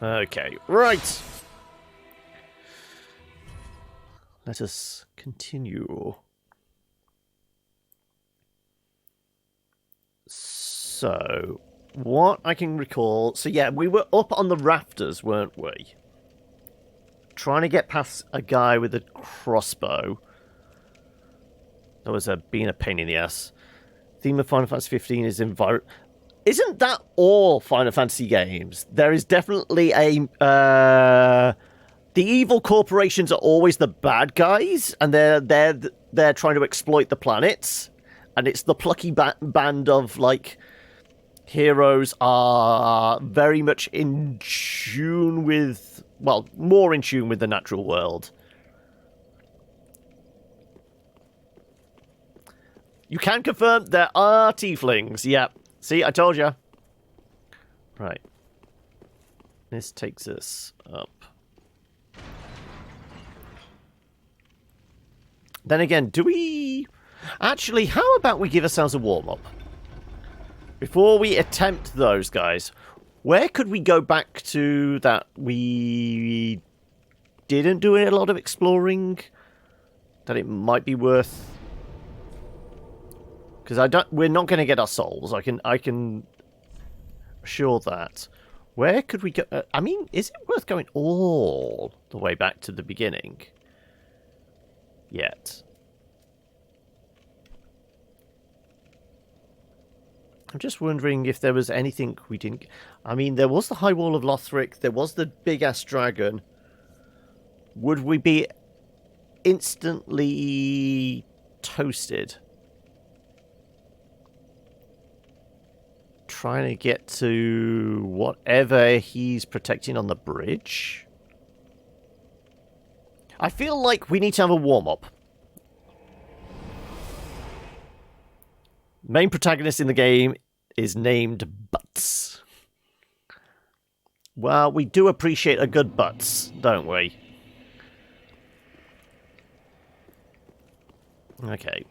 Okay, right. Let us continue. So, what I can recall... So yeah, we were up on the rafters, weren't we? Trying to get past a guy with a crossbow. That was being a pain in the ass. Theme of Final Fantasy 15 is Isn't that all Final Fantasy games? There is definitely a... the evil corporations are always the bad guys, and they're trying to exploit the planets. And it's the plucky band of, like, heroes are very much in tune with... Well, more in tune with the natural world. You can confirm there are tieflings. Yep. See, I told you. Right. This takes us up. Then again, do we... Actually, how about we give ourselves a warm-up? Before we attempt those guys, where could we go back to that we didn't do a lot of exploring? That it might be worth... Because we're not going to get our souls. I can assure that. Where could we go? I mean, is it worth going all the way back to the beginning? Yet. I'm just wondering if there was anything we didn't... I mean, there was the High Wall of Lothric. There was the big-ass dragon. Would we be instantly toasted? Trying to get to whatever he's protecting on the bridge. I feel like we need to have a warm-up. Main protagonist in the game is named Butts. Well, we do appreciate a good Butts, don't we? Okay.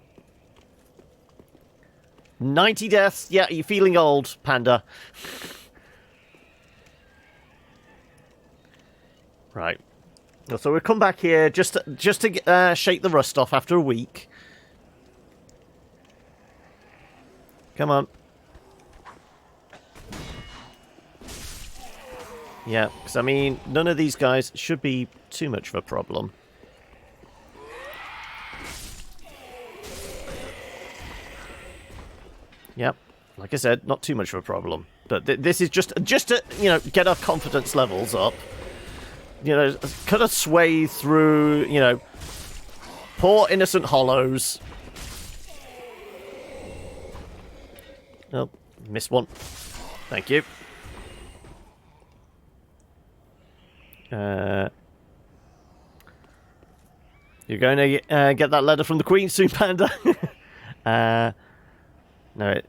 90 deaths. Yeah, you're feeling old, Panda. Right. So we'll come back here just to shake the rust off after a week. Come on. Yeah, because I mean, none of these guys should be too much of a problem. Yep, like I said, not too much of a problem. But this is just to, you know, get our confidence levels up. You know, cut a sway through, you know, poor innocent hollows. Oh, missed one. Thank you. You're going to get that letter from the Queen soon, Panda. No,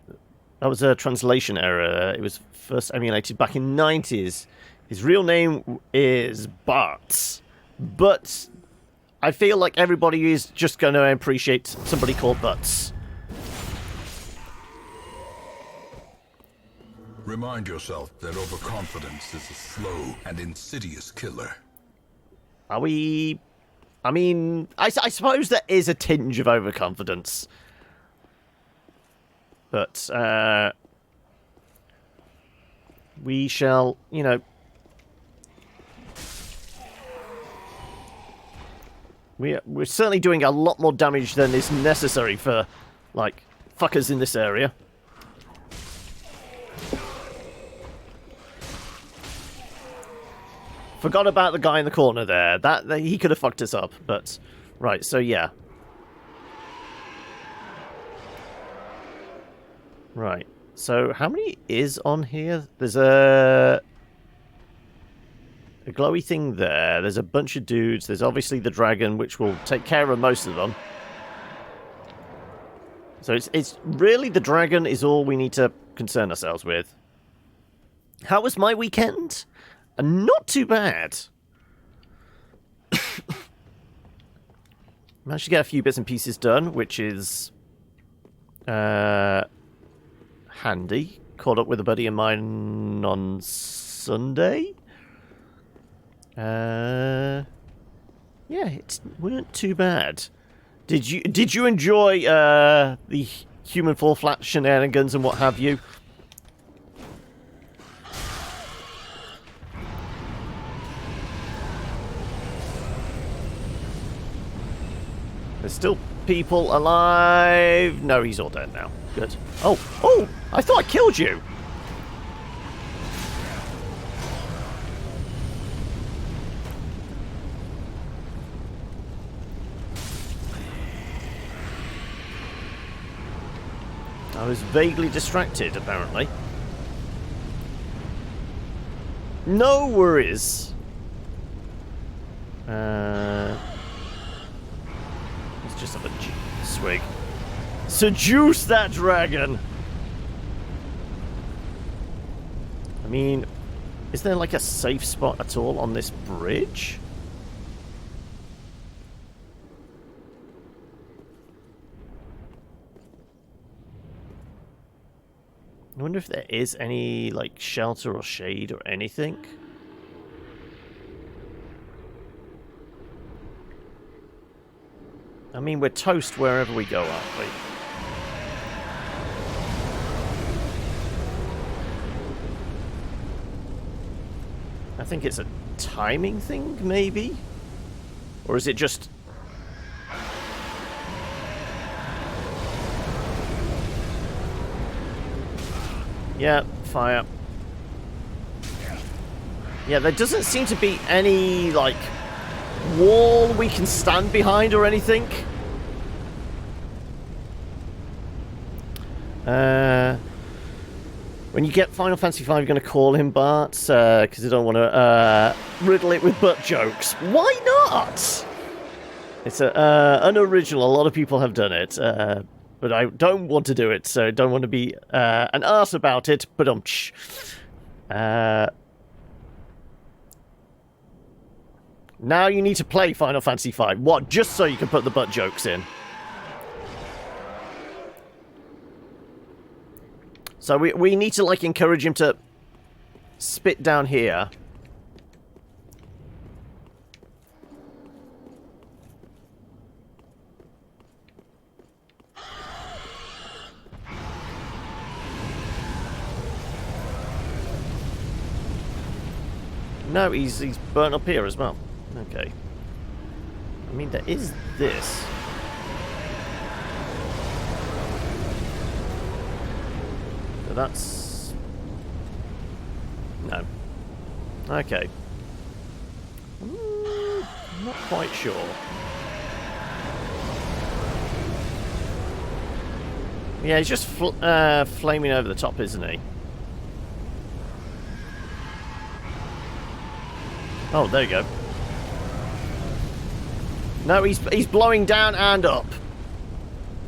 that was a translation error. It was first emulated back in the 90s. His real name is Bart. But I feel like everybody is just going to appreciate somebody called Butts. Remind yourself that overconfidence is a slow and insidious killer. Are we... I mean, I suppose there is a tinge of overconfidence. But, we shall, you know... We're certainly doing a lot more damage than is necessary for, like, fuckers in this area. Forgot about the guy in the corner there. That he could have fucked us up, but... Right, so yeah. Right. So, how many is on here? There's a glowy thing there. There's a bunch of dudes. There's obviously the dragon, which will take care of most of them. So it's really the dragon is all we need to concern ourselves with. How was my weekend? Not too bad. Managed to get a few bits and pieces done, which is handy. Caught up with a buddy of mine on Sunday. Yeah, it weren't too bad. Did you enjoy the human fall flat shenanigans and what have you? There's still people alive. No, he's all dead now. Good. Oh! I thought I killed you. I was vaguely distracted, apparently. No worries. Let's just have a swig. Seduce that dragon! I mean, is there like a safe spot at all on this bridge? I wonder if there is any, like, shelter or shade or anything. I mean, we're toast wherever we go, aren't we? I think it's a timing thing, maybe? Or is it just... Yeah, fire. Yeah, there doesn't seem to be any, like, wall we can stand behind or anything. When you get Final Fantasy V, you're going to call him Bart, because you don't want to riddle it with butt jokes. Why not? It's unoriginal. A lot of people have done it. But I don't want to do it, so don't want to be an arse about it, but now you need to play Final Fantasy V. What, just so you can put the butt jokes in? So we need to, like, encourage him to spit down here. No, he's burnt up here as well. Okay. I mean, there is this. So that's... No. Okay. I'm not quite sure. Yeah, he's just flaming over the top, isn't he? Oh, there you go. No, he's blowing down and up.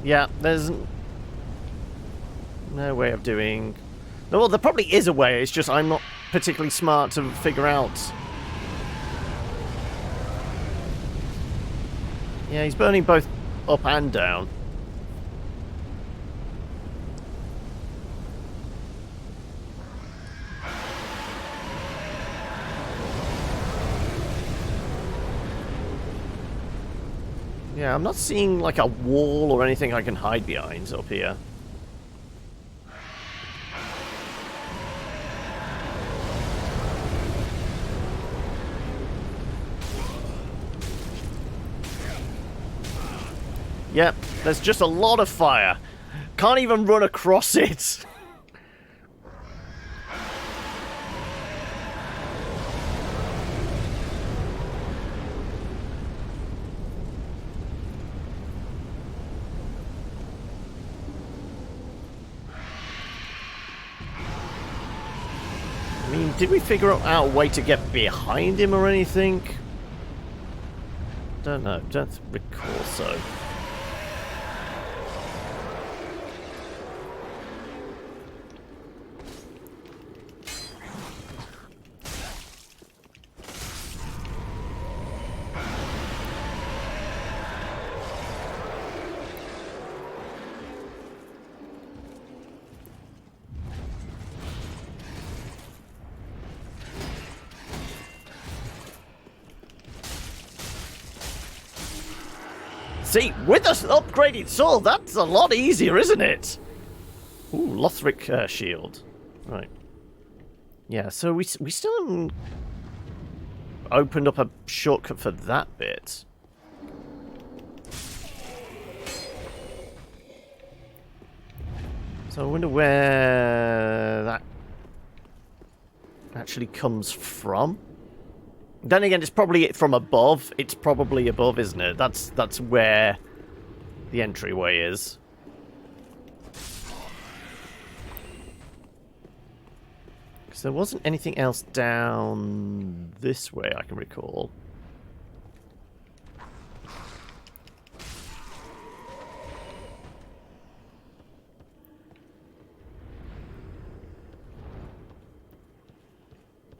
Yeah, there's no way of doing... No, well, there probably is a way, it's just I'm not particularly smart to figure out. Yeah, he's burning both up and down. Yeah, I'm not seeing, like, a wall or anything I can hide behind up here. Yep, there's just a lot of fire. Can't even run across it. I mean, did we figure out a way to get behind him or anything? Don't know, don't recall so. See, with us upgraded sword, that's a lot easier, isn't it? Ooh, Lothric shield. Right. Yeah, so we still haven't opened up a shortcut for that bit. So I wonder where that actually comes from. Then again, it's probably from above. It's probably above, isn't it? That's where the entryway is. Because there wasn't anything else down this way I can recall.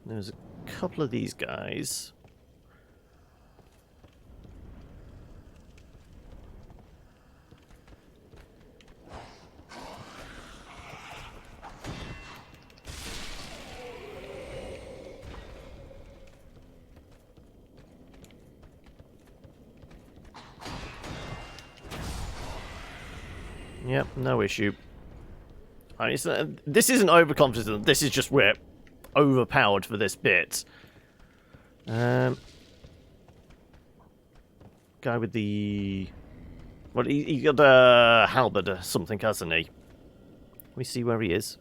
There's a couple of these guys. Yep, no issue. I mean, this isn't overconfident. This is just we're overpowered for this bit. Guy with the... Well, he got a halberd or something, hasn't he? Let me see where he is.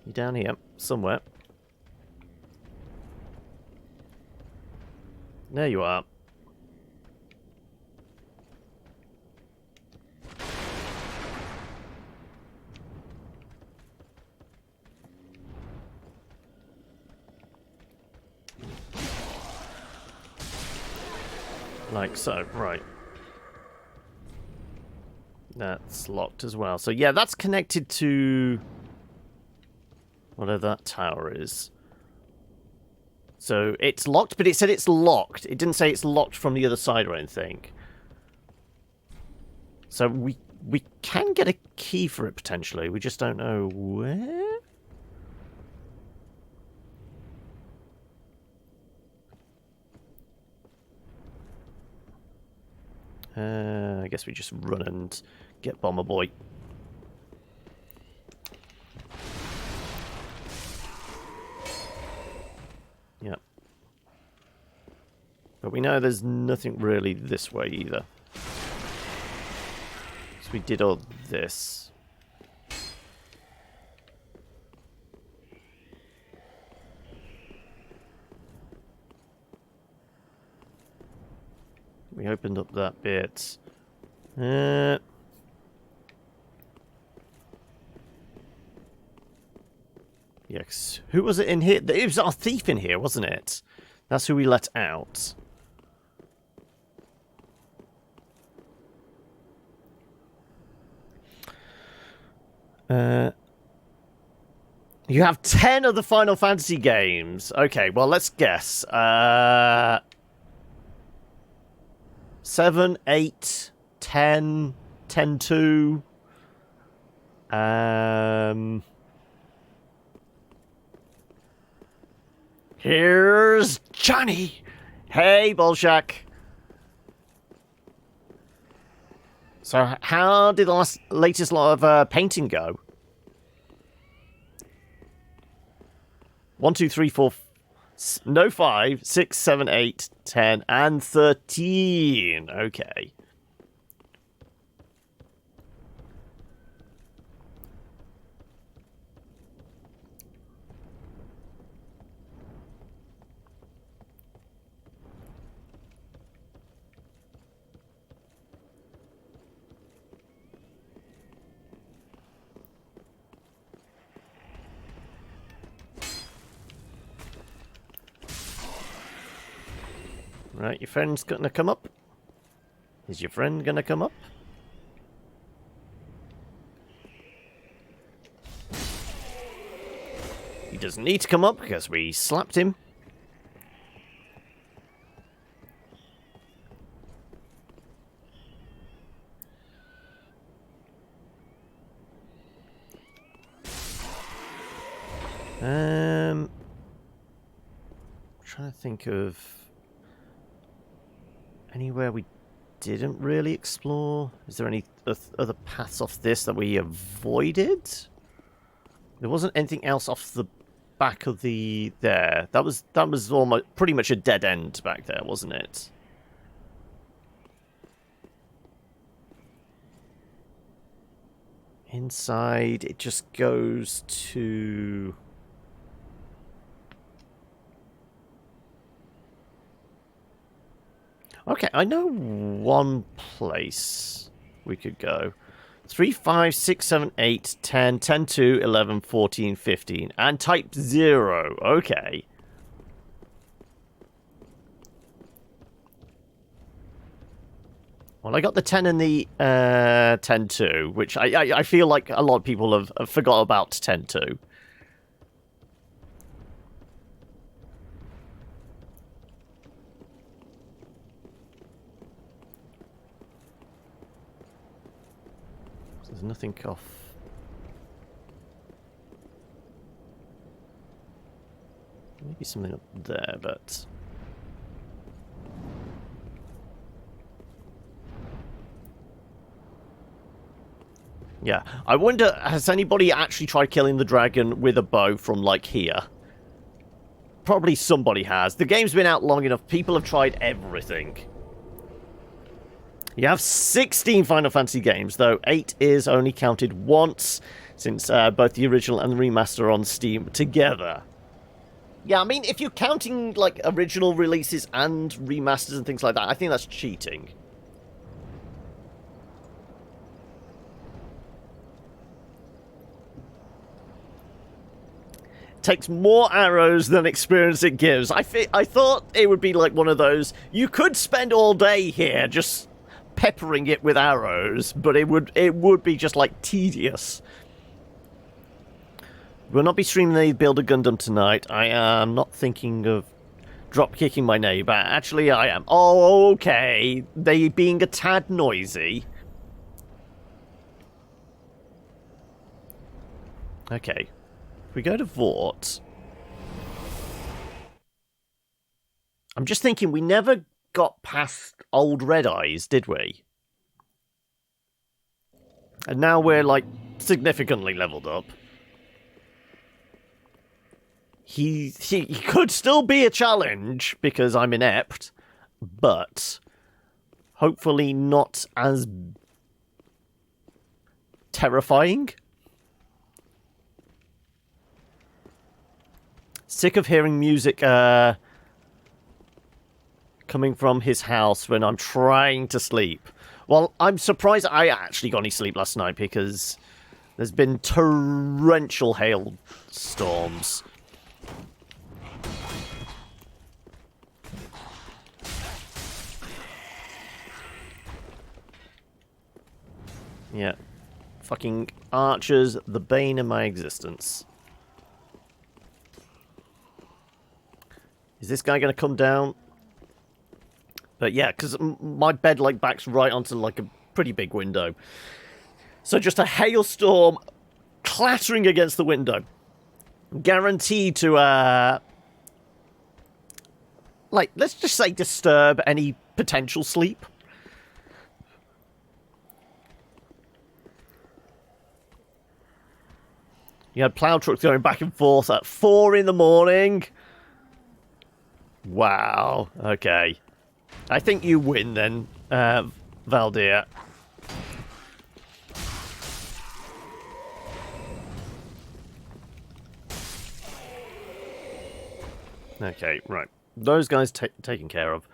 He's down here, somewhere. There you are. Like so, right. That's locked as well. So yeah, that's connected to whatever that tower is. So it's locked, but it said it's locked. It didn't say it's locked from the other side or anything. So we can get a key for it potentially. We just don't know where. I guess we just run and get Bomber Boy. Yep. But we know there's nothing really this way either. So we did all this. We opened up that bit. Yes. Who was it in here? It was our thief in here, wasn't it? That's who we let out. You have 10 of the Final Fantasy games. Okay, well, let's guess. 7, 8, 10, 10-2. Here's Johnny. Hey, Bolshak. So, how did the latest lot of painting go? 1, 2, 3, 4. No, 5, 6, 7, 8, 10, and 13. Okay. Right, your friend's gonna come up? Is your friend gonna come up? He doesn't need to come up because we slapped him. Trying to think of anywhere we didn't really explore. Is there any other paths off this that we avoided? There wasn't anything else off the back of the... there. That was almost pretty much a dead end back there, wasn't it? Inside, it just goes to... Okay, I know one place we could go. 3, 5, 6, 7, 8, 10, 10, 2, 11, 14, 15. And type 0. Okay. Well, I got the 10 and the 10, 2, which I feel like a lot of people have forgot about 10, 2. There's nothing off. Maybe something up there, but... yeah, I wonder, has anybody actually tried killing the dragon with a bow from, like, here? Probably somebody has. The game's been out long enough. People have tried everything. You have 16 Final Fantasy games, though 8 is only counted once, since both the original and the remaster are on Steam together. Yeah, I mean, if you're counting, like, original releases and remasters and things like that, I think that's cheating. Takes more arrows than experience it gives. I thought it would be like one of those, you could spend all day here just peppering it with arrows, but it would be just like tedious. We'll not be streaming the Build a Gundam tonight. I am not thinking of drop kicking my neighbor. Actually, I am. Oh, okay. They being a tad noisy. Okay. If we go to Vort... I'm just thinking, we never got past Old Red Eyes, did we? And now we're, like, significantly leveled up. He could still be a challenge, because I'm inept, but hopefully not as terrifying. Sick of hearing music coming from his house when I'm trying to sleep. Well, I'm surprised I actually got any sleep last night because there's been torrential hailstorms. Yeah. Fucking archers, the bane of my existence. Is this guy going to come down? But yeah, because my bed like backs right onto like a pretty big window. So just a hailstorm clattering against the window. Guaranteed to, like, let's just say disturb any potential sleep. You had plow trucks going back and forth at 4 in the morning. Wow. Okay. I think you win then, Valdir. Okay, right. Those guys taken care of.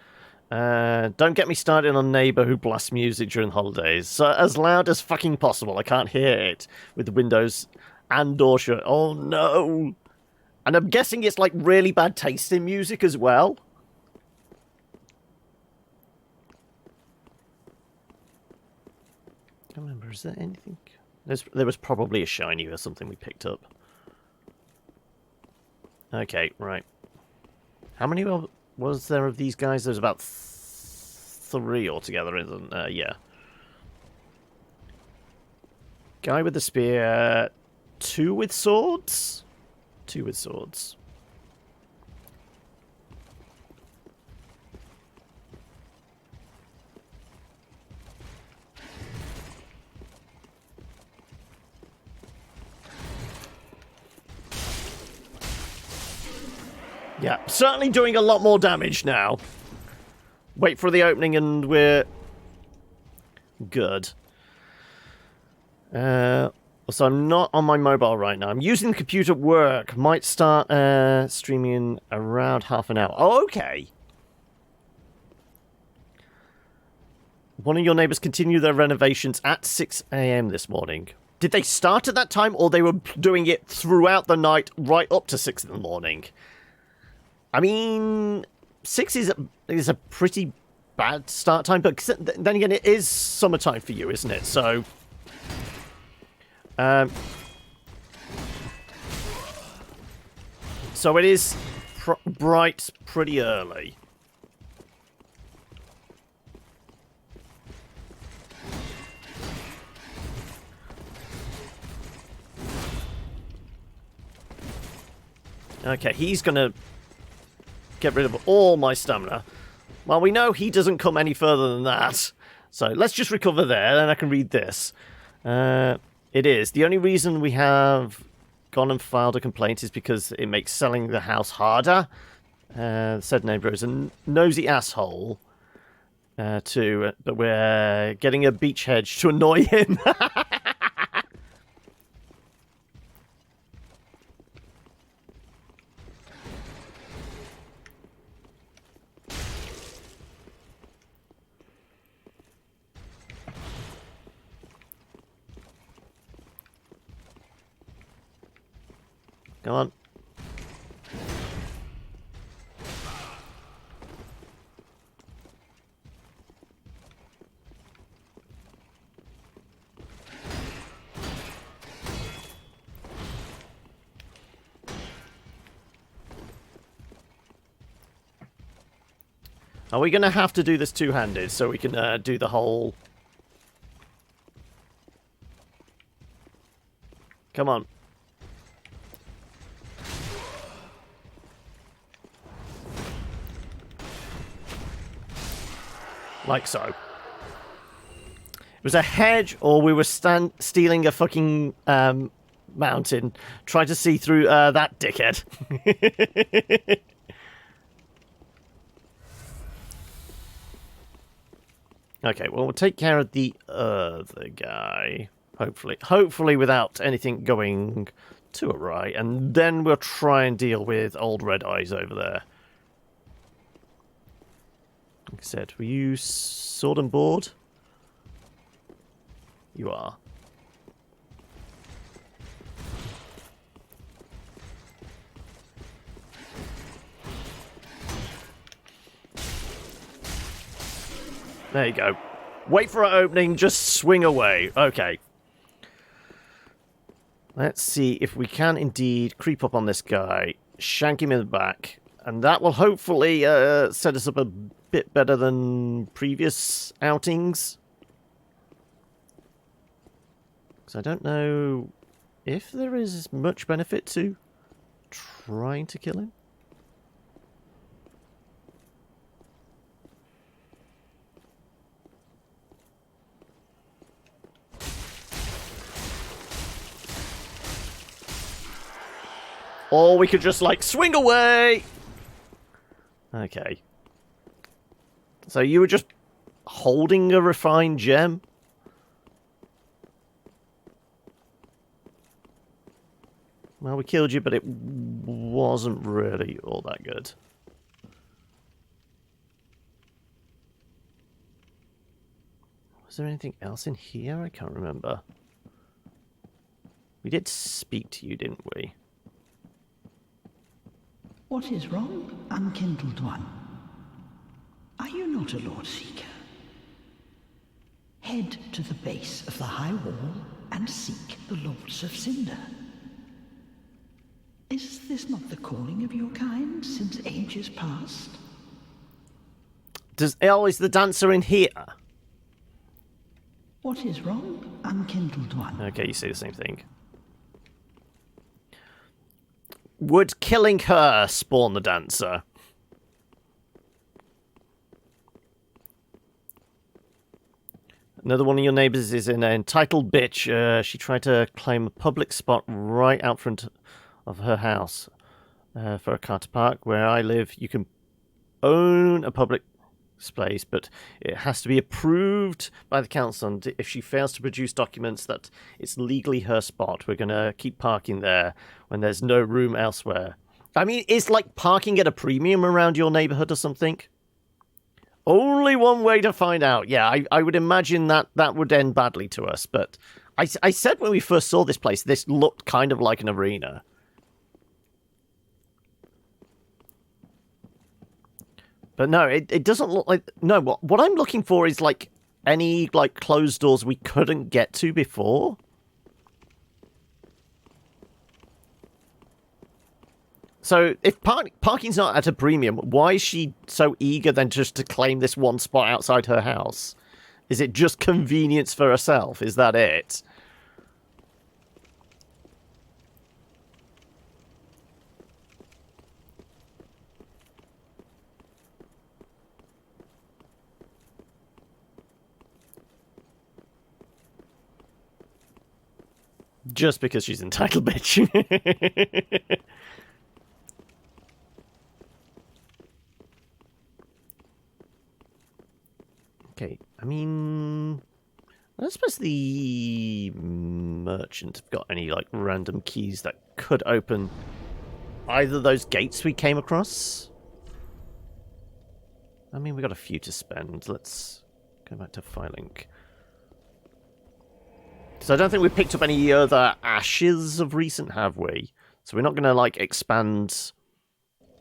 Don't get me started on neighbour who blasts music during holidays. So as loud as fucking possible. I can't hear it with the windows and door shut. Oh no! And I'm guessing it's like really bad taste in music as well. I don't remember, is there anything? There was probably a shiny or something we picked up. Okay, right. How many was there of these guys? There's about 3 altogether, isn't there? Yeah. Guy with the spear. 2 with swords? 2 with swords. Yeah, certainly doing a lot more damage now. Wait for the opening and we're good. So I'm not on my mobile right now. I'm using the computer at work. Might start streaming in around half an hour. Oh, okay. One of your neighbours continued their renovations at 6 a.m. this morning. Did they start at that time, or they were doing it throughout the night right up to 6 in the morning? I mean, 6 is a pretty bad start time, but then again, it is summertime for you, isn't it? So... so it is bright pretty early. Okay, he's gonna get rid of all my stamina. Well, we know he doesn't come any further than that. So let's just recover there, then I can read this. It is. The only reason we have gone and filed a complaint is because it makes selling the house harder. Said neighbour is a nosy asshole. But we're getting a beach hedge to annoy him. Come on. Are we going to have to do this two-handed so we can do the whole... Come on. Like so. It was a hedge, or we were stealing a fucking mountain. Try to see through that dickhead. Okay, well, we'll take care of the other guy. Hopefully without anything going too awry. And then we'll try and deal with old Red Eyes over there. Like I said, were you sword and board? You are. There you go. Wait for our opening, just swing away. Okay. Let's see if we can indeed creep up on this guy, shank him in the back, and that will hopefully set us up a bit better than previous outings. Because I don't know if there is much benefit to trying to kill him. Or we could just, like, swing away! Okay. So you were just holding a refined gem? Well, we killed you, but it wasn't really all that good. Was there anything else in here? I can't remember. We did speak to you, didn't we? What is wrong, unkindled one? Are you not a Lord Seeker? Head to the base of the high wall and seek the Lords of Cinder. Is this not the calling of your kind since ages past? Is the dancer in here? What is wrong, unkindled one? Okay, you say the same thing. Would killing her spawn the dancer? Another one of your neighbours is an entitled bitch. She tried to claim a public spot right out front of her house. for a car to park. Where I live, you can own a public space, but it has to be approved by the council, and if she fails to produce documents that it's legally her spot, we're going to keep parking there when there's no room elsewhere. I mean, it's like parking at a premium around your neighborhood or something. Only one way to find out. Yeah, I would imagine that would end badly to us, but I said when we first saw this place, this looked kind of like an arena. But no, it doesn't look like... No, what I'm looking for is, like, any, like, closed doors we couldn't get to before. So, if parking's not at a premium, why is she so eager then just to claim this one spot outside her house? Is it just convenience for herself? Is that it? Just because she's entitled, bitch. Okay, I mean... I don't suppose the merchant have got any, like, random keys that could open either of those gates we came across. I mean, we got a few to spend. Let's go back to filing. So I don't think we picked up any other ashes of recent, have we? So we're not going to, like, expand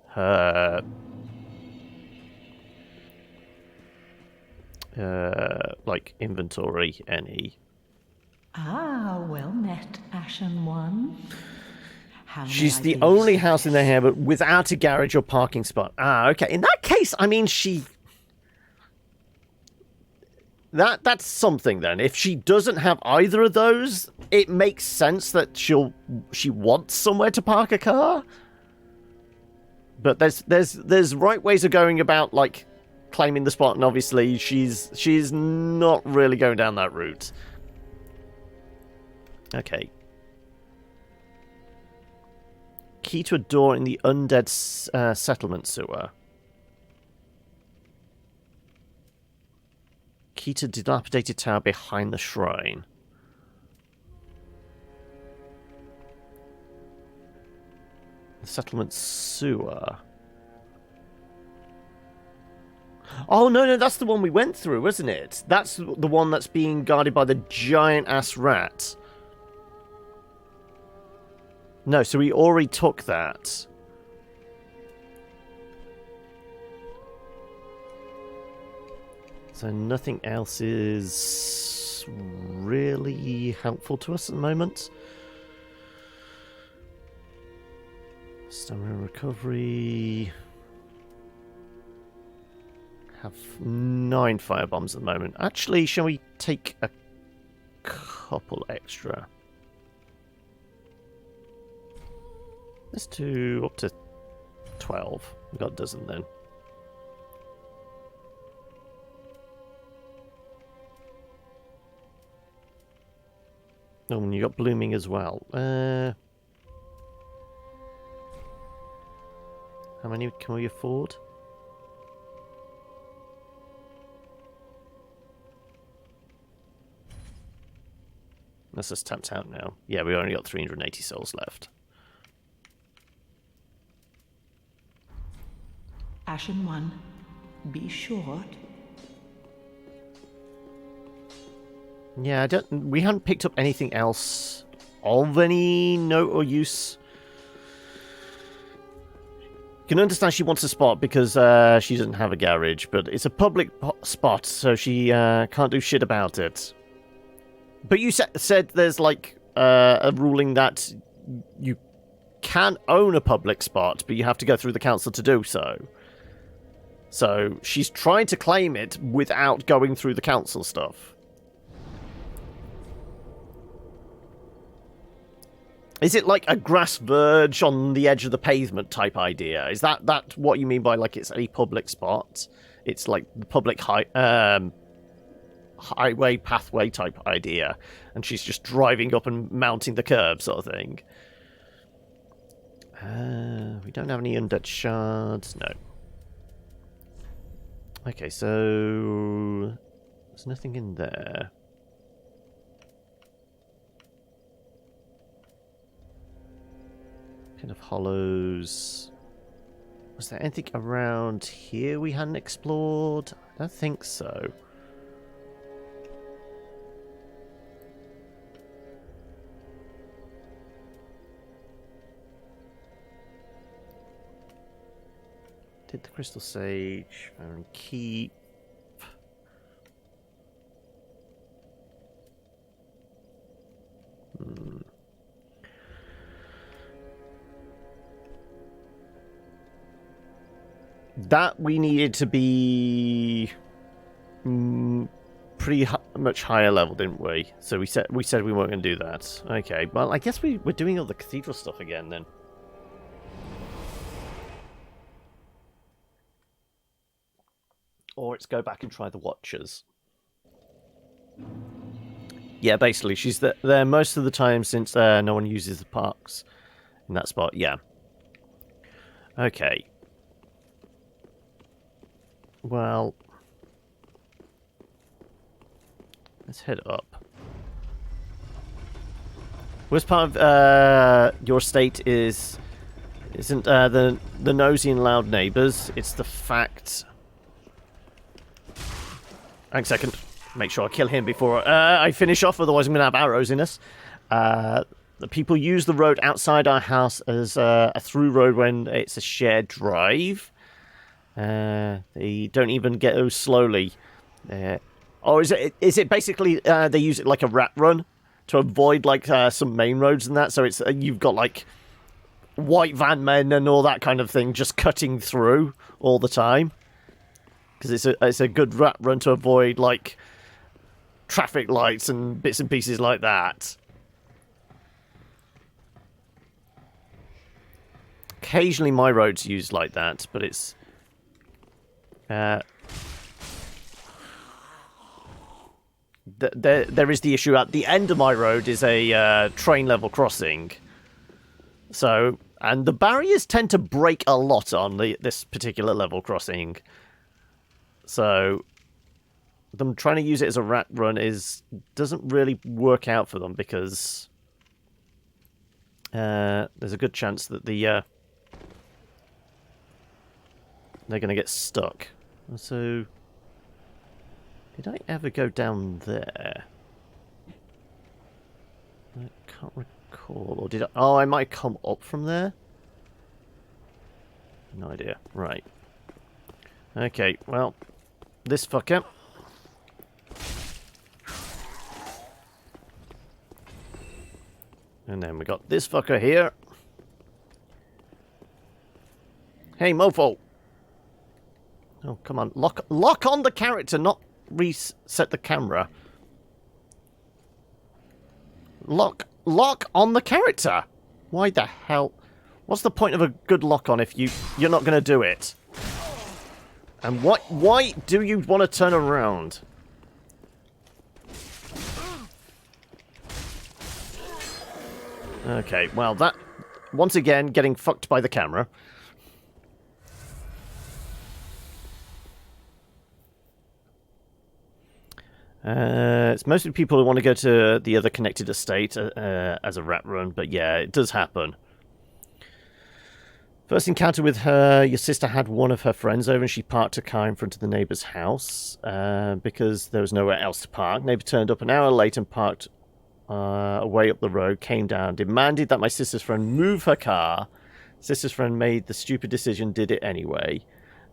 her... like, inventory any. Ah, well met, Ashen One. She's the only house in the here, but without a garage or parking spot. Ah, okay. In that case, I mean, she... That's something then. If she doesn't have either of those, it makes sense that she wants somewhere to park a car. But there's right ways of going about, like, claiming the spot, and obviously she's not really going down that route. Okay. Key to a door in the undead settlement sewer. Key to dilapidated tower behind the shrine. The settlement sewer. Oh, no, that's the one we went through, wasn't it? That's the one that's being guarded by the giant-ass rat. No, so we already took that. So nothing else is really helpful to us at the moment. Stamina recovery... Have 9 firebombs at the moment. Actually, shall we take a couple extra? Let's do up to 12. We've got a dozen then. Oh, and you got blooming as well. How many can we afford? That's just tapped out now. Yeah, we only got 380 souls left. Ashen One, be short. Yeah, we haven't picked up anything else of any note or use. You can understand she wants a spot because she doesn't have a garage, but it's a public spot, so she can't do shit about it. But you said there's, like, a ruling that you can own a public spot, but you have to go through the council to do so. So she's trying to claim it without going through the council stuff. Is it like a grass verge on the edge of the pavement type idea? Is that what you mean by, like, it's a public spot? It's like the public highway pathway type idea, and she's just driving up and mounting the curb sort of thing. We don't have any undead shards. No. Okay, so there's nothing in there. Kind of hollows. Was there anything around here we hadn't explored? I don't think so. Did the crystal sage, found keep. That we needed to be pretty much higher level, didn't we? So we said we weren't going to do that. Okay, well I guess we're doing all the cathedral stuff again then. Or it's go back and try the Watchers. Yeah, basically, she's there most of the time since no one uses the parks in that spot. Yeah. Okay. Well, let's head up. Worst part of your state isn't the nosy and loud neighbours. It's the fact. Hang a second. Make sure I kill him before I finish off, otherwise I'm going to have arrows in us. The people use the road outside our house as a through road when it's a shared drive. They don't even go slowly. Or is it basically they use it like a rat run to avoid like some main roads and that? So it's you've got like white van men and all that kind of thing just cutting through all the time. Because it's a good rat run to avoid like traffic lights and bits and pieces like that. Occasionally my road's used like that, but it's there is the issue at the end of my road is a train level crossing. So, and the barriers tend to break a lot on this particular level crossing. So, them trying to use it as a rat run doesn't really work out for them because there's a good chance that they're going to get stuck. So, did I ever go down there? I can't recall. Or did I? Oh, I might come up from there. No idea. Right. Okay, well, this fucker. And then we got this fucker here. Hey, mofo! Oh, come on. Lock on the character, not reset the camera. Lock on the character! Why the hell? What's the point of a good lock on if you're not going to do it? And why do you want to turn around? Okay, well that, once again, getting fucked by the camera. It's mostly people who want to go to the other connected estate as a rat run, but yeah, it does happen. First encounter with her, your sister had one of her friends over and she parked her car in front of the neighbour's house because there was nowhere else to park. Neighbour turned up an hour late and parked away up the road, came down, demanded that my sister's friend move her car. Sister's friend made the stupid decision, did it anyway,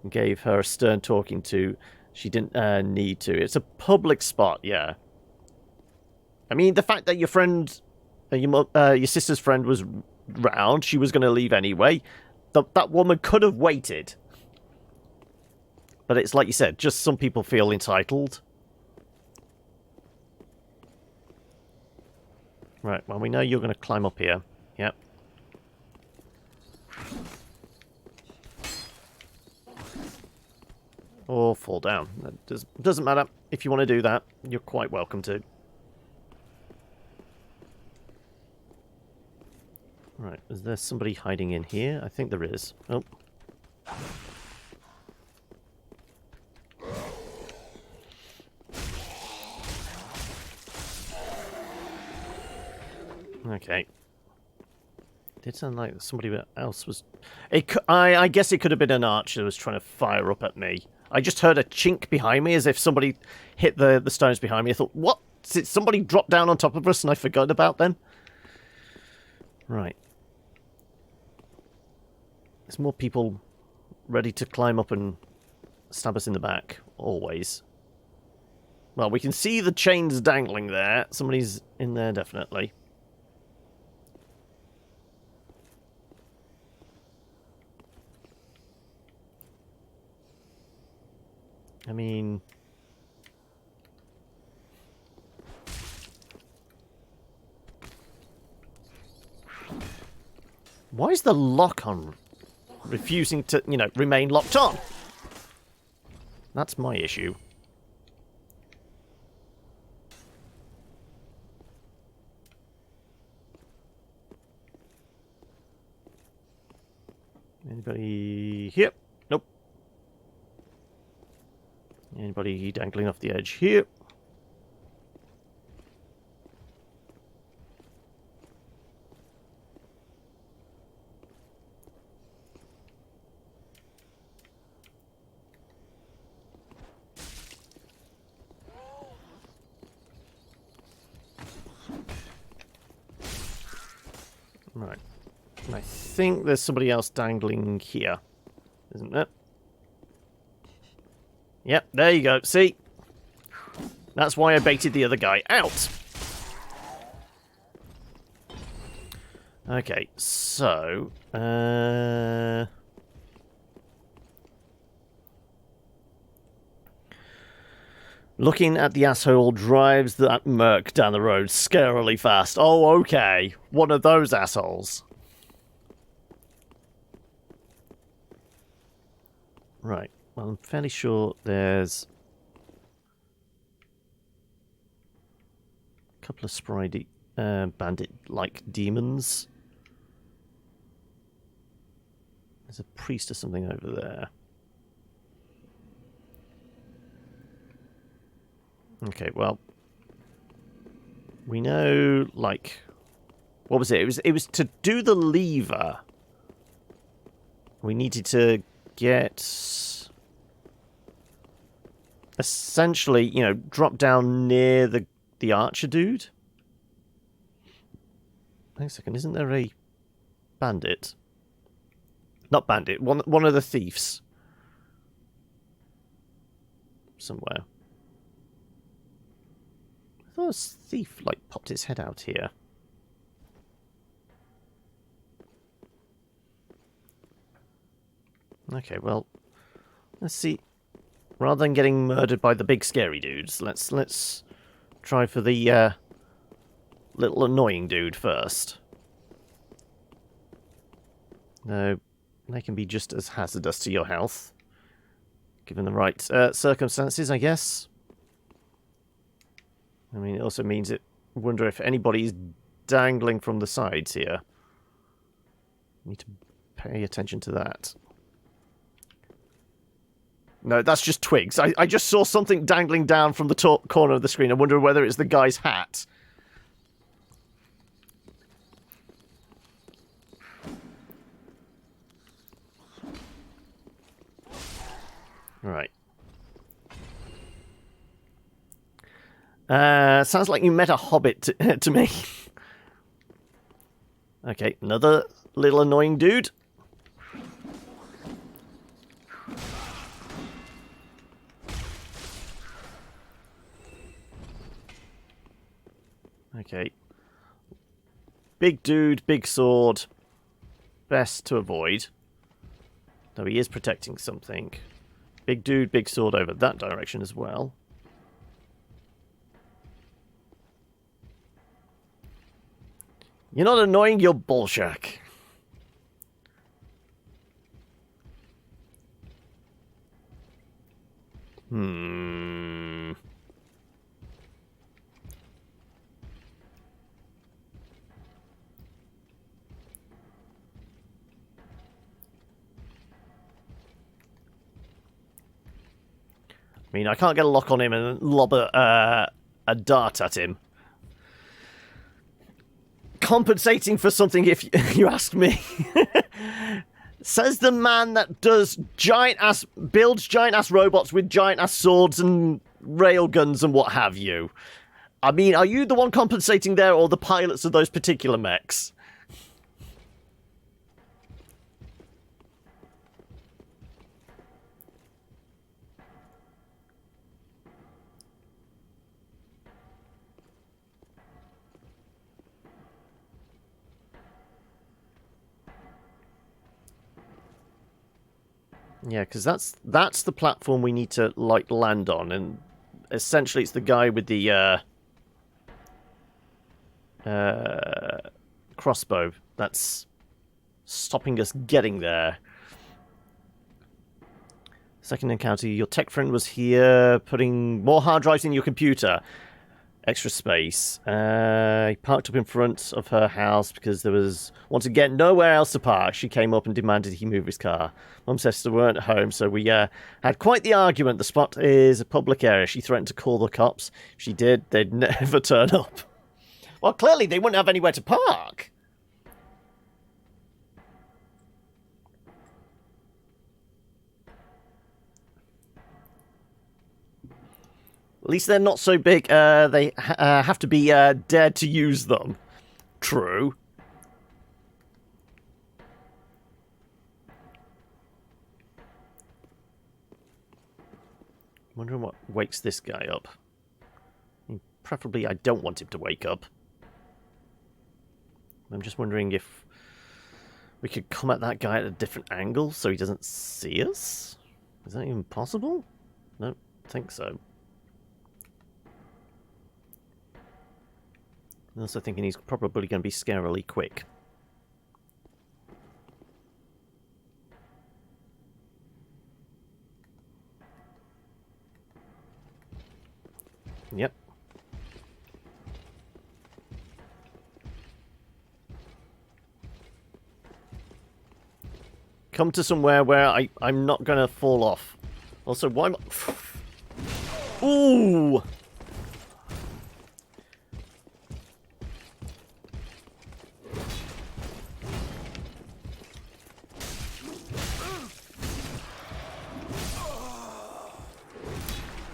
and gave her a stern talking to. She didn't need to. It's a public spot, yeah. I mean, the fact that your friend, your sister's friend was round, she was going to leave anyway. That woman could have waited. But it's like you said, just some people feel entitled. Right, well, we know you're going to climb up here. Yep. Or fall down. That doesn't matter. If you want to do that, you're quite welcome to. Right. Right, is there somebody hiding in here? I think there is. Oh. Okay. Did sound like somebody else was... I guess it could have been an archer that was trying to fire up at me. I just heard a chink behind me as if somebody hit the stones behind me. I thought, what? Did somebody drop down on top of us and I forgot about them? Right. There's more people ready to climb up and stab us in the back. Always. Well, we can see the chains dangling there. Somebody's in there, definitely. I mean... why is the lock on refusing to, you know, remain locked on? That's my issue. Anybody here? Nope. Anybody dangling off the edge here? Right. And I think there's somebody else dangling here, isn't it? Yep, there you go. See? That's why I baited the other guy out. Okay, so... looking at the asshole drives that merc down the road scarily fast. Oh, okay. One of those assholes. Right. Well, I'm fairly sure there's a couple of spry bandit-like demons. There's a priest or something over there. Okay, well, we know, like, what was it? It was to do the lever. We needed to get, essentially, you know, drop down near the archer dude. Wait a second, isn't there a bandit? Not bandit, one of the thieves. Somewhere. I thought a thief, like, popped his head out here. Okay, well, let's see. Rather than getting murdered by the big scary dudes, let's try for the little annoying dude first. No, they can be just as hazardous to your health, given the right circumstances, I guess. I mean, it also means it. Wonder if anybody's dangling from the sides here. Need to pay attention to that. No, that's just twigs. I just saw something dangling down from the top corner of the screen. I wonder whether it's the guy's hat. Right. Sounds like you met a hobbit to me. Okay, another little annoying dude. Okay. Big dude, big sword. Best to avoid. Though he is protecting something. Big dude, big sword over that direction as well. You're not annoying, you're bullshack. I mean, I can't get a lock on him and lob a dart at him. Compensating for something, if you ask me. Says the man that builds giant ass robots with giant ass swords and railguns and what have you. I mean, are you the one compensating there, or the pilots of those particular mechs? Yeah, because that's the platform we need to, like, land on, and essentially it's the guy with the crossbow that's stopping us getting there. Second encounter, your tech friend was here, putting more hard drives in your computer. Extra space. He parked up in front of her house because there was, once again, nowhere else to park. She came up and demanded he move his car. Mum says they weren't home, so we had quite the argument. The spot is a public area. She threatened to call the cops. If she did, they'd never turn up. Well, clearly they wouldn't have anywhere to park. At least they're not so big, they have to be dared to use them. True. Wondering what wakes this guy up. I mean, preferably I don't want him to wake up. I'm just wondering if we could come at that guy at a different angle so he doesn't see us? Is that even possible? No, don't think so. I'm also thinking he's probably going to be scarily quick. Yep. Come to somewhere where I'm not going to fall off. Also, why am I... Ooh!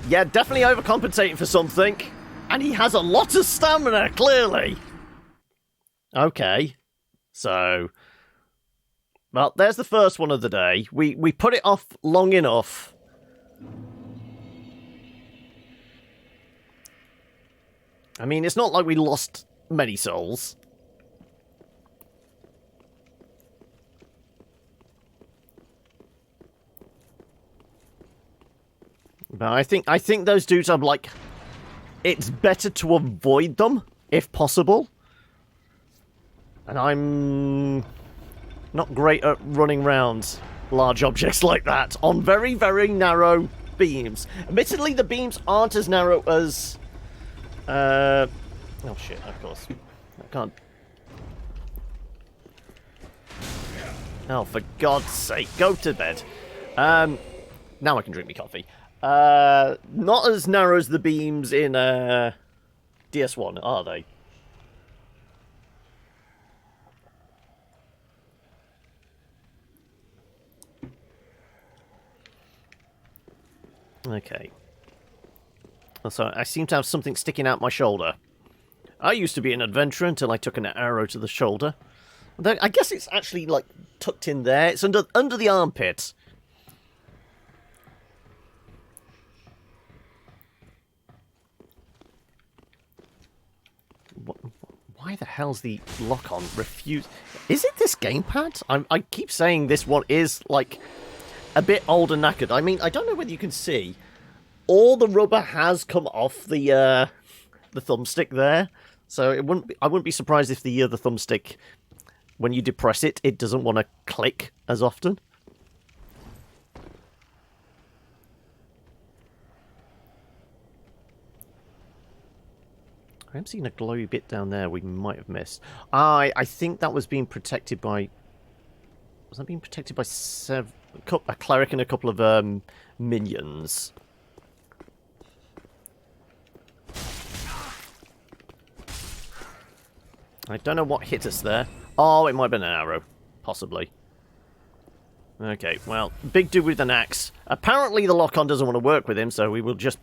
Yeah, definitely overcompensating for something. And he has a lot of stamina, clearly. Okay. So... Well, there's the first one of the day. We put it off long enough. I mean, it's not like we lost many souls. But I think those dudes are like... It's better to avoid them, if possible. And I'm not great at running round large objects like that on very, very narrow beams. Admittedly, the beams aren't as narrow as... Oh shit, of course. I can't... Oh, for God's sake, go to bed. Now I can drink my coffee. Not as narrow as the beams in DS1, are they? Okay. So I seem to have something sticking out my shoulder. I used to be an adventurer until I took an arrow to the shoulder. I guess it's actually like tucked in there. It's under the armpit. Why the hell's the lock-on refuse? Is it this gamepad? I keep saying this one is, like, a bit old and knackered. I mean, I don't know whether you can see. All the rubber has come off the thumbstick there. So I wouldn't be surprised if the thumbstick, when you depress it, it doesn't want to click as often. I'm seeing a glowy bit down there we might have missed. I think that was being protected by... Was that being protected by a cleric and a couple of minions? I don't know what hit us there. Oh, it might have been an arrow. Possibly. Okay, well, big dude with an axe. Apparently the lock-on doesn't want to work with him, so we will just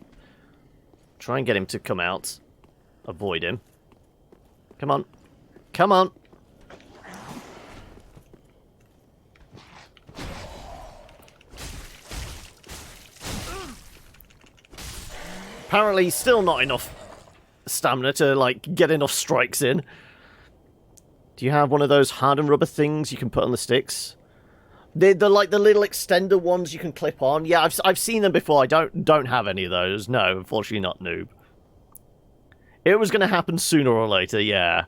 try and get him to come out. Avoid him. Come on. Come on. Apparently still not enough stamina to, like, get enough strikes in. Do you have one of those hardened rubber things you can put on the sticks? They're like the little extender ones you can clip on. Yeah, I've seen them before. I don't have any of those. No, unfortunately not, noob. It was going to happen sooner or later, yeah.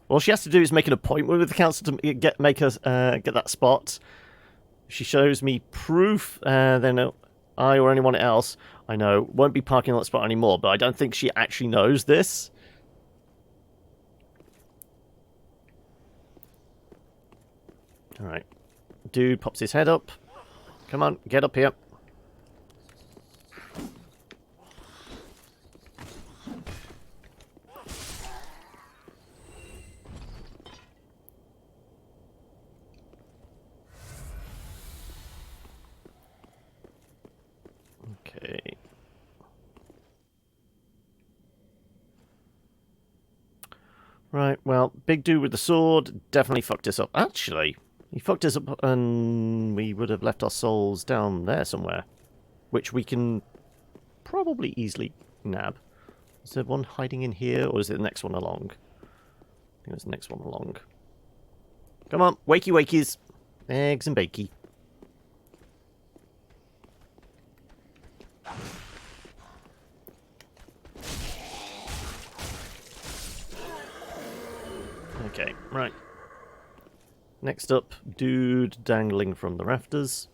All she has to do is make an appointment with the council to make us get that spot. If she shows me proof, then I or anyone else I know won't be parking on that spot anymore, but I don't think she actually knows this. Alright. Dude pops his head up. Come on, get up here. Okay. Right, well, big dude with the sword definitely fucked us up. Actually, he fucked us up and we would have left our souls down there somewhere. Which we can probably easily nab. Is there one hiding in here, or is it the next one along? I think it's the next one along. Come on, wakey wakies. Eggs and bakey. Okay, right. Next up, dude dangling from the rafters.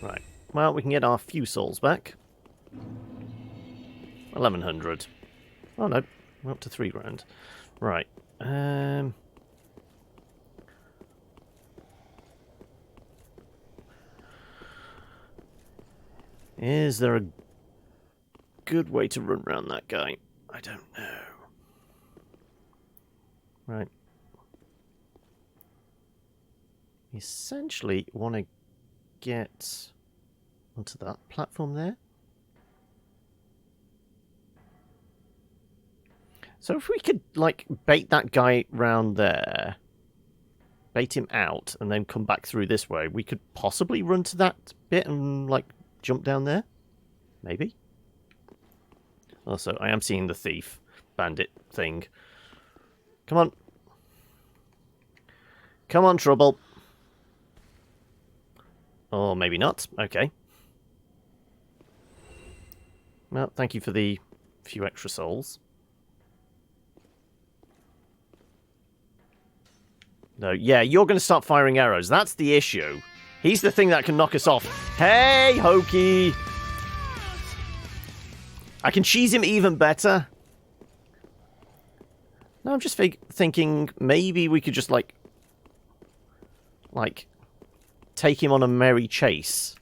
Right. Well, we can get our few souls back. 1100. Oh no, we're up to 3 grand. Right. Is there a good way to run around that guy? I don't know. Right. Essentially, want to get onto that platform there. So if we could, like, bait that guy round there, bait him out, and then come back through this way, we could possibly run to that bit and, like, jump down there? Maybe? Also, I am seeing the thief bandit thing. Come on. Come on, trouble. Or maybe not. Okay. Well, thank you for the few extra souls. No, yeah, you're going to start firing arrows. That's the issue. He's the thing that can knock us off. Hey, Hokey! I can cheese him even better. No, I'm just thinking maybe we could just, like, take him on a merry chase.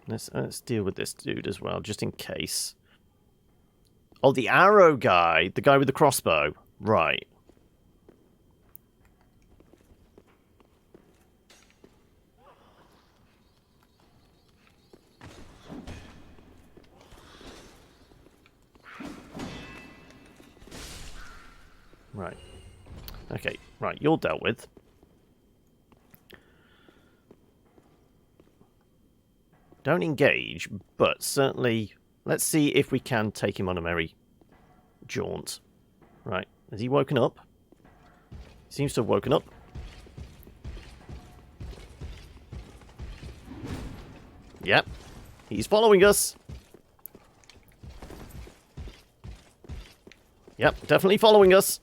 Let's deal with this dude as well, just in case. Oh, the arrow guy, the guy with the crossbow. Right. Right. Okay, right, you're dealt with. Don't engage, but certainly let's see if we can take him on a merry jaunt. Right, has he woken up? He seems to have woken up. Yep, he's following us. Yep, definitely following us.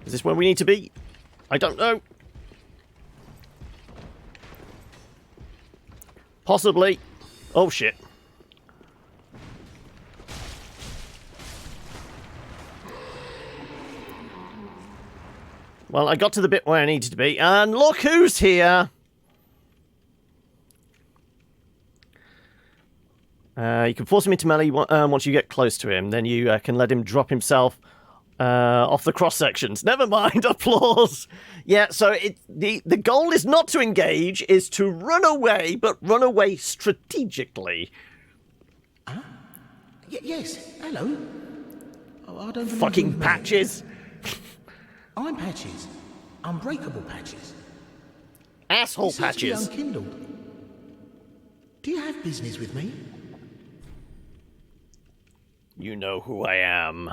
Is this where we need to be? I don't know. Possibly. Oh, shit. Well, I got to the bit where I needed to be, and look who's here! You can force him into melee once you get close to him. Then you can let him drop himself off the cross sections. Never mind, applause. Yeah, so the goal is not to engage, is to run away, but run away strategically. Huh? Yes, hello. Oh, I don't Fucking Patches. I'm Patches. Unbreakable Patches. Asshole You seem to be Patches. unkindled. Do you have business with me? You know who I am.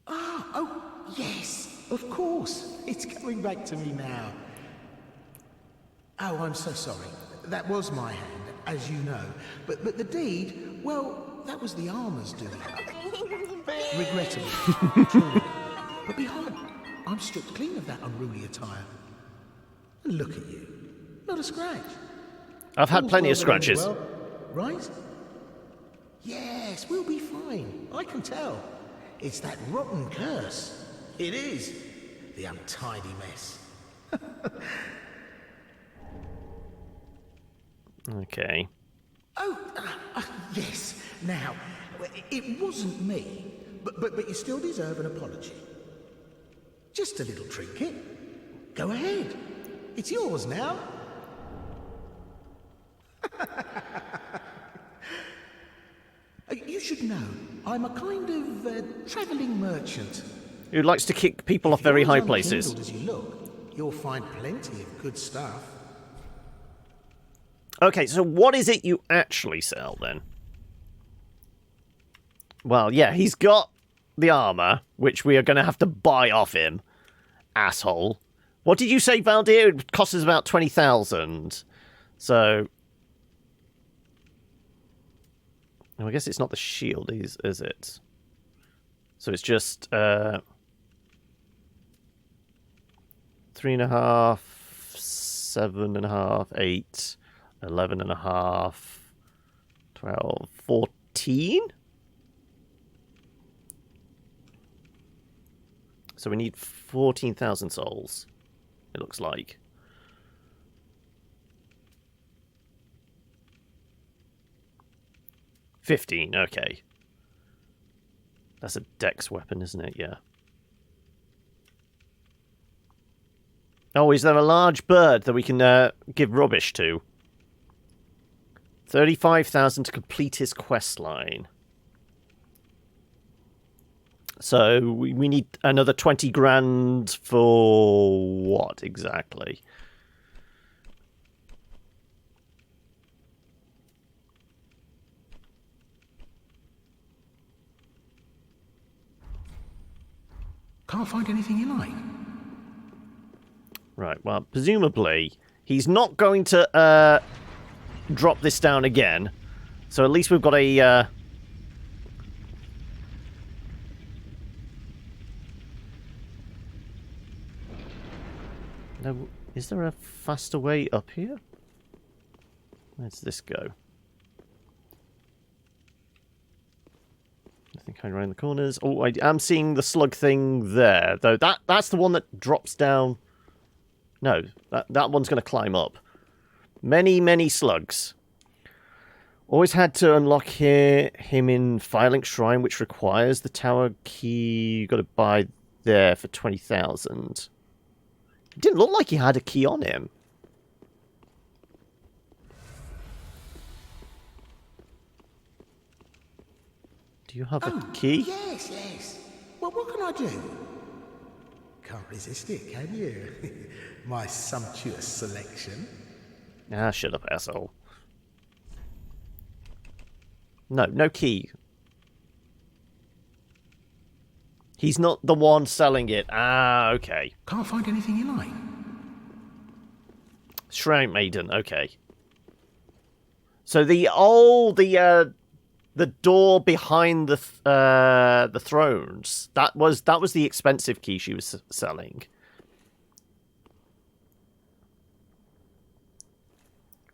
Oh, yes, of course. It's coming back to me now. Oh, I'm so sorry. That was my hand, as you know. But the deed, well, that was the armour's doing. Regrettable, truly. But behold, I'm stripped clean of that unruly attire. And look at you. Not a scratch. I've had All's plenty well of that ends scratches. well, right? Yes, we'll be fine. I can tell. It's that rotten curse. It is. The untidy mess. Okay. Oh, yes. Now, it wasn't me, but you still deserve an apology. Just a little trinket. Go ahead. It's yours now. You should know, I'm a kind of travelling merchant. Who likes to kick people off very If you're high as places. unkindled as you look, you'll find plenty of good stuff. Okay, so what is it you actually sell, then? Well, yeah, he's got the armour, which we are going to have to buy off him. Asshole. What did you say, Valdir? It costs us about 20,000. So... Oh, I guess it's not the shield, is it? So it's just... 3.5, 7.5, 8, 11.5, 12, 14? So we need 14,000 souls, it looks like. $15, okay. That's a dex weapon, isn't it? Yeah. Oh, is there a large bird that we can give rubbish to? 35,000 to complete his quest line. So we need another 20 grand for what exactly? Can't find anything you like. Right, well, presumably he's not going to drop this down again. So at least we've got a... No, is there a faster way up here? Where's this go? I think I'm around the corners. Oh, I am seeing the slug thing there, though. That's the one that drops down. No, that one's going to climb up. Many, many slugs. Always had to unlock him in Firelink Shrine, which requires the tower key. You've got to buy there for 20,000. It didn't look like he had a key on him. Do you have a key? Yes, yes. Well, what can I do? Can't resist it, can you? My sumptuous selection. Ah, shut up, asshole. No key. He's not the one selling it. Ah, okay. Can't find anything you like. Shrine Maiden, okay. So the the door behind the thrones. That was the expensive key she was selling.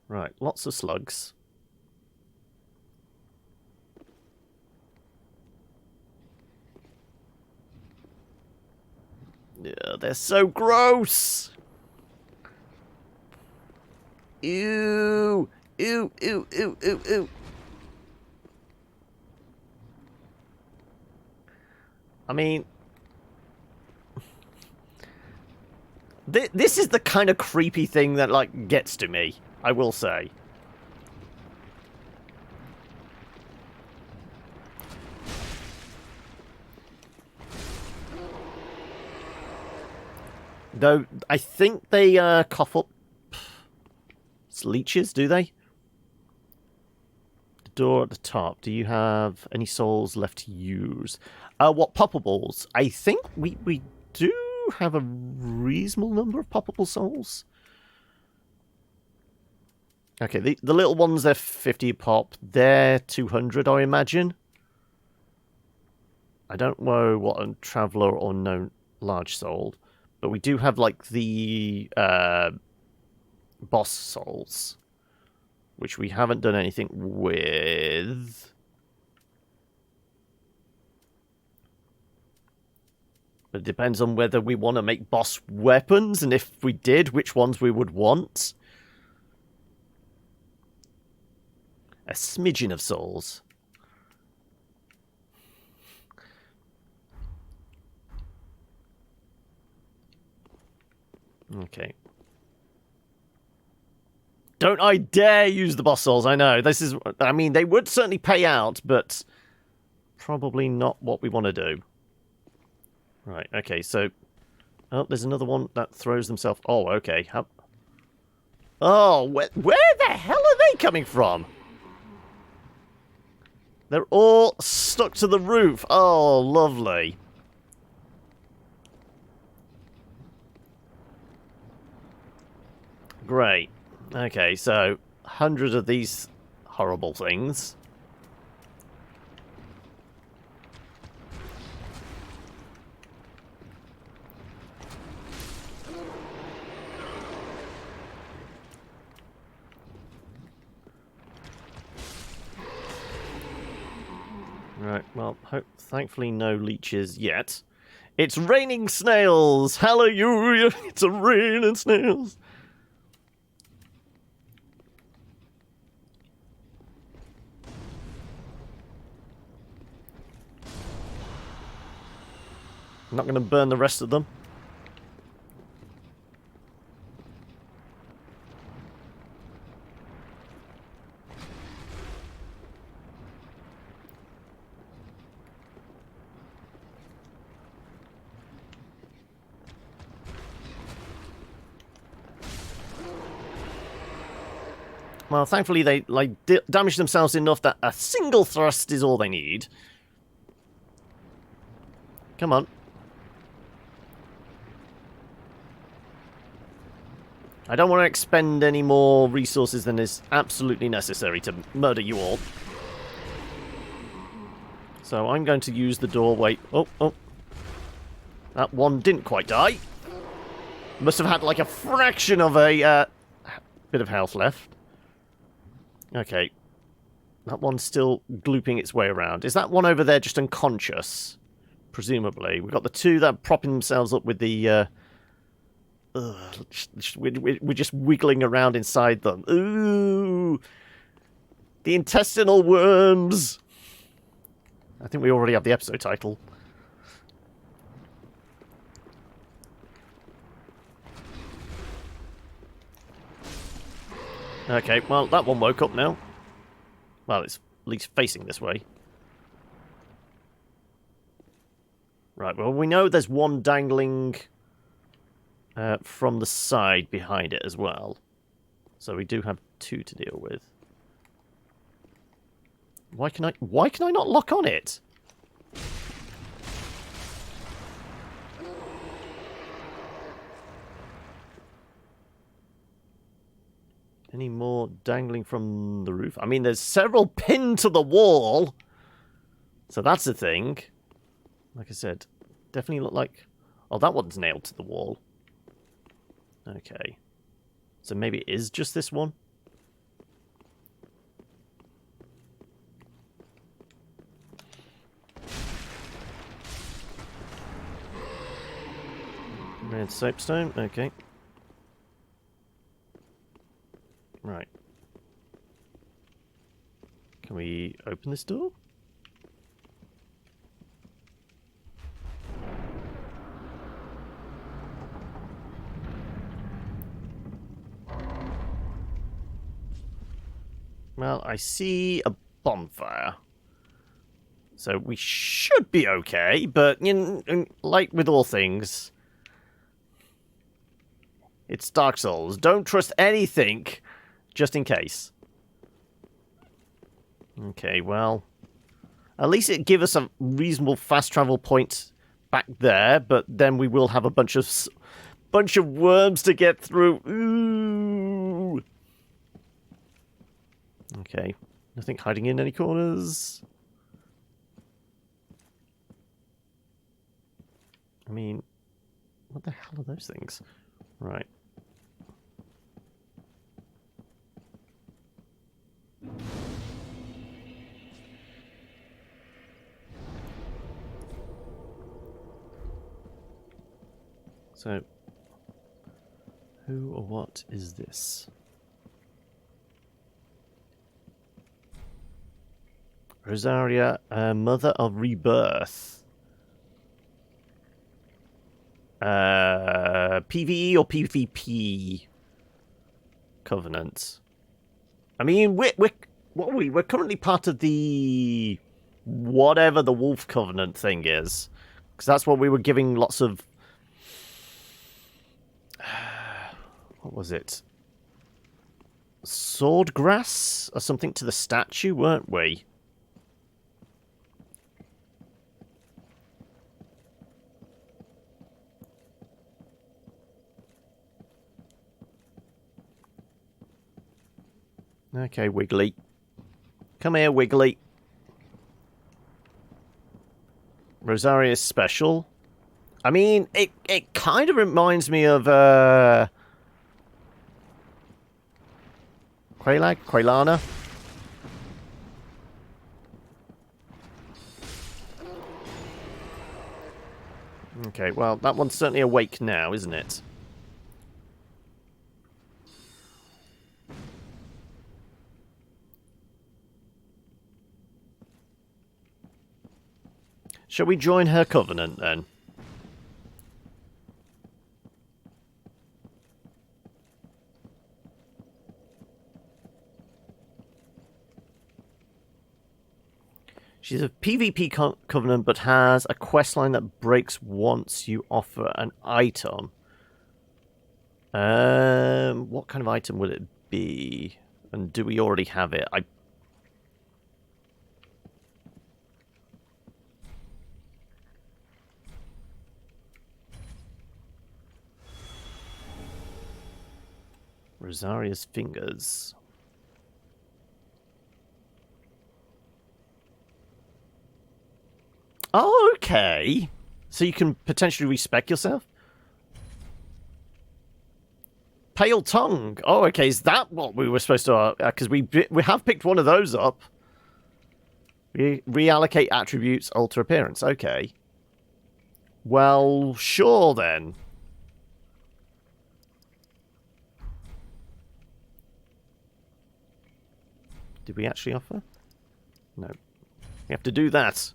Right, lots of slugs. Yeah, they're so gross. Ew, ew, ew, ew, ew, ew. I mean, this is the kind of creepy thing that, like, gets to me, I will say. Though, I think they cough up leeches, do they? The door at the top. Do you have any souls left to use? What poppables? I think we do have a reasonable number of poppable souls. Okay, the little ones, they're 50 a pop. They're 200, I imagine. I don't know what a traveller or no large soul. But we do have, like, the boss souls, which we haven't done anything with. It depends on whether we want to make boss weapons, and if we did, which ones we would want. A smidgen of souls. Okay. Don't I dare use the boss souls, I know. This is, I mean, they would certainly pay out, but probably not what we want to do. Right, okay, so... Oh, there's another one that throws themselves... Oh, okay. Oh, where the hell are they coming from? They're all stuck to the roof. Oh, lovely. Great. Okay, so 100 of these horrible things. Right, well, thankfully no leeches yet. It's raining snails! Hallelujah! It's a raining snails! I'm not going to burn the rest of them. Well, thankfully they damage themselves enough that a single thrust is all they need. Come on. I don't want to expend any more resources than is absolutely necessary to murder you all. So I'm going to use the doorway. Oh. That one didn't quite die. Must have had like a fraction of a bit of health left. Okay. That one's still glooping its way around. Is that one over there just unconscious? Presumably. We've got the two that are propping themselves up with the... we're just wiggling around inside them. Ooh! The intestinal worms! I think we already have the episode title. Okay, well, that one woke up now. Well, it's at least facing this way. Right, well, we know there's one dangling from the side behind it as well. So we do have two to deal with. Why can I not lock on it? Any more dangling from the roof? I mean, there's several pinned to the wall. So that's a thing. Like I said, definitely look like... Oh, that one's nailed to the wall. Okay. So maybe it is just this one? Red soapstone, okay. Right. Can we open this door? Well, I see a bonfire. So we should be okay, but, you know, like with all things, it's Dark Souls. Don't trust anything, just in case. Okay, well, at least it give us a reasonable fast travel point back there, but then we will have a bunch of worms to get through. Ooh. Okay, nothing hiding in any corners. I mean, what the hell are those things? Right. So, who or what is this? Rosaria, Mother of Rebirth. PvE or PvP Covenant? I mean, what are we? We're currently part of the whatever the Wolf Covenant thing is, because that's what we were giving lots of. What was it? Swordgrass or something to the statue, weren't we? Okay, Wiggly. Come here, Wiggly. Rosaria's special. I mean, it kind of reminds me of, Quaylana? Okay, well, that one's certainly awake now, isn't it? Shall we join her covenant, then? She's a PvP covenant, but has a questline that breaks once you offer an item. What kind of item would it be? And do we already have it? Rosaria's fingers. Oh, okay. So you can potentially respec yourself? Pale tongue. Oh, okay. Is that what we were supposed to... Because we have picked one of those up. Reallocate attributes, alter appearance. Okay. Well, sure then. Did we actually offer? No. We have to do that.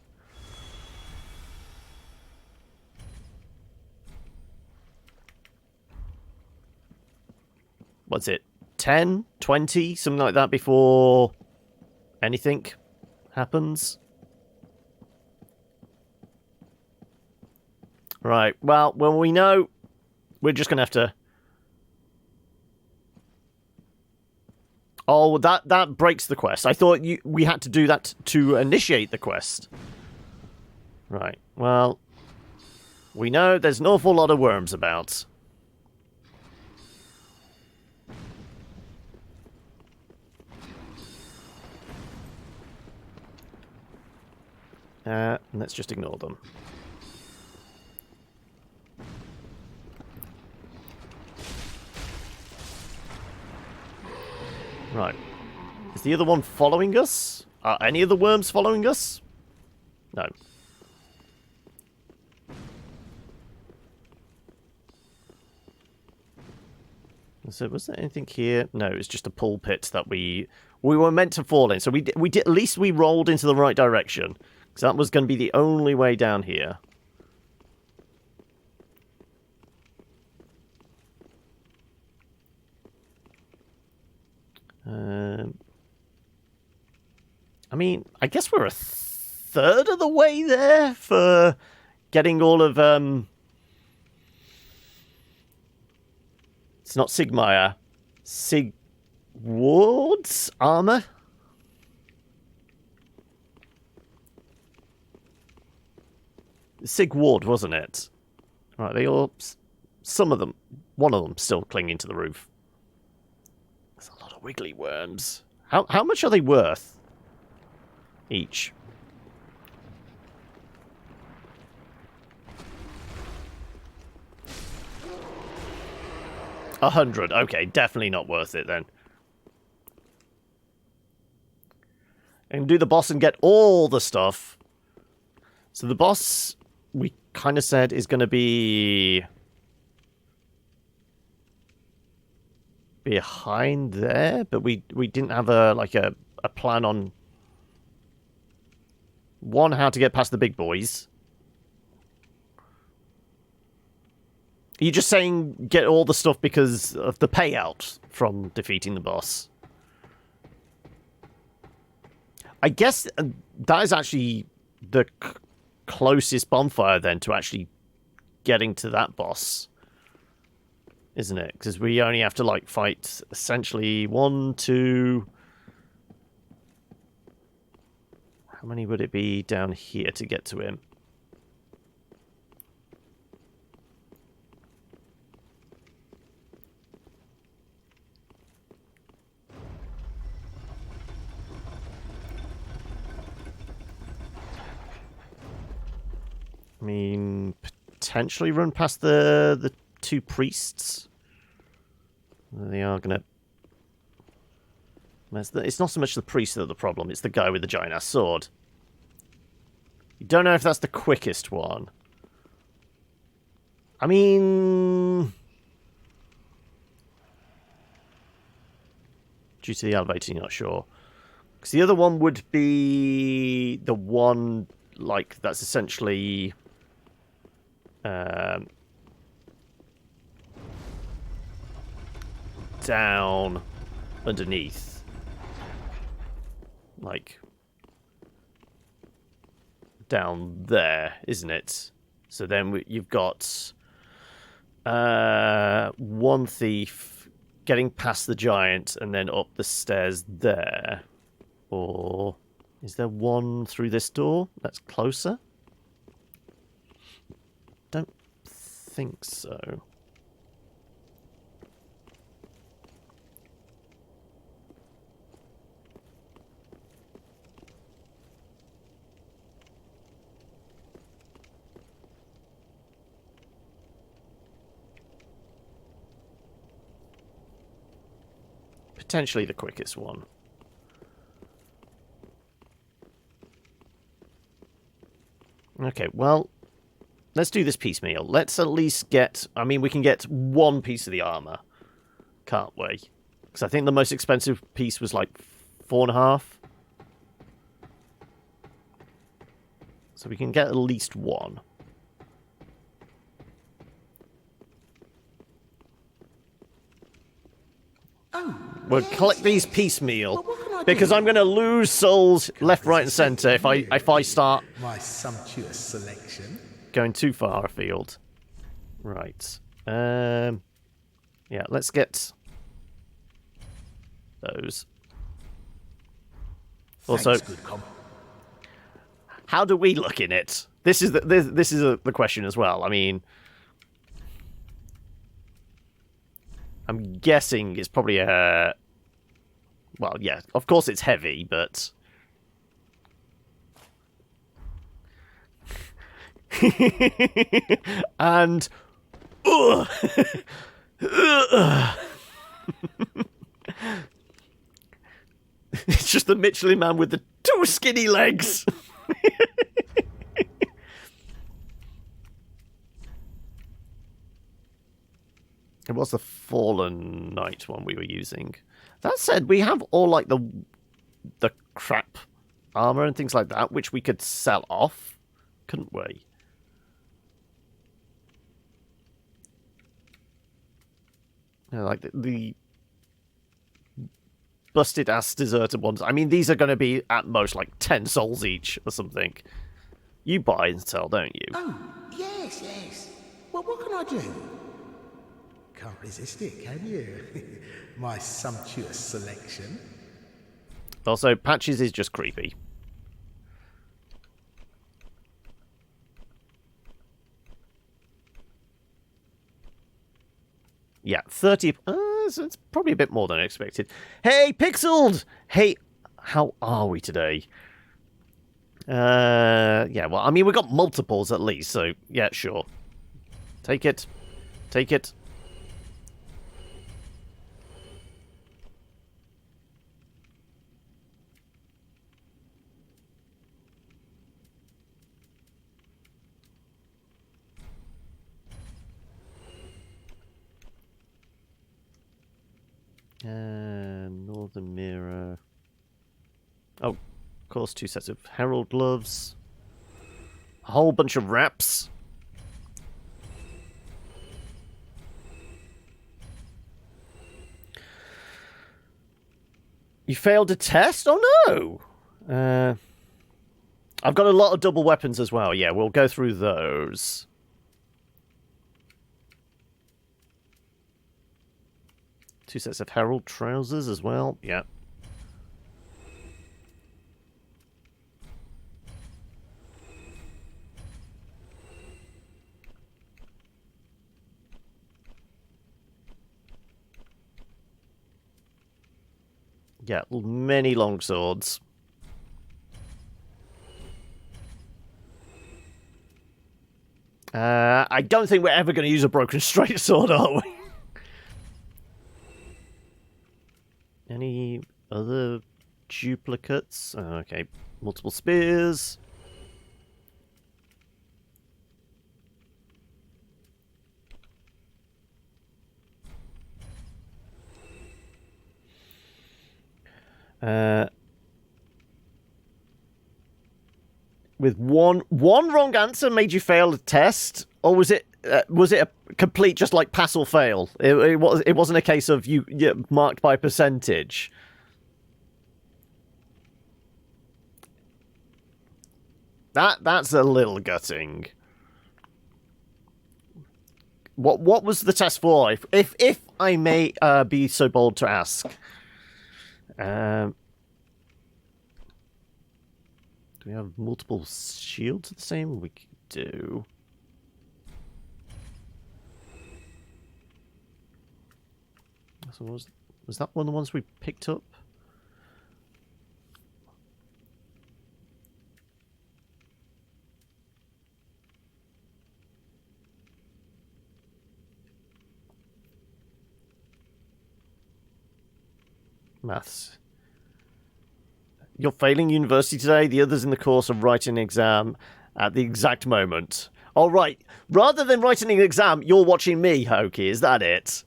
What's it? 10? 20? Something like that before anything happens? Right. Well, when we know, we're just going to have to... Oh, that breaks the quest. I thought we had to do that to initiate the quest. Right. Well, we know there's an awful lot of worms about. Let's just ignore them. Right. Is the other one following us? Are any of the worms following us? No. So was there anything here? No, it's just a pulpit that we were meant to fall in. So we did, at least we rolled into the right direction, because that was going to be the only way down here. I mean, I guess we're a third of the way there for getting all of it's not Sigmire. Sigward's armor? Sigward, wasn't it? Right, they all... Some of them. One of them still clinging to the roof. There's a lot of wiggly worms. How much are they worth? Each. 100. Okay, definitely not worth it then. And do the boss and get all the stuff. So the boss, we kind of said, is going to be behind there, but we didn't have a plan on one, how to get past the big boys. Are you just saying get all the stuff because of the payout from defeating the boss? I guess that is actually the closest bonfire then to actually getting to that boss, isn't it? Because we only have to like fight essentially 1, 2... How many would it be down here to get to him? I mean, potentially run past the two priests. They are going to... It's not so much the priest that are the problem, it's the guy with the giant-ass sword. You don't know if that's the quickest one. I mean... Due to the elevator, you're not sure. Because the other one would be the one, like, that's essentially... down underneath. Like, down there, isn't it? So then you've got one thief getting past the giant and then up the stairs there. Or is there one through this door that's closer? Don't think so. Potentially the quickest one. Okay, well, let's do this piecemeal. Let's at least get... I mean, we can get one piece of the armor, can't we? Because I think the most expensive piece was like 4.5. So we can get at least one. We'll collect these piecemeal, because I'm going to lose souls left, right, and centre if I start My sumptuous selection. going too far afield. Right. Yeah, let's get those. Also, Thanks, good comp. how do we look in it? This is the question as well. I mean, I'm guessing it's probably a... Well, yeah, of course it's heavy, but... And... Ugh. It's just the Michelin Man with the 2 skinny legs. It was the Fallen Knight one we were using. That said, we have all like the crap armor and things like that, which we could sell off, couldn't we? You know, like the busted ass deserted ones. I mean, these are going to be at most like 10 souls each or something. You buy and sell, don't you? Oh, yes, yes. Well, what can I do? Can't resist it, can you? My sumptuous selection. Also, Patches is just creepy. Yeah, 30... so it's probably a bit more than I expected. Hey, Pixeled! Hey, how are we today? Yeah, well, I mean, we got multiples at least, so yeah, sure. Take it. Take it. Northern Mirror. Oh, of course, 2 sets of Herald gloves. A whole bunch of wraps. You failed a test? Oh no! I've got a lot of double weapons as well. Yeah, we'll go through those. Two sets of Herald trousers as well. Yeah. Yeah, many long swords. I don't think we're ever going to use a broken straight sword, are we? Any other duplicates? Okay, multiple spears. With one wrong answer made you fail the test, or was it a complete just like pass or fail? It wasn't a case of you marked by percentage. That's a little gutting. What was the test for? If I may be so bold to ask. Do we have multiple shields the same? We do. So was that one of the ones we picked up? Maths. You're failing university today. The others in the course are writing an exam at the exact moment. All right. Rather than writing an exam, you're watching me, Hokey. Is that it?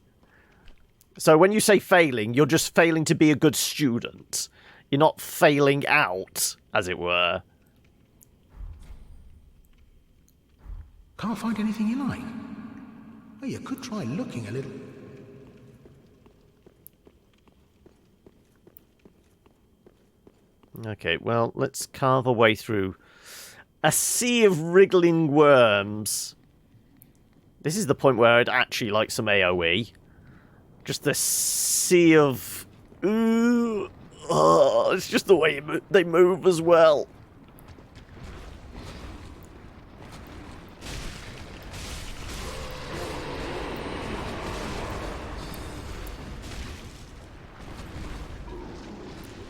So when you say failing, you're just failing to be a good student. You're not failing out, as it were. Can't find anything you like? Well, you could try looking a little... Okay, well, let's carve our way through a sea of wriggling worms. This is the point where I'd actually like some AoE. Just the sea of... Ooh, oh, it's just the way they move as well.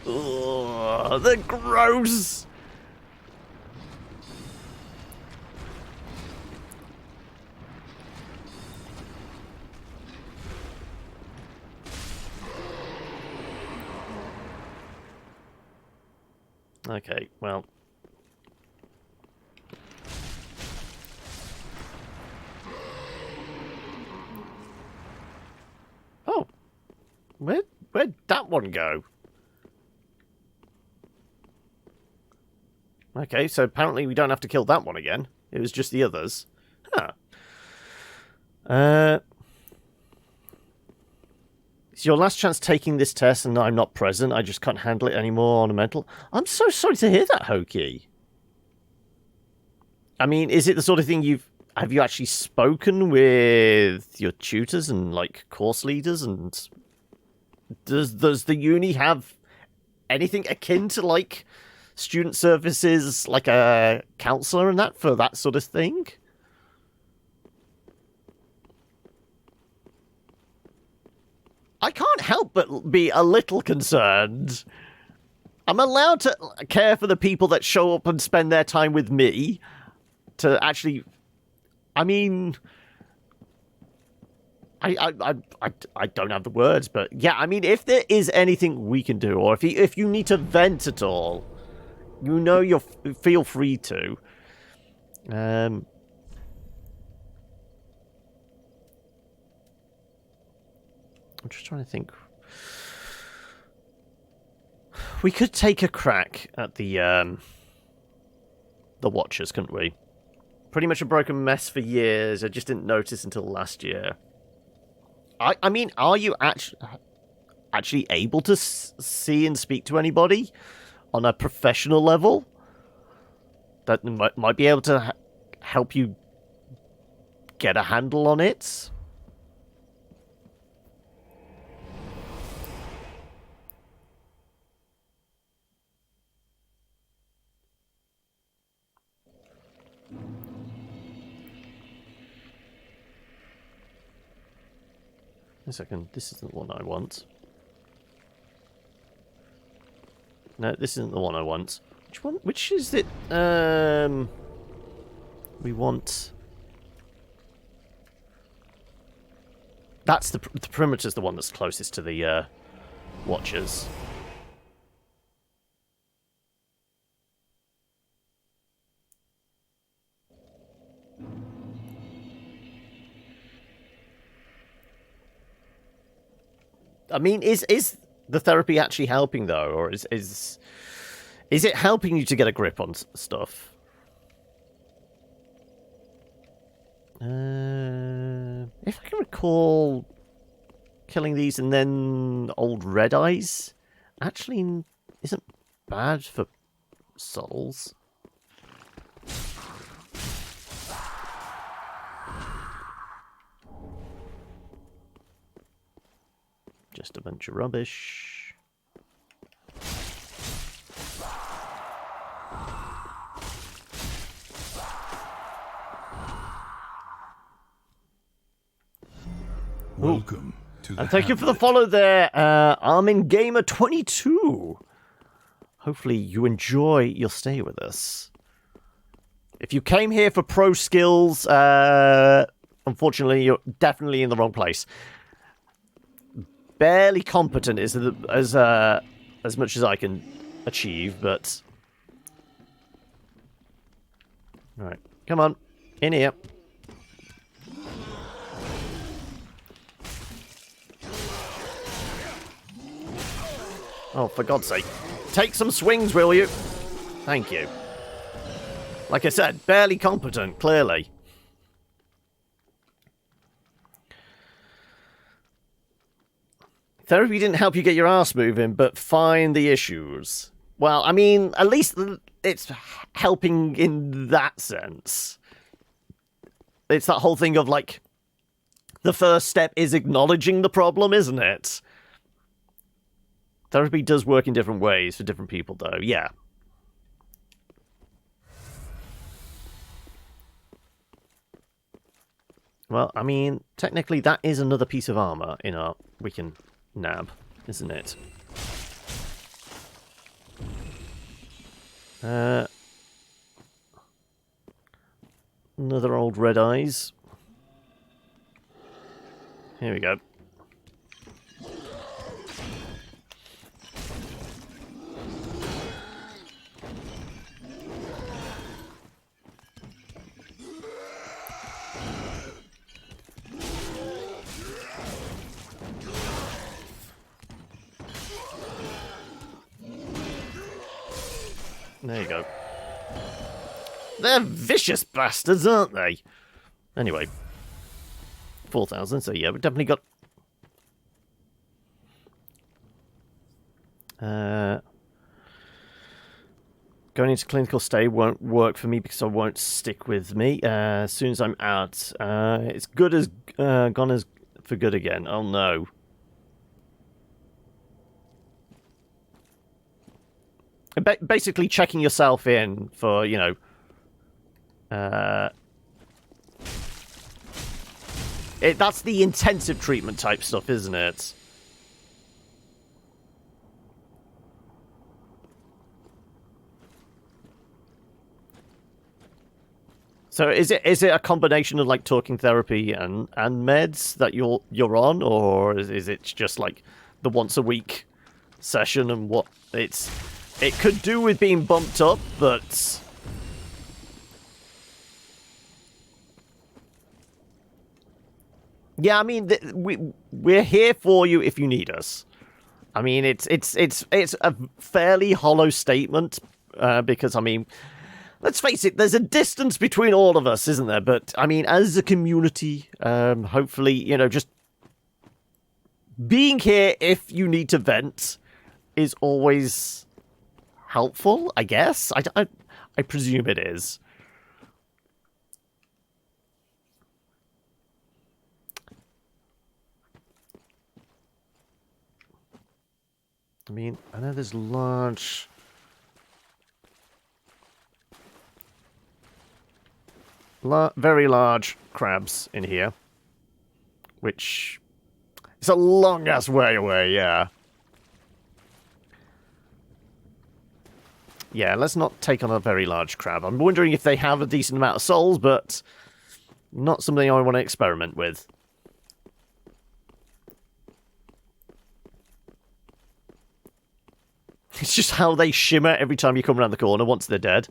Oh, they're gross. Okay, well. Oh. Where'd that one go? Okay, so apparently we don't have to kill that one again. It was just the others. Huh. It's your last chance taking this test and I'm not present. I just can't handle it anymore ornamental. I'm so sorry to hear that, Hoki. I mean, is it the sort of thing have you actually spoken with your tutors and, like, course leaders? And does the uni have anything akin to, like, student services, like a counselor and that, for that sort of thing? I can't help but be a little concerned. I'm allowed to care for the people that show up and spend their time with me. To actually, I mean, I don't have the words, but yeah, I mean, if there is anything we can do, or if you need to vent at all, you know, feel free to. I'm just trying to think. We could take a crack at the Watchers, couldn't we? Pretty much a broken mess for years. I just didn't notice until last year. I mean, are you actually able to see and speak to anybody on a professional level that might be able to help you get a handle on it? A second, this isn't the one I want. No, this isn't the one I want. Which one? Which is it? We want. That's the perimeter's the one that's closest to the Watchers. I mean, is the therapy actually helping though, or is it helping you to get a grip on stuff? If I can recall, killing these and then old red eyes actually isn't bad for souls. Just a bunch of rubbish. Welcome to the And thank you for the follow there, Armin Gamer 22. Hopefully you enjoy your stay with us. If you came here for pro skills, unfortunately you're definitely in the wrong place. Barely competent is as much as I can achieve, but all right, come on, in here. Oh, for God's sake, take some swings, will you? Thank you. Like I said, barely competent, clearly. Therapy didn't help you get your ass moving, but find the issues. Well, I mean, at least it's helping in that sense. It's that whole thing of, like, the first step is acknowledging the problem, isn't it? Therapy does work in different ways for different people, though, yeah. Well, I mean, technically that is another piece of armor in our... we can... nab, isn't it? Another old red eyes. Here we go. There you go. They're vicious bastards, aren't they? Anyway. 4,000, so yeah, we've definitely got... Going into clinical stay won't work for me because I won't stick with me. As soon as I'm out, it's good as gone as for good again. Oh no. Basically checking yourself in for, you know... that's the intensive treatment type stuff, isn't it? So is it a combination of like talking therapy and meds that you're on, or is it just like the once a week session and what it could do with being bumped up, but yeah, I mean we're here for you if you need us. I mean it's a fairly hollow statement because I mean. Let's face it, there's a distance between all of us, isn't there? But, I mean, as a community, hopefully, you know, just being here if you need to vent is always helpful, I guess. I presume it is. I mean, I know there's large... very large crabs in here, which is a long-ass way away, yeah. Yeah, let's not take on a very large crab. I'm wondering if they have a decent amount of souls, but not something I want to experiment with. It's just how they shimmer every time you come around the corner once they're dead.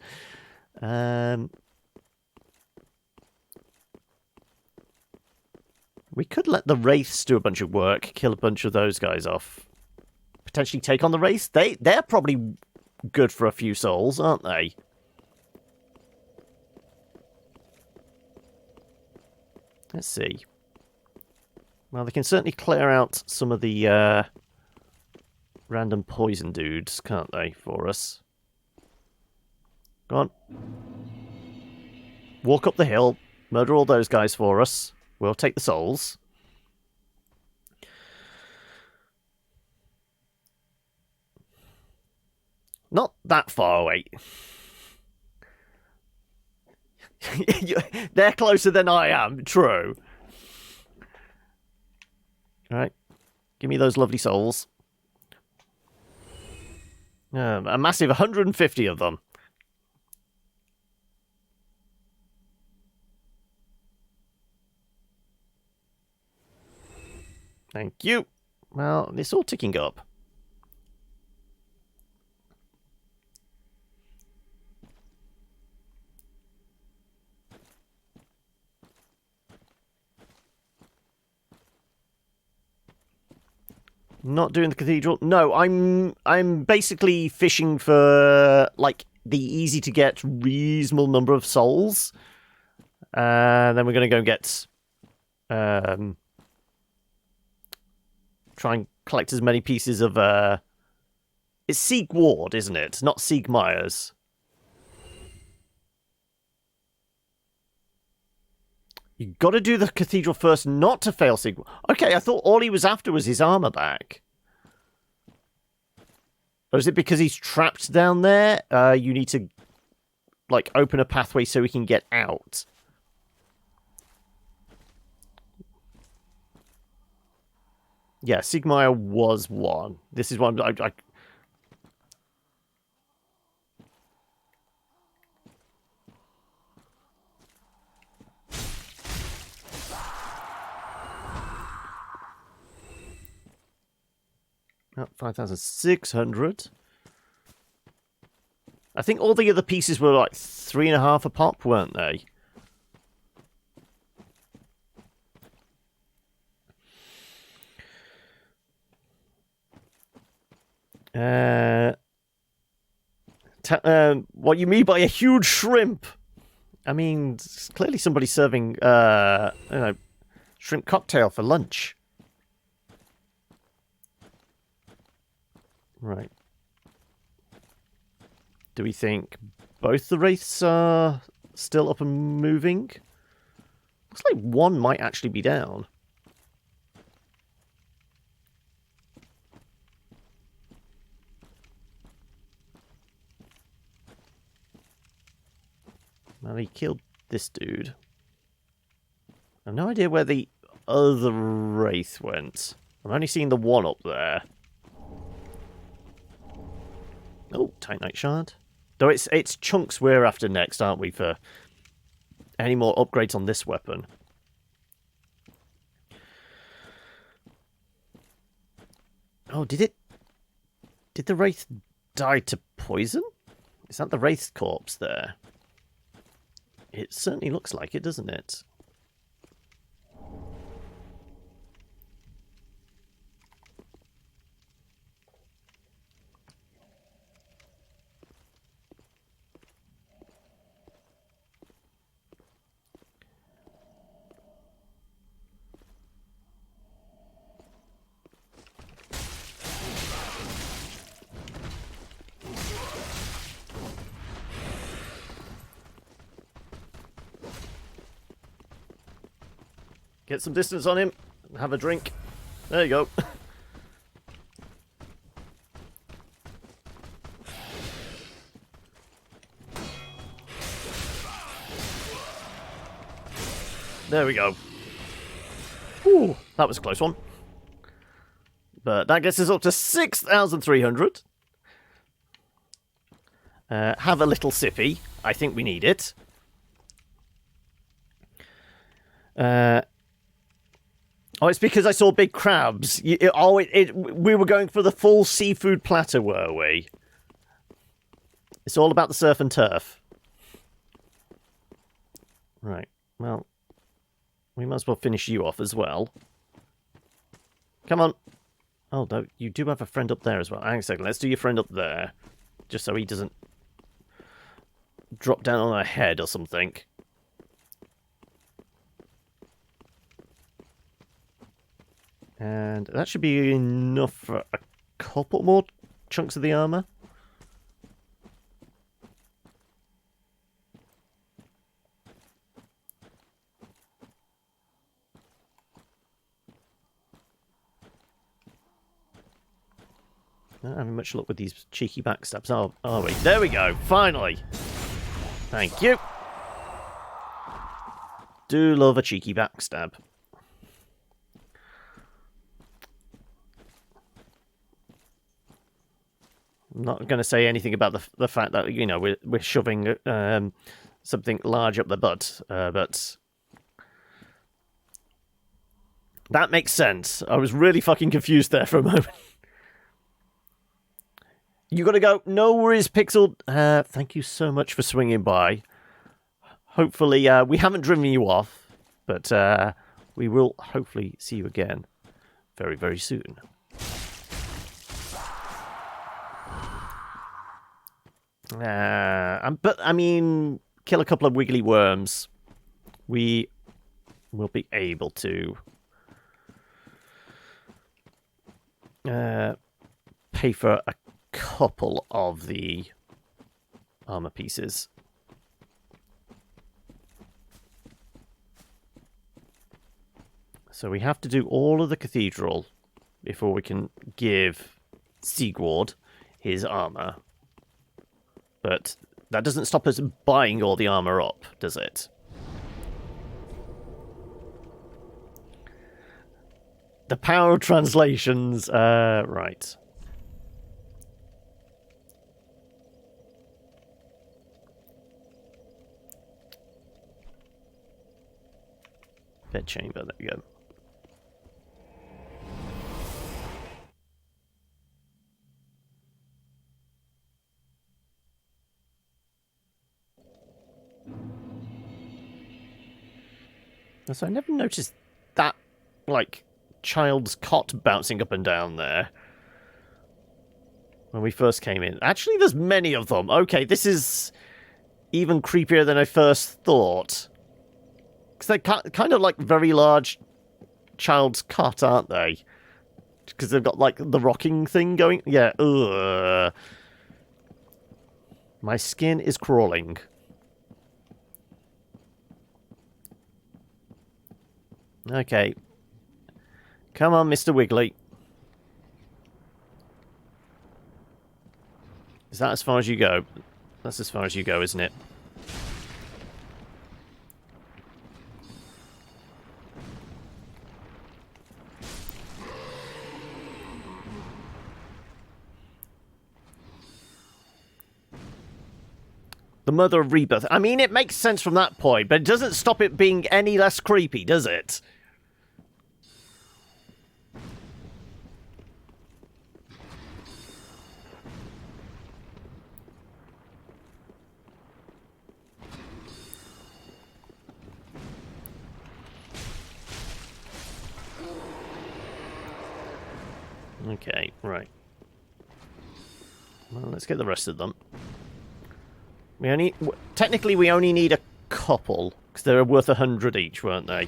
We could let the wraiths do a bunch of work, kill a bunch of those guys off. Potentially take on the wraiths. They're probably good for a few souls, aren't they? Let's see. Well, they can certainly clear out some of the random poison dudes, can't they, for us? Go on. Walk up the hill, murder all those guys for us. We'll take the souls. Not that far away. They're closer than I am, true. Alright. Give me those lovely souls. A massive 150 of them. Thank you. Well, it's all ticking up. Not doing the cathedral. No, I'm basically fishing for like the easy to get reasonable number of souls. Then we're gonna go and get try and collect as many pieces of it's Sieg Ward, isn't it? Not Sieg Myers. You got to do the cathedral first, not to fail Sieg. Okay, I thought all he was after was his armor back. Or is it because he's trapped down there? You need to like open a pathway so he can get out. Yeah, Siegmeyer was one. This is one I 5,600. I think all the other pieces were like 3.5 a pop, weren't they? what you mean by a huge shrimp? I mean, clearly somebody's serving shrimp cocktail for lunch. Right. Do we think both the wraiths are still up and moving? Looks like one might actually be down. Well, he killed this dude. I have no idea where the other wraith went. I'm only seeing the one up there. Oh, Titanite shard. Though it's chunks we're after next, aren't we, for any more upgrades on this weapon? Oh, did the wraith die to poison? Is that the wraith's corpse there? It certainly looks like it, doesn't it? Get some distance on him. Have a drink. There you go. There we go. Ooh, that was a close one. But that gets us up to 6,300. Have a little sippy. I think we need it. Oh, it's because I saw big crabs. We were going for the full seafood platter, were we? It's all about the surf and turf. Right, well, we might as well finish you off as well. Come on. Oh, no, you do have a friend up there as well. Hang on a second, let's do your friend up there. Just so he doesn't drop down on our head or something. And that should be enough for a couple more chunks of the armor. Not having much luck with these cheeky backstabs, are we? There we go, finally! Thank you! Do love a cheeky backstab. I'm not going to say anything about the fact that, you know, we're shoving something large up the butt, but that makes sense. I was really fucking confused there for a moment. You got to go. No worries, Pixel. Thank you so much for swinging by. Hopefully, we haven't driven you off, but we will hopefully see you again very, very soon. But, I mean, kill a couple of wiggly worms. We will be able to pay for a couple of the armor pieces. So we have to do all of the cathedral before we can give Sigurd his armor. But that doesn't stop us buying all the armor up, does it? The power of translations, right. Bed chamber, there we go. So I never noticed that, like, child's cot bouncing up and down there. when we first came in. Actually, there's many of them. Okay, this is even creepier than I first thought. Because they're kind of like very large child's cot, aren't they? Because they've got like the rocking thing going. Yeah, ugh. My skin is crawling. Okay. Come on, Mr. Wiggly. Is that as far as you go? That's as far as you go, isn't it? The Mother of Rebirth. I mean, it makes sense from that point, but it doesn't stop it being any less creepy, does it? Okay, right. Well, let's get the rest of them. Technically, we only need a couple, because they were worth 100 each, weren't they?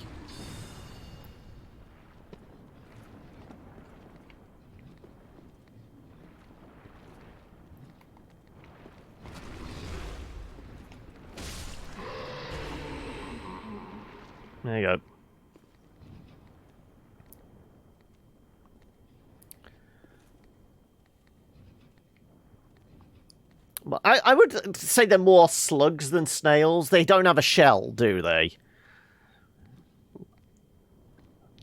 There you go. Well, I would say they're more slugs than snails. They don't have a shell, do they?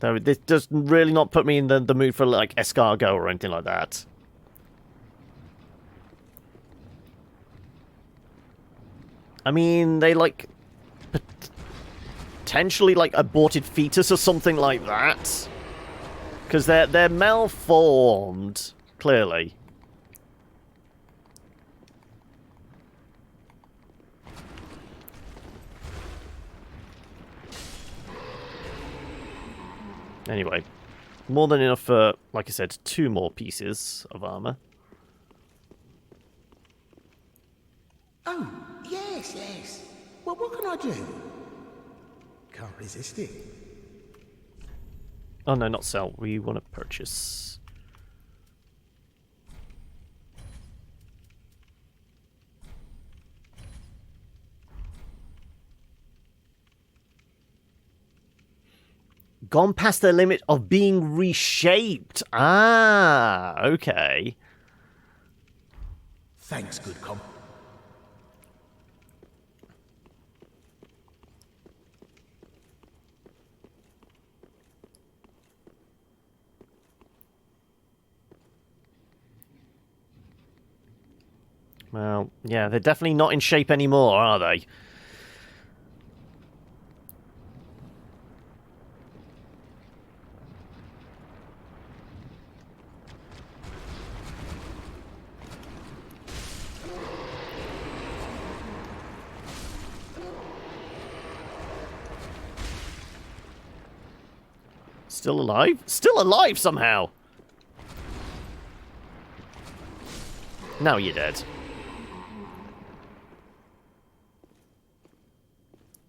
So this does really not put me in the mood for, like, escargot or anything like that. I mean, they, like, potentially, like, aborted fetus or something like that. Because they're malformed, clearly. Anyway, more than enough for, like I said, 2 more pieces of armor. Oh, yes, yes. Well, what can I do? Can't resist it. Oh no, not sell. We want to purchase. Gone past the limit of being reshaped. Ah, okay. Thanks, good comp. Well, yeah, they're definitely not in shape anymore, are they? Still alive? Still alive somehow! Now you're dead.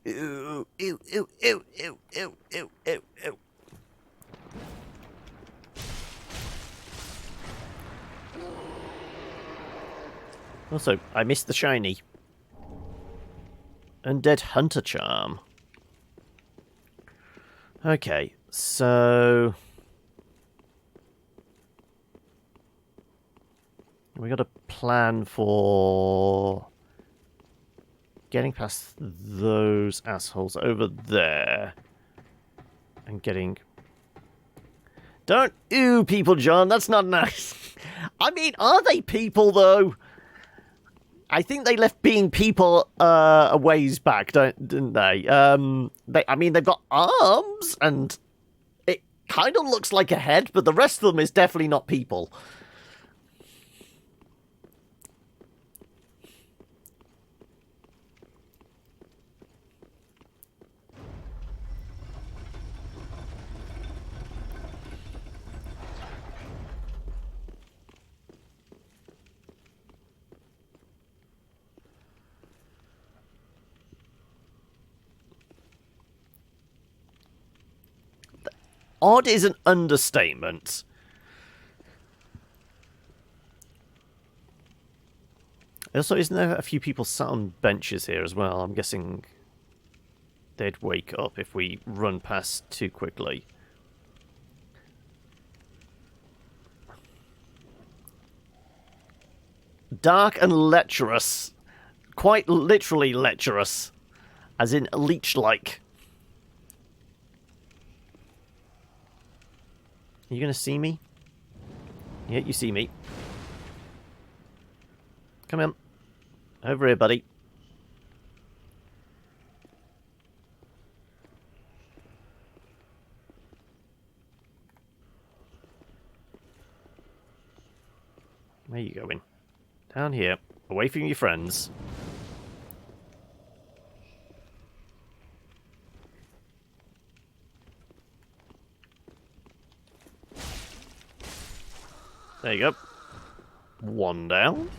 Ew, ew, ew, ew, ew, ew, ew, ew, ew. Also, I missed the shiny. Undead Hunter Charm. Okay, so... we got a plan for... getting past those assholes over there. And getting... Don't ew people, John. That's not nice. I mean, are they people, though? I think they left being people a ways back, didn't they? I mean, they've got arms, and it kind of looks like a head, but the rest of them is definitely not people. Odd is an understatement. Also, isn't there a few people sat on benches here as well? I'm guessing they'd wake up if we run past too quickly. Dark and lecherous. Quite literally lecherous. As in leech-like. Are you going to see me? Yeah, you see me. Come on. Over here, buddy. Where are you going? Down here. Away from your friends. There you go. One down.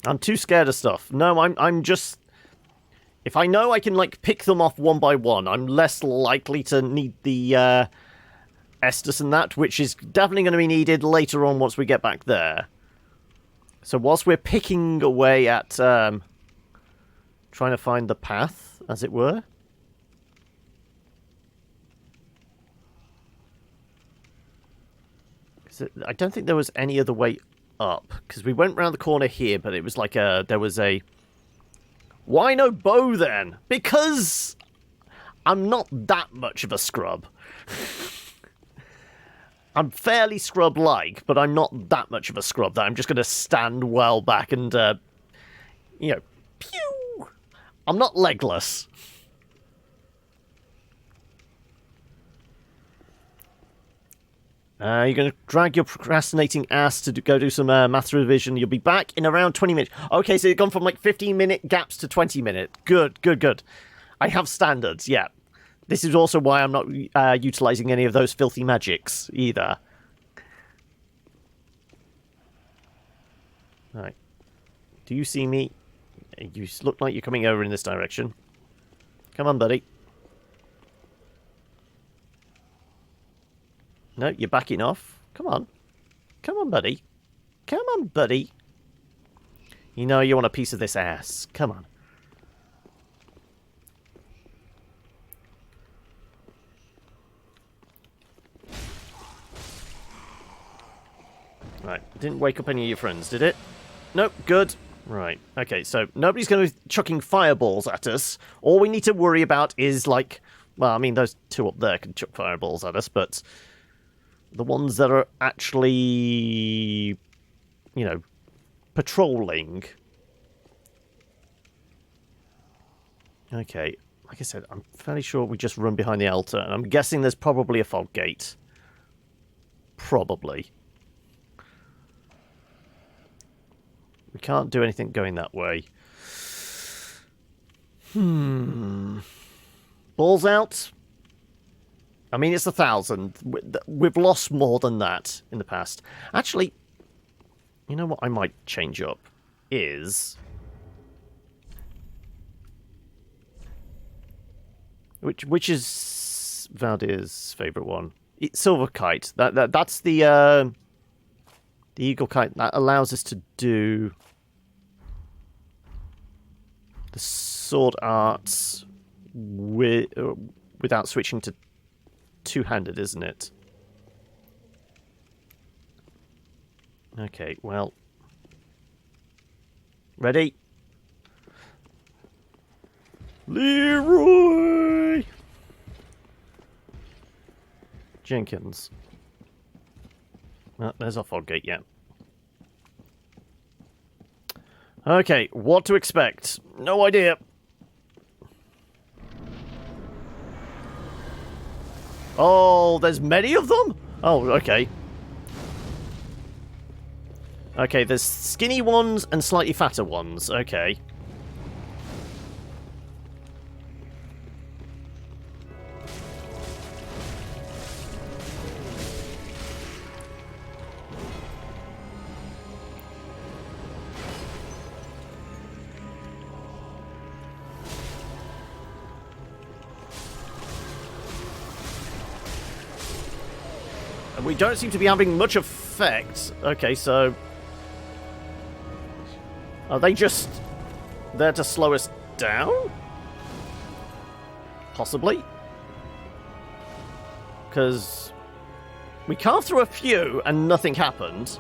I'm too scared of stuff. No, I'm just... If I know I can, like, pick them off one by one, I'm less likely to need the, Estus and that, which is definitely going to be needed later on once we get back there. So whilst we're picking away at, trying to find the path, as it were... I don't think there was any other way up, because we went round the corner here, but it was like there was a... Why no bow then? Because I'm not that much of a scrub. I'm fairly scrub-like, but I'm not that much of a scrub that I'm just going to stand well back and, you know, pew! I'm not legless. You're going to drag your procrastinating ass to go do some math revision. You'll be back in around 20 minutes. Okay, so you've gone from like 15-minute gaps to 20-minute. Good, good, good. I have standards, yeah. This is also why I'm not utilising any of those filthy magics either. Right. Do you see me? You look like you're coming over in this direction. Come on, buddy. No, you're backing off. Come on. Come on, buddy. Come on, buddy. You know you want a piece of this ass. Come on. Right. Didn't wake up any of your friends, did it? Nope. Good. Right. Okay, so nobody's going to be chucking fireballs at us. All we need to worry about is, like... Well, I mean, those two up there can chuck fireballs at us, but... The ones that are actually, you know, patrolling. Okay, like I said, I'm fairly sure we just run behind the altar, and I'm guessing there's probably a fog gate. Probably. We can't do anything going that way. Balls out? I mean, it's 1,000. We've lost more than that in the past. Actually, you know what I might change up is... Which is Valdir's favourite one? Silver Kite. That's the Eagle Kite. That allows us to do the sword arts without switching to two-handed, isn't it? Okay, well... Ready? Leroy Jenkins. Oh, there's our fog gate, yeah. Okay, what to expect? No idea. Oh, there's many of them? Oh, okay. Okay, there's skinny ones and slightly fatter ones. Okay. We don't seem to be having much effect. Okay, so... Are they just there to slow us down? Possibly. Because we carved through a few and nothing happened.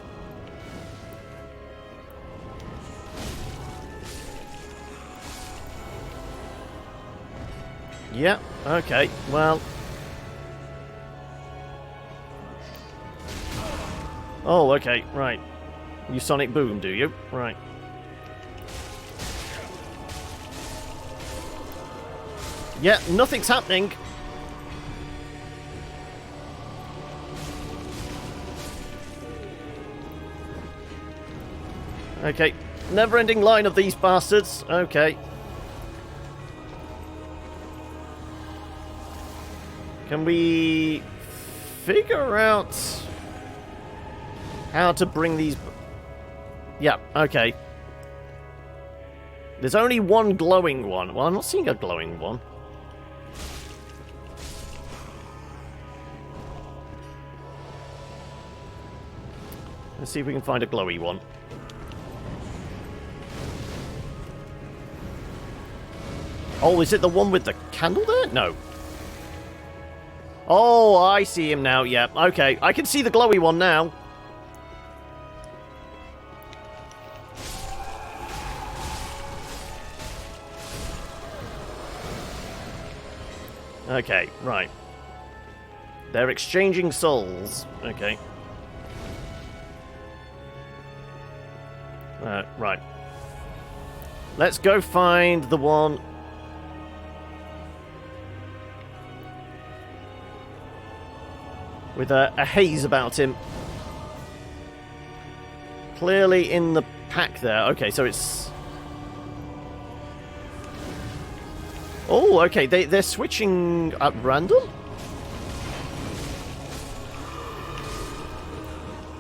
Yeah, okay, well... Oh, okay, right. You sonic boom, do you? Right. Yeah, nothing's happening. Okay, never-ending line of these bastards. Okay. Can we figure out how to bring these... Yeah, okay. There's only one glowing one. Well, I'm not seeing a glowing one. Let's see if we can find a glowy one. Oh, is it the one with the candle there? No. Oh, I see him now. Yeah, okay. I can see the glowy one now. Okay, right. They're exchanging souls. Okay. Right. Let's go find the one... with a haze about him. Clearly in the pack there. Okay, so it's... Oh, okay, they're switching at random?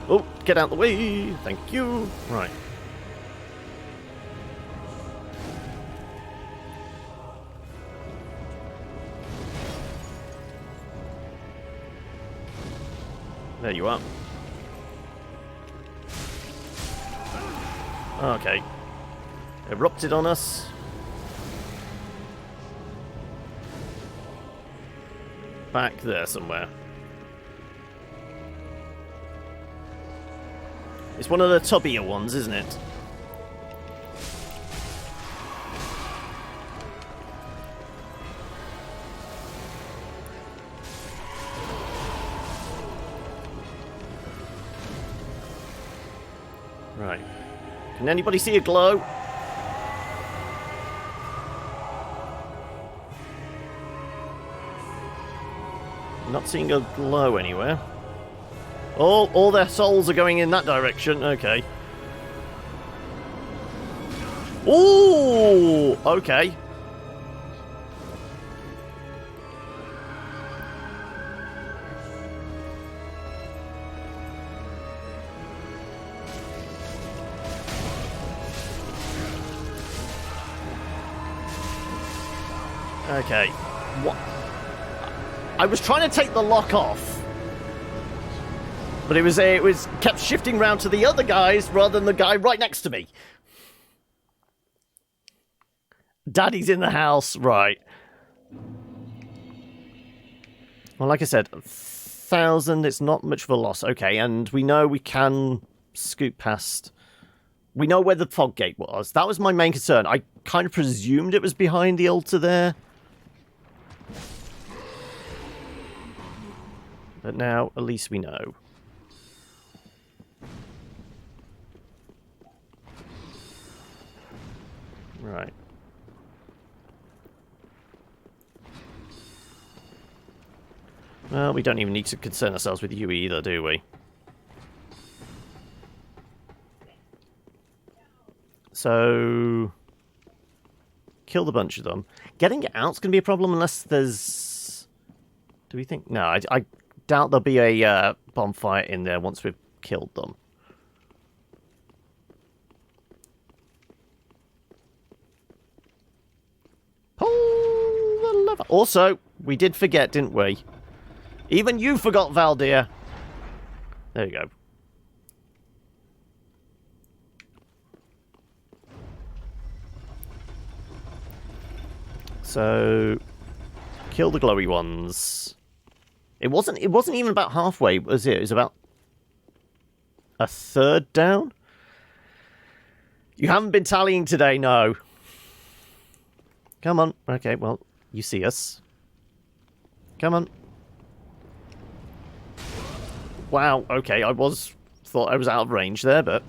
Oh, get out the way. Thank you. Right. There you are. Okay. Erupted on us. Back there somewhere. It's one of the tubbier ones, isn't it? Right. Can anybody see a glow? Not seeing a glow anywhere. Oh, all their souls are going in that direction. Okay. Ooh! Okay. Okay. What? I was trying to take the lock off, but it was kept shifting round to the other guys rather than the guy right next to me. Daddy's in the house, right? Well, like I said, 1,000. It's not much of a loss. Okay, and we know we can scoot past. We know where the fog gate was. That was my main concern. I kind of presumed it was behind the altar there. But now, at least we know. Right. Well, we don't even need to concern ourselves with you either, do we? So... kill the bunch of them. Getting it out's going to be a problem unless there's... Do we think... No, I doubt there'll be a bonfire in there once we've killed them. Pull the lever. Also, we did forget, didn't we? Even you forgot, Valdir. There you go. So, kill the glowy ones. It wasn't even about halfway, was it? It was about a third down. You haven't been tallying today, no. Come on. Okay, well, you see us. Come on. Wow, okay, thought I was out of range there, but...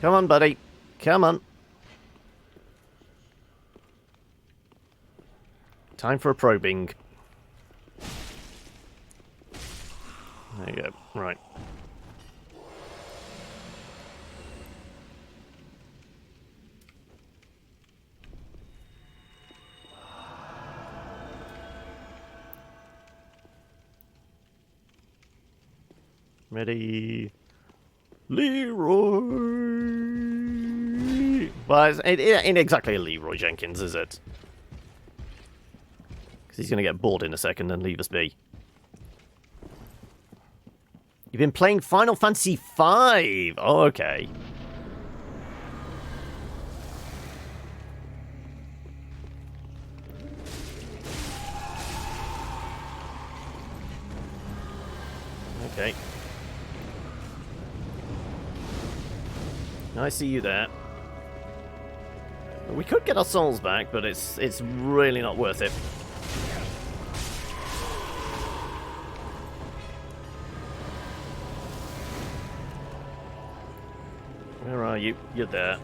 Come on, buddy. Come on. Time for a probing. There you go. Right. Ready. Leroy! Well, it ain't exactly a Leroy Jenkins, is it? Because he's going to get bored in a second and leave us be. You've been playing Final Fantasy V! Oh, okay. Okay. I see you there. We could get our souls back, but it's really not worth it. Where are you? You're there.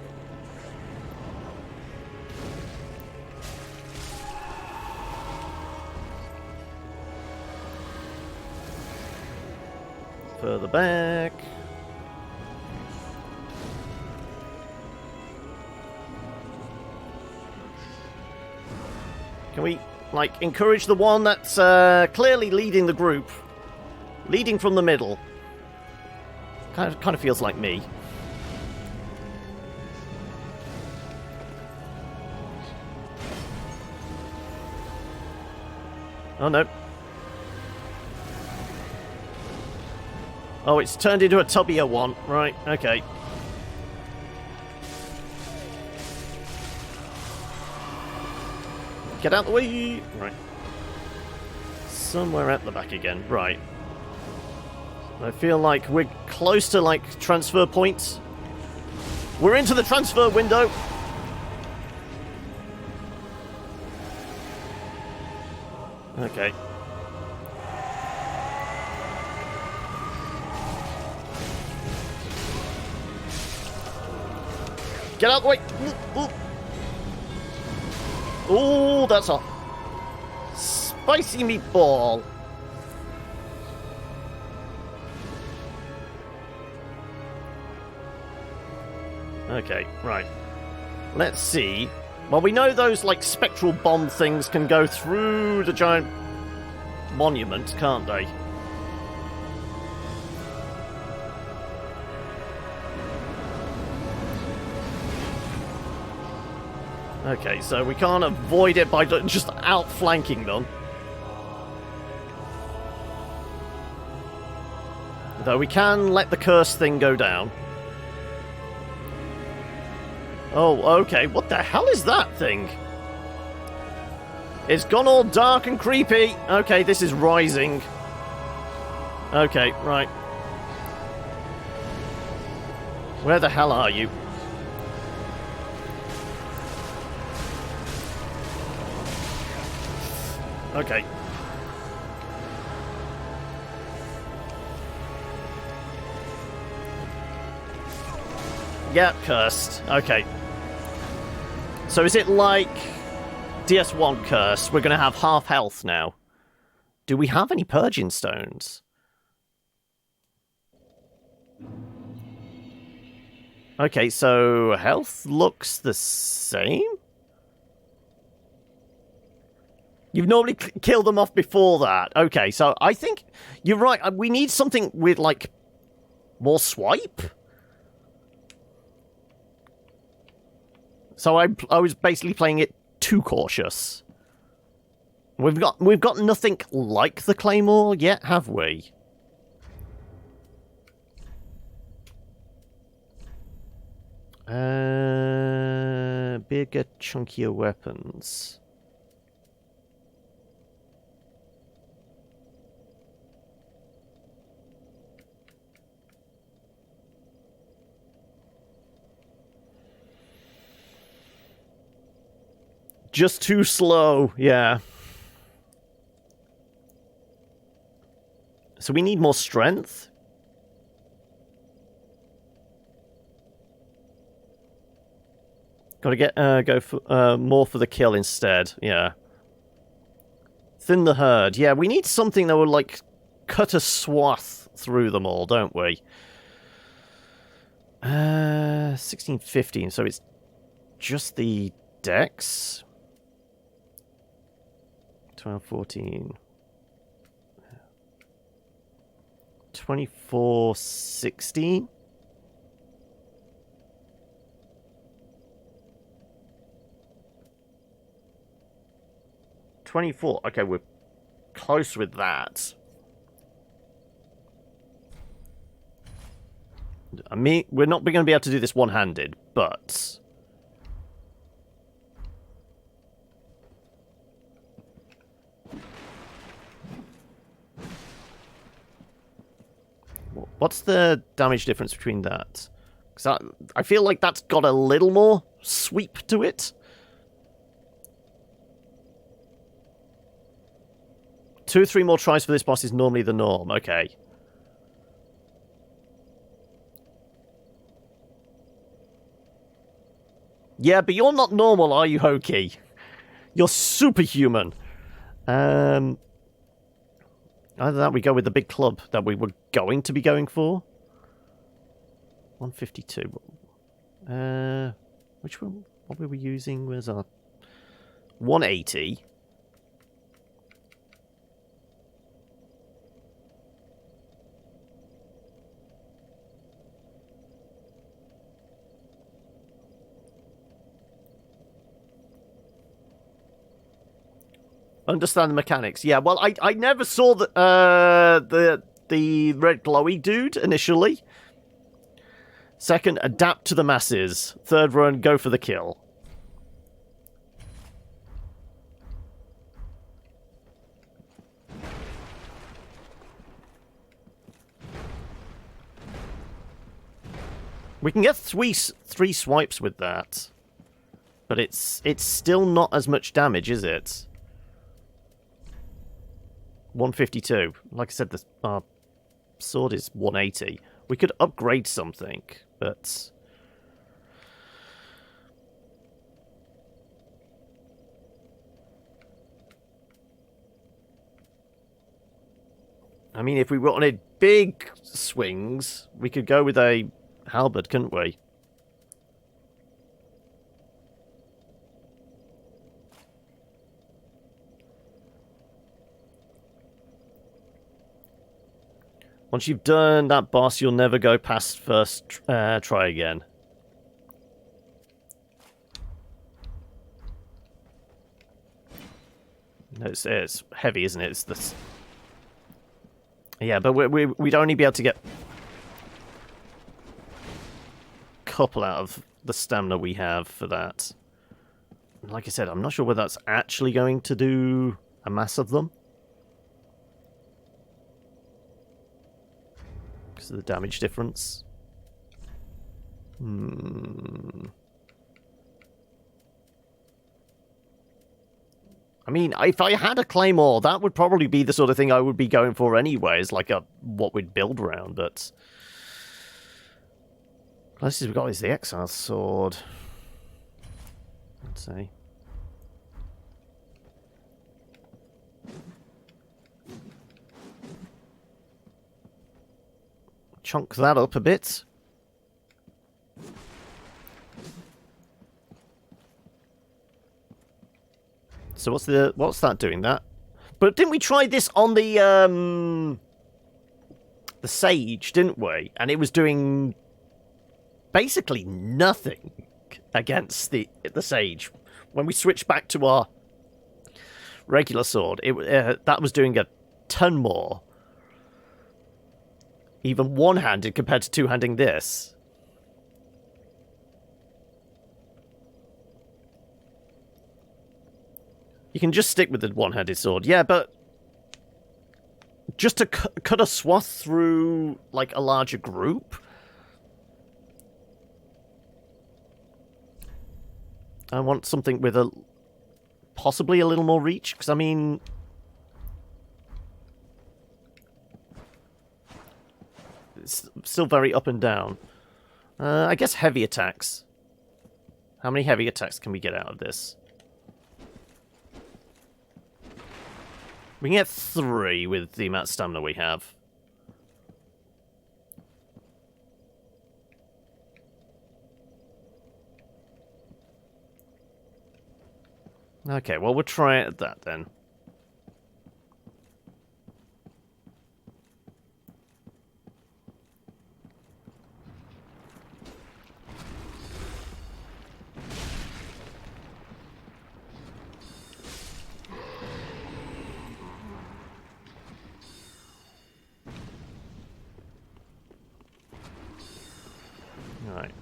Further back. Can we, like, encourage the one that's clearly leading the group? Leading from the middle. Kind of feels like me. Oh, no. Oh, it's turned into a tubbier one. Right, okay. Get out the way! Right. Somewhere at the back again. Right. I feel like we're close to, like, transfer points. We're into the transfer window! Okay. Get out the way! Ooh. Oh, that's a spicy meatball. Okay, right. Let's see. Well, we know those, like, spectral bomb things can go through the giant monument, can't they? Okay, so we can't avoid it by just outflanking them. Though we can let the curse thing go down. Oh, okay. What the hell is that thing? It's gone all dark and creepy. Okay, this is rising. Okay, right. Where the hell are you? Okay. Yeah, cursed. Okay. So is it like DS1 curse? We're going to have half health now. Do we have any purging stones? Okay, so health looks the same? You've normally killed them off before that. Okay, so I think you're right. We need something with, like, more swipe? So I was basically playing it too cautious. We've got nothing like the Claymore yet, have we? Bigger, chunkier weapons. Just too slow, yeah. So we need more strength? Gotta get go for more for the kill instead, yeah. Thin the herd. Yeah, we need something that will like cut a swath through them all, don't we? 16, 15, so it's just the dex. 12, 14. 24, 16. Okay, we're close with that. I mean, we're not going to be able to do this one-handed, but... What's the damage difference between that? Because I feel like that's got a little more sweep to it. 2 or 3 more tries for this boss is normally the norm. Okay. Yeah, but you're not normal, are you, Hokey? You're superhuman. Either that, we go with the big club that we were going to be going for. 152. Which one? What were we using? Where's our 180? Understand the mechanics. Yeah, well, I never saw the red glowy dude initially. Second, adapt to the masses. Third run, go for the kill. We can get three swipes with that. But it's still not as much damage, is it? 152. Like I said, our sword is 180. We could upgrade something, but... I mean, if we wanted big swings, we could go with a halberd, couldn't we? Once you've done that boss, you'll never go past first try again. No, it's heavy, isn't it? It's this. Yeah, but we'd only be able to get a couple out of the stamina we have for that. Like I said, I'm not sure whether that's actually going to do a mass of them. Because of the damage difference. I mean, if I had a Claymore, that would probably be the sort of thing I would be going for anyways, like what we'd build around, but... Closest we've got is the Exile Sword. Let's see. Chunk that up a bit. So what's that doing? That, but didn't we try this on the Sage, didn't we? And it was doing basically nothing. against the sage. When we switched back to our regular sword, that was doing a ton more. Even one-handed compared to two-handing this. You can just stick with the one-handed sword. Yeah, but just to cut a swath through, like, a larger group? I want something with possibly a little more reach, because, I mean... It's still very up and down. I guess heavy attacks. How many heavy attacks can we get out of this? We can get 3 with the amount of stamina we have. Okay, well, we'll try it at that then. Alright.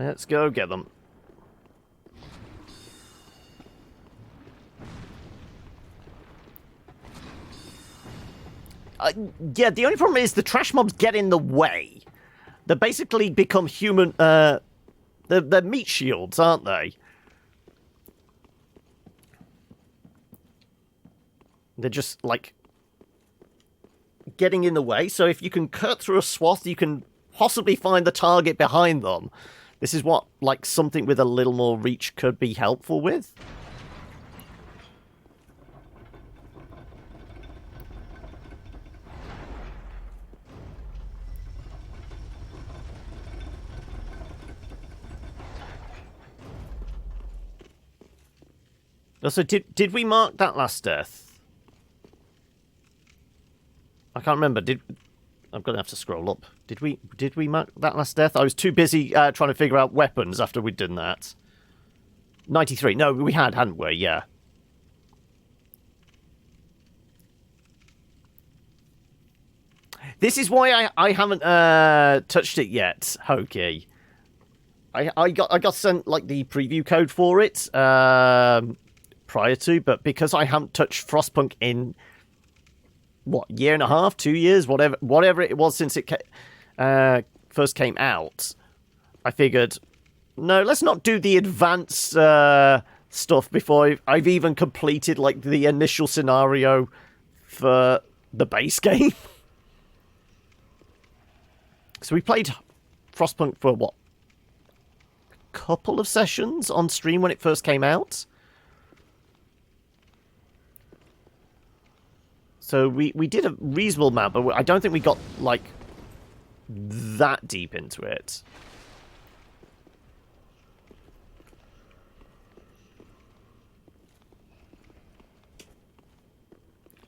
Let's go get them. Yeah, the only problem is the trash mobs get in the way. They basically become human... they're meat shields, aren't they? They're just, like, getting in the way. So if you can cut through a swath, you can possibly find the target behind them. This is what, like, something with a little more reach could be helpful with. Also, did we mark that last death? I can't remember. I'm gonna have to scroll up. Did we mark that last death? I was too busy trying to figure out weapons after we'd done that. 93. No, we hadn't we? Yeah. This is why I haven't touched it yet, Hokey. I got sent like the preview code for it prior to, but because I haven't touched Frostpunk in what, year and a half, 2 years, whatever it was since it first came out, I figured, no, let's not do the advanced stuff before I've even completed like the initial scenario for the base game. So we played Frostpunk for what, a couple of sessions on stream when it first came out. So we did a reasonable amount, but I don't think we got, like, that deep into it.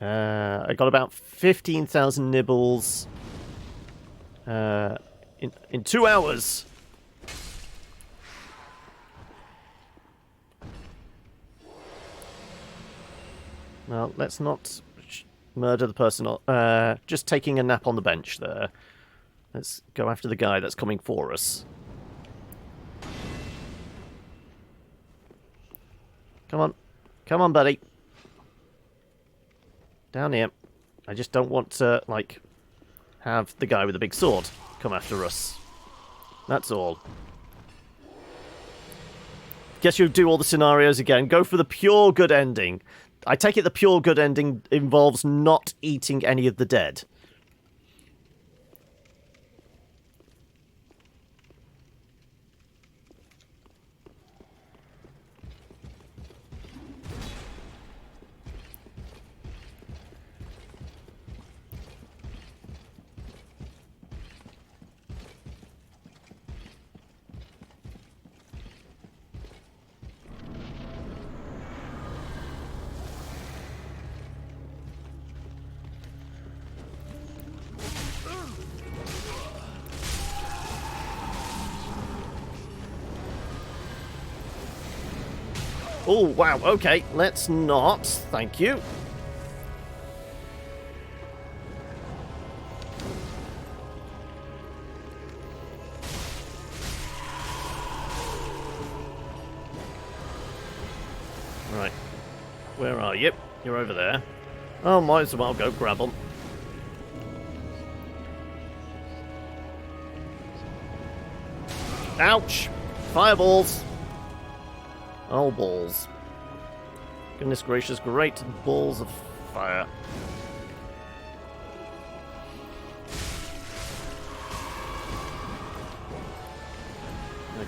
I got about 15,000 nibbles in 2 hours. Well, let's not murder the person just taking a nap on the bench there. Let's go after the guy that's coming for us. Come on. Come on, buddy. Down here. I just don't want to, like, have the guy with the big sword come after us. That's all. Guess you'll do all the scenarios again. Go for the pure good ending. I take it the pure good ending involves not eating any of the dead. Oh, wow, okay, let's not. Thank you. Right. Where are you? You're over there. Oh, might as well go grab them. Ouch! Fireballs! Oh, balls. Goodness gracious, great balls of fire.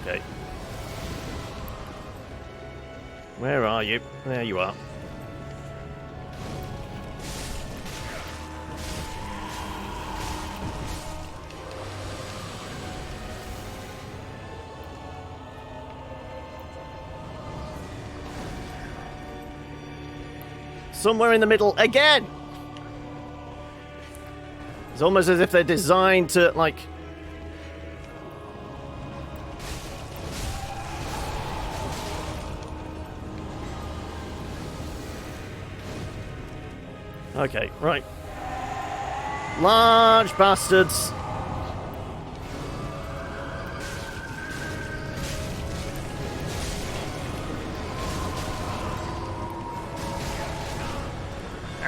Okay. Where are you? There you are. Somewhere in the middle again! It's almost as if they're designed to, like... Okay, right. Large bastards.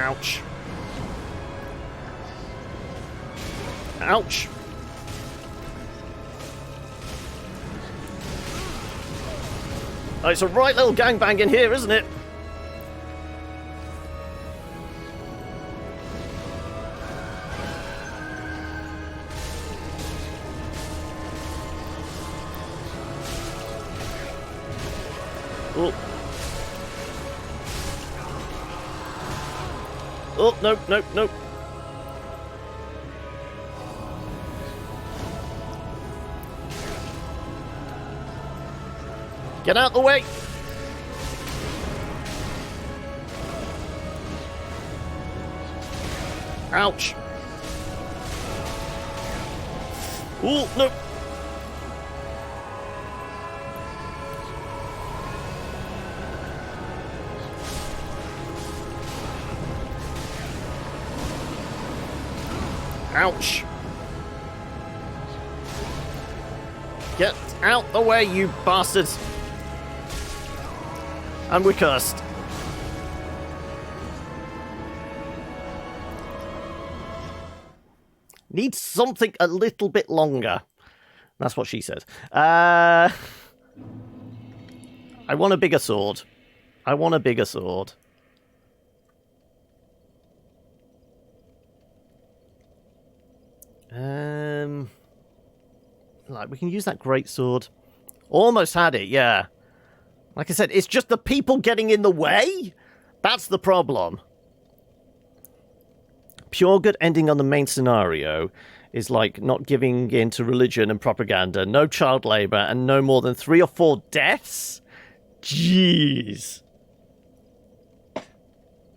Ouch. Ouch. Oh, it's a right little gangbang in here, isn't it? Oh. Oh, no, no, no. Get out the way! Ouch! Oh, no! Ouch! Get out the way, you bastards! And we're cursed. Need something a little bit longer. That's what she said. I want a bigger sword. I want a bigger sword. Like, we can use that great sword. Almost had it, yeah. Like I said, it's just the people getting in the way. That's the problem. Pure good ending on the main scenario is like not giving in to religion and propaganda, no child labor, and no more than 3 or 4 deaths? Jeez.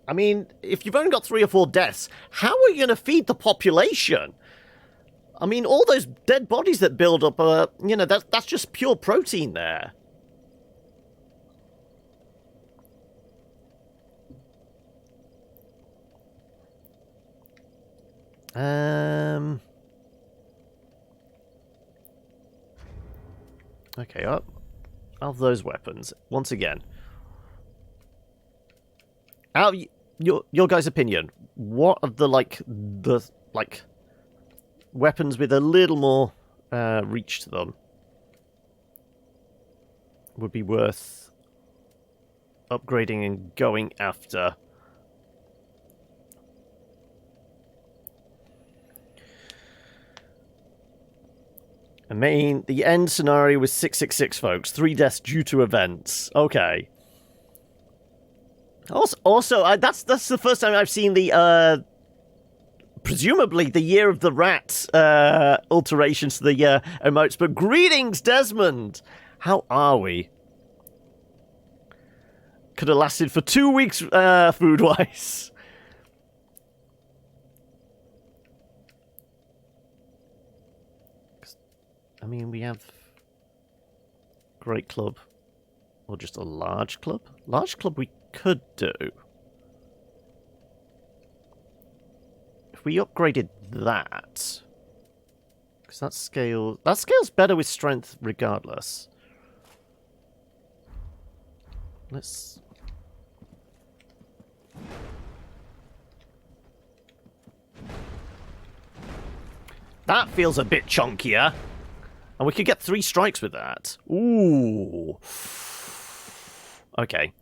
I mean, if you've only got 3 or 4 deaths, how are you going to feed the population? I mean, all those dead bodies that build up, you know, that's just pure protein there. Okay, up of those weapons once again. Out of your guys' opinion, what of the weapons with a little more reach to them would be worth upgrading and going after? I mean, the end scenario was 666, folks. 3 deaths due to events. Okay. Also, that's the first time I've seen the presumably the Year of the Rat alterations to the emotes. But greetings, Desmond. How are we? Could have lasted for 2 weeks, food-wise. I mean, we have Great Club. Or just a large club? Large club we could do. If we upgraded that... Because that scales better with strength regardless. Let's... That feels a bit chunkier. And we could get 3 strikes with that. Ooh. Okay.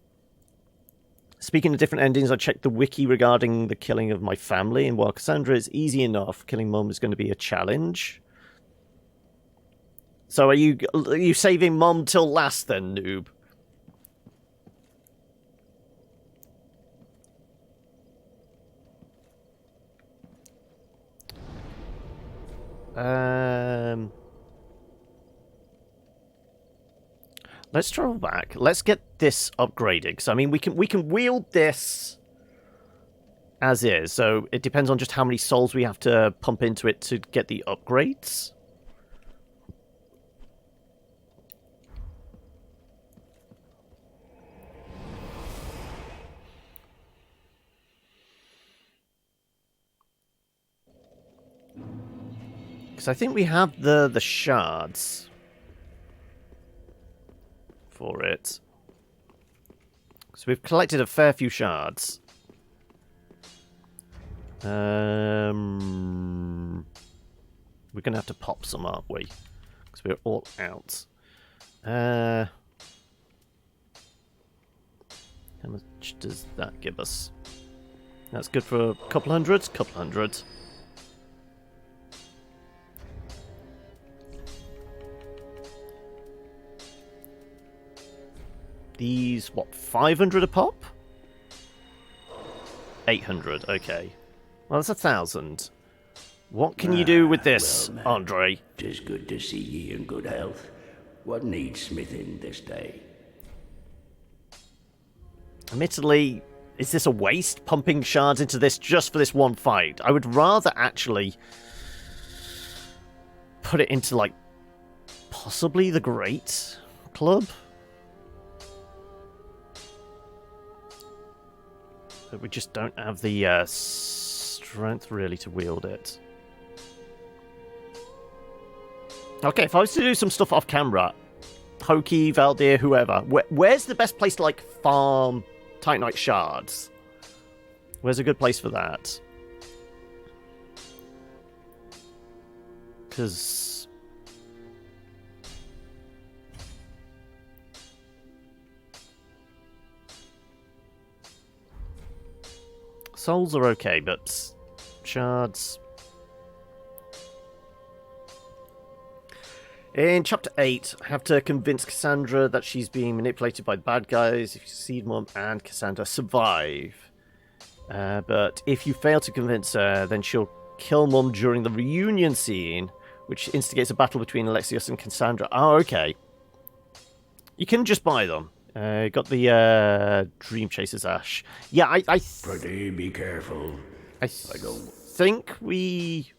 Speaking of different endings, I checked the wiki regarding the killing of my family, and while Cassandra is easy enough, killing Mum is going to be a challenge. So are you saving Mum till last then, noob? Let's travel back. Let's get this upgraded. Because I mean, we can wield this as is. So it depends on just how many souls we have to pump into it to get the upgrades. Because I think we have the shards for it. So we've collected a fair few shards. We're going to have to pop some, aren't we? Because we're all out. How much does that give us? That's good for a couple hundred. These, what, 500 a pop? 800, okay. Well, that's 1,000. What can you do with this, well, Andre? 'Tis good to see ye in good health. What needs smithing this day? Admittedly, is this a waste, pumping shards into this just for this one fight? I would rather actually put it into, like, possibly the Great Club. But we just don't have the strength, really, to wield it. Okay, if I was to do some stuff off camera, Hokey, Valdir, whoever, where's the best place to, like, farm Titanite shards? Where's a good place for that? Because... souls are okay, but shards... In Chapter 8, I have to convince Cassandra that she's being manipulated by the bad guys. If you succeed, Mum and Cassandra survive. But if you fail to convince her, then she'll kill Mum during the reunion scene, which instigates a battle between Alexios and Cassandra. Oh, okay. You can just buy them. Got the Dream Chasers Ash. Yeah, Pretty be careful. I think we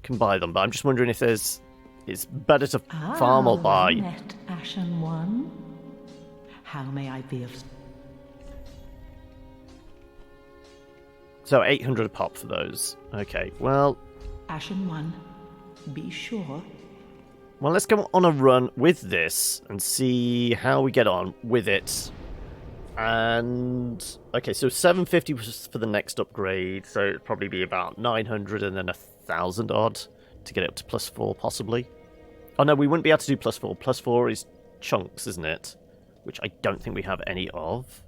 can buy them, but I'm just wondering if there's... It's better to farm or buy. Well met, Ashen One. How may I be of... So 800 a pop for those. Okay, well... Ashen One, be sure. Well, let's go on a run with this and see how we get on with it. And... okay, so 750 was for the next upgrade, so it'd probably be about 900 and then 1,000 odd to get it up to +4, possibly. Oh no, we wouldn't be able to do +4. +4 is chunks, isn't it? Which I don't think we have any of.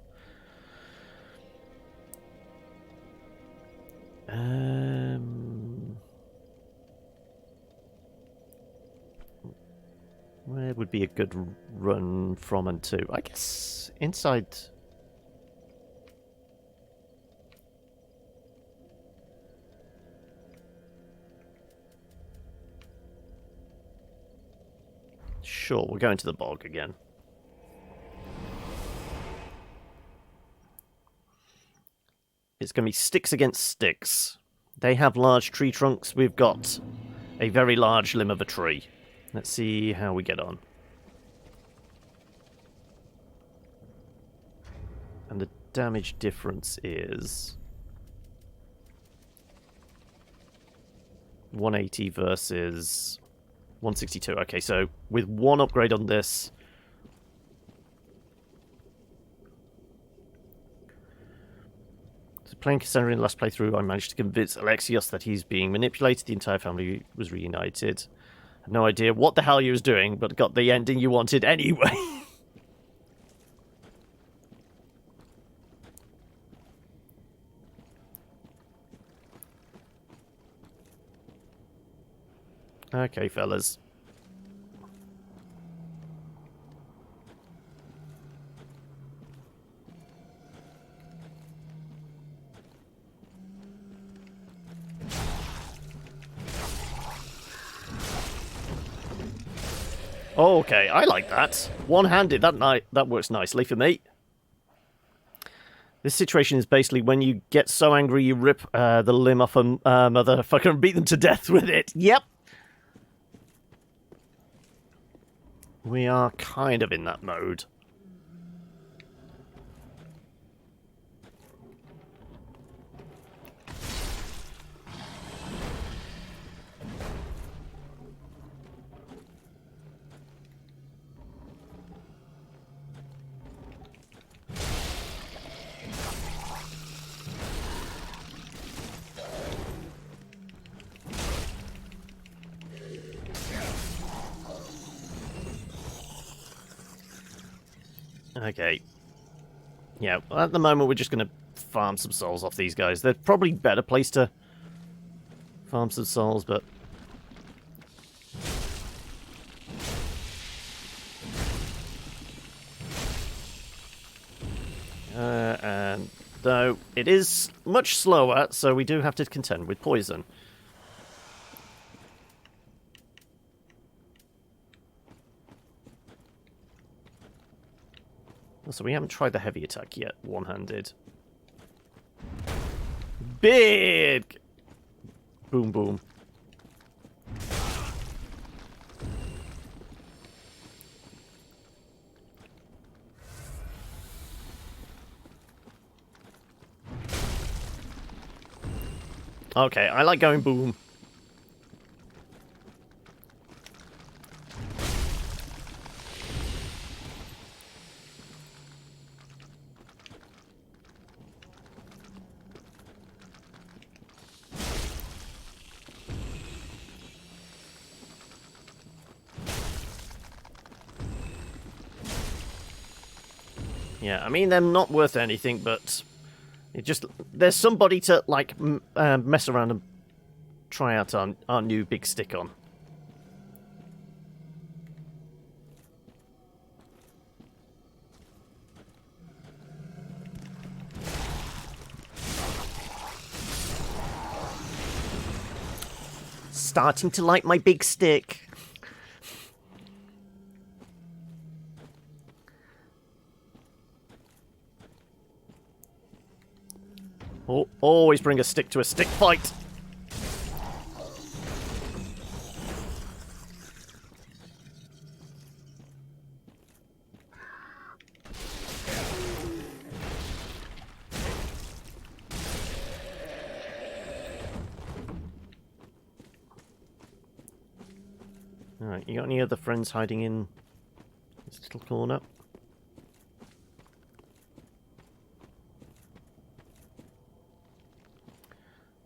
Where would be a good run from and to? I guess inside... Sure, we'll go into the bog again. It's going to be sticks against sticks. They have large tree trunks. We've got a very large limb of a tree. Let's see how we get on. And the damage difference is 180 versus 162. Okay, so with one upgrade on this, so playing Cassandra in the last playthrough, I managed to convince Alexios that he's being manipulated. The entire family was reunited. Had no idea what the hell he was doing, but got the ending you wanted anyway. Okay, fellas. Okay, I like that. One-handed, that works nicely for me. This situation is basically when you get so angry you rip the limb off a motherfucker and beat them to death with it. Yep. We are kind of in that mode. Okay. Yeah, well, at the moment we're just going to farm some souls off these guys. They're probably better placed to farm some souls, but... and though it is much slower, so we do have to contend with poison. So we haven't tried the heavy attack yet, one-handed. Big! Boom, boom. Okay, I like going boom. Yeah, I mean, they're not worth anything, but it just... There's somebody to, like, mess around and try out our new big stick on. Starting to like my big stick. Oh, always bring a stick to a stick fight. Alright, you got any other friends hiding in this little corner?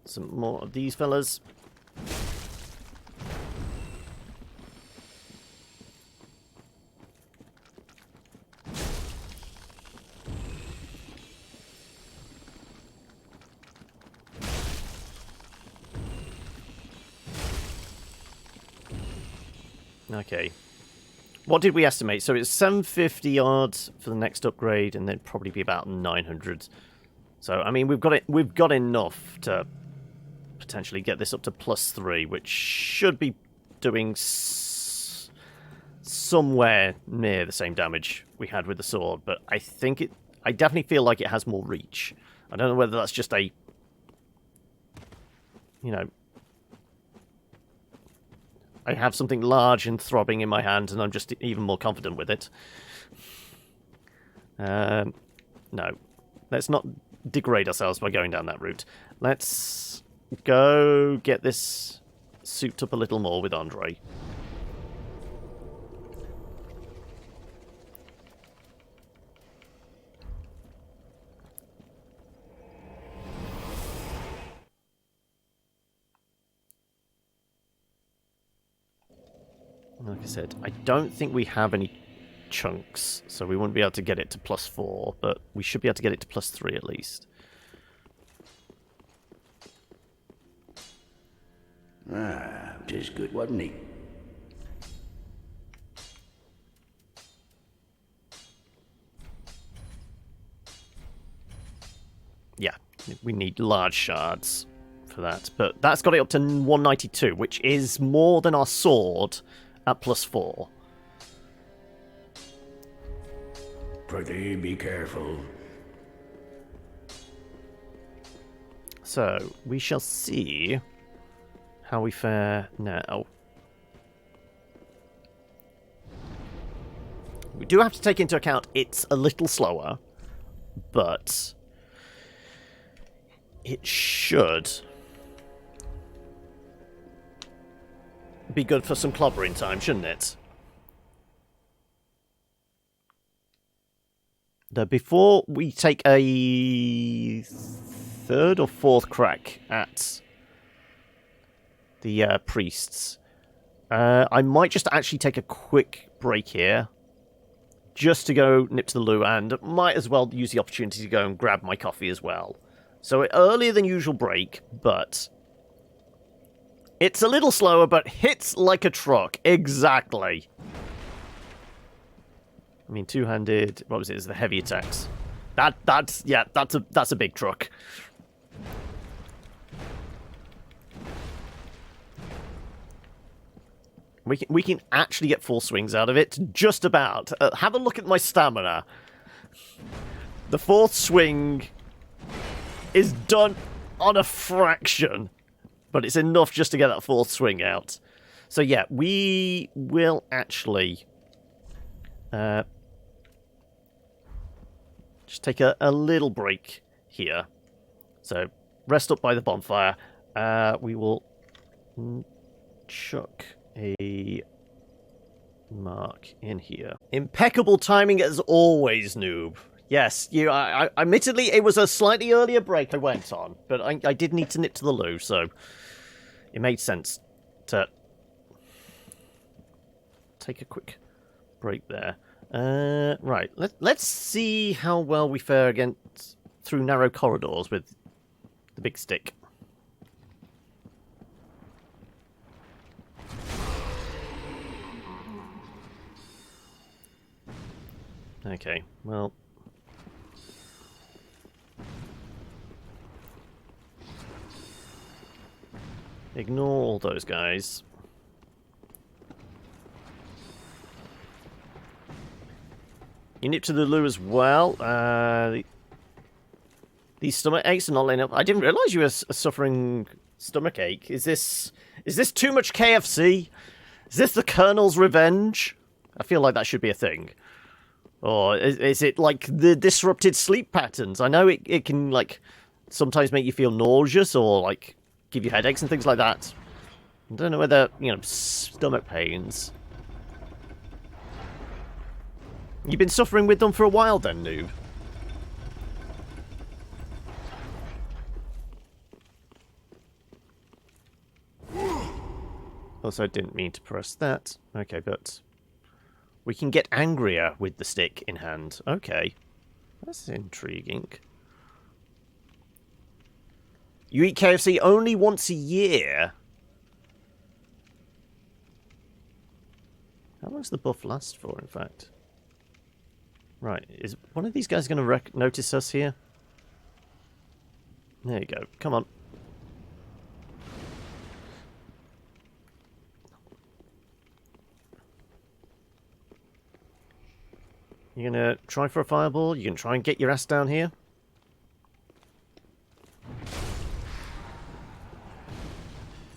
Some more of these fellas. Okay. What did we estimate? So it's 750 odds for the next upgrade, and then probably be about 900. So I mean, we've got enough to potentially get this up to +3, which should be doing somewhere near the same damage we had with the sword. But I definitely feel like it has more reach. I don't know whether that's just a, you know, I have something large and throbbing in my hand, and I'm just even more confident with it. No. Let's not degrade ourselves by going down that route. Let's go get this souped up a little more with Andre. Like I said, I don't think we have any chunks, so we won't be able to get it to +4, but we should be able to get it to +3 at least. Ah, 'tis good, wasn't he? Yeah, we need large shards for that, but that's got it up to 192, which is more than our sword at +4. Pretty be careful. So, we shall see how we fare now. We do have to take into account it's a little slower, but it should be good for some clobbering time, shouldn't it? Now, before we take a third or fourth crack at the priests, I might just actually take a quick break here, just to go nip to the loo, and might as well use the opportunity to go and grab my coffee as well. So earlier than usual break, but it's a little slower, but hits like a truck. Exactly. I mean, two-handed. What was it? Is the heavy attacks? That's a big truck. We can actually get 4 swings out of it, just about. Have a look at my stamina. The 4th swing is done on a fraction, but it's enough just to get that 4th swing out. So yeah, we will actually just take a little break here. So rest up by the bonfire. We will chuck a mark in here. Impeccable timing as always, noob. Yes, I admittedly, it was a slightly earlier break I went on, but I did need to nip to the loo, so it made sense to take a quick break there. Right, let's see how well we fare against through narrow corridors with the big stick. Okay, well, ignore all those guys. You nip to the loo as well. These stomach aches are not letting up. I didn't realise you were suffering stomach ache. Is this too much KFC? Is this the Colonel's revenge? I feel like that should be a thing. Or is it like the disrupted sleep patterns? I know it can like sometimes make you feel nauseous or like give you headaches and things like that. I don't know whether, stomach pains. You've been suffering with them for a while then, noob? Also, I didn't mean to press that. Okay, but we can get angrier with the stick in hand. Okay. That's intriguing. You eat KFC only once a year? How long does the buff last for, in fact? Right, is one of these guys going to notice us here? There you go. Come on. You gonna try for a fireball? You can try and get your ass down here?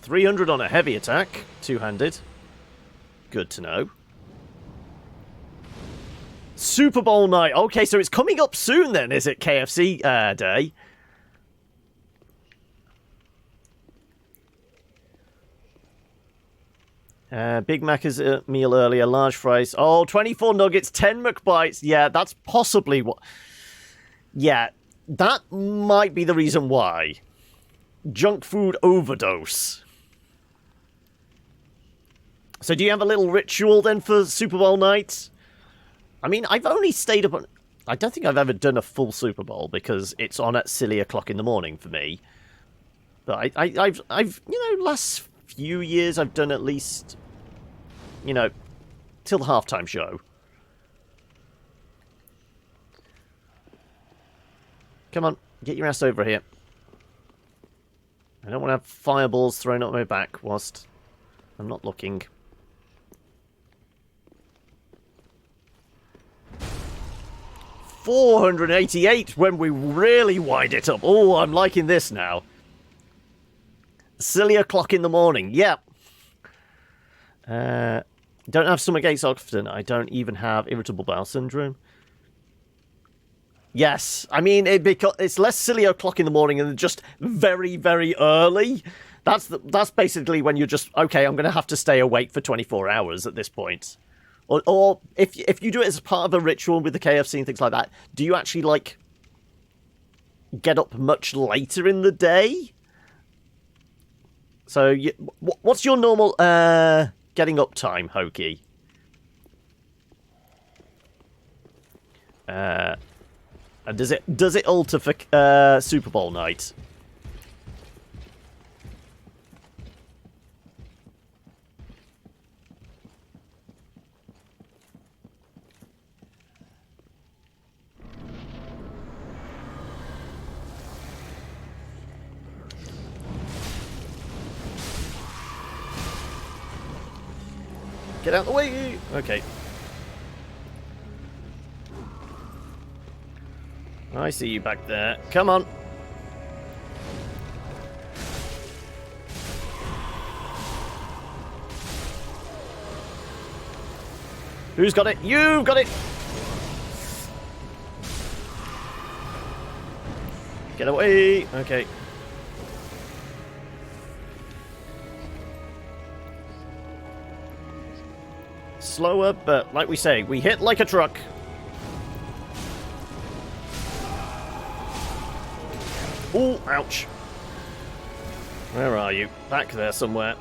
$300 on a heavy attack, two-handed. Good to know. Super Bowl night. Okay, so it's coming up soon then, is it, KFC day? Big Mac is a meal earlier, large fries. Oh, 24 nuggets, 10 McBites. Yeah, that's possibly what... Yeah, that might be the reason why. Junk food overdose. So do you have a little ritual then for Super Bowl night? I mean, I've only stayed up on... I don't think I've ever done a full Super Bowl because it's on at silly o'clock in the morning for me. But I've you know, last few years I've done at least, you know, till the halftime show. Come on, get your ass over here. I don't want to have fireballs thrown at my back whilst I'm not looking. $488 when we really wind it up. Oh, I'm liking this now. Silly o'clock in the morning. Yep. Don't have stomach aches often. I don't even have irritable bowel syndrome. Yes. I mean, it's less silly o'clock in the morning and just very, very early. That's basically when you're just, okay, I'm going to have to stay awake for 24 hours at this point. Or if you do it as part of a ritual with the KFC and things like that, do you actually, like, get up much later in the day? So, what's your normal getting up time, Hokey? And does it alter for Super Bowl night? Get out of the way! Okay. I see you back there. Come on! Who's got it? You've got it! Get away! Okay. Slower, but like we say, we hit like a truck. Ooh, ouch. Where are you? Back there somewhere.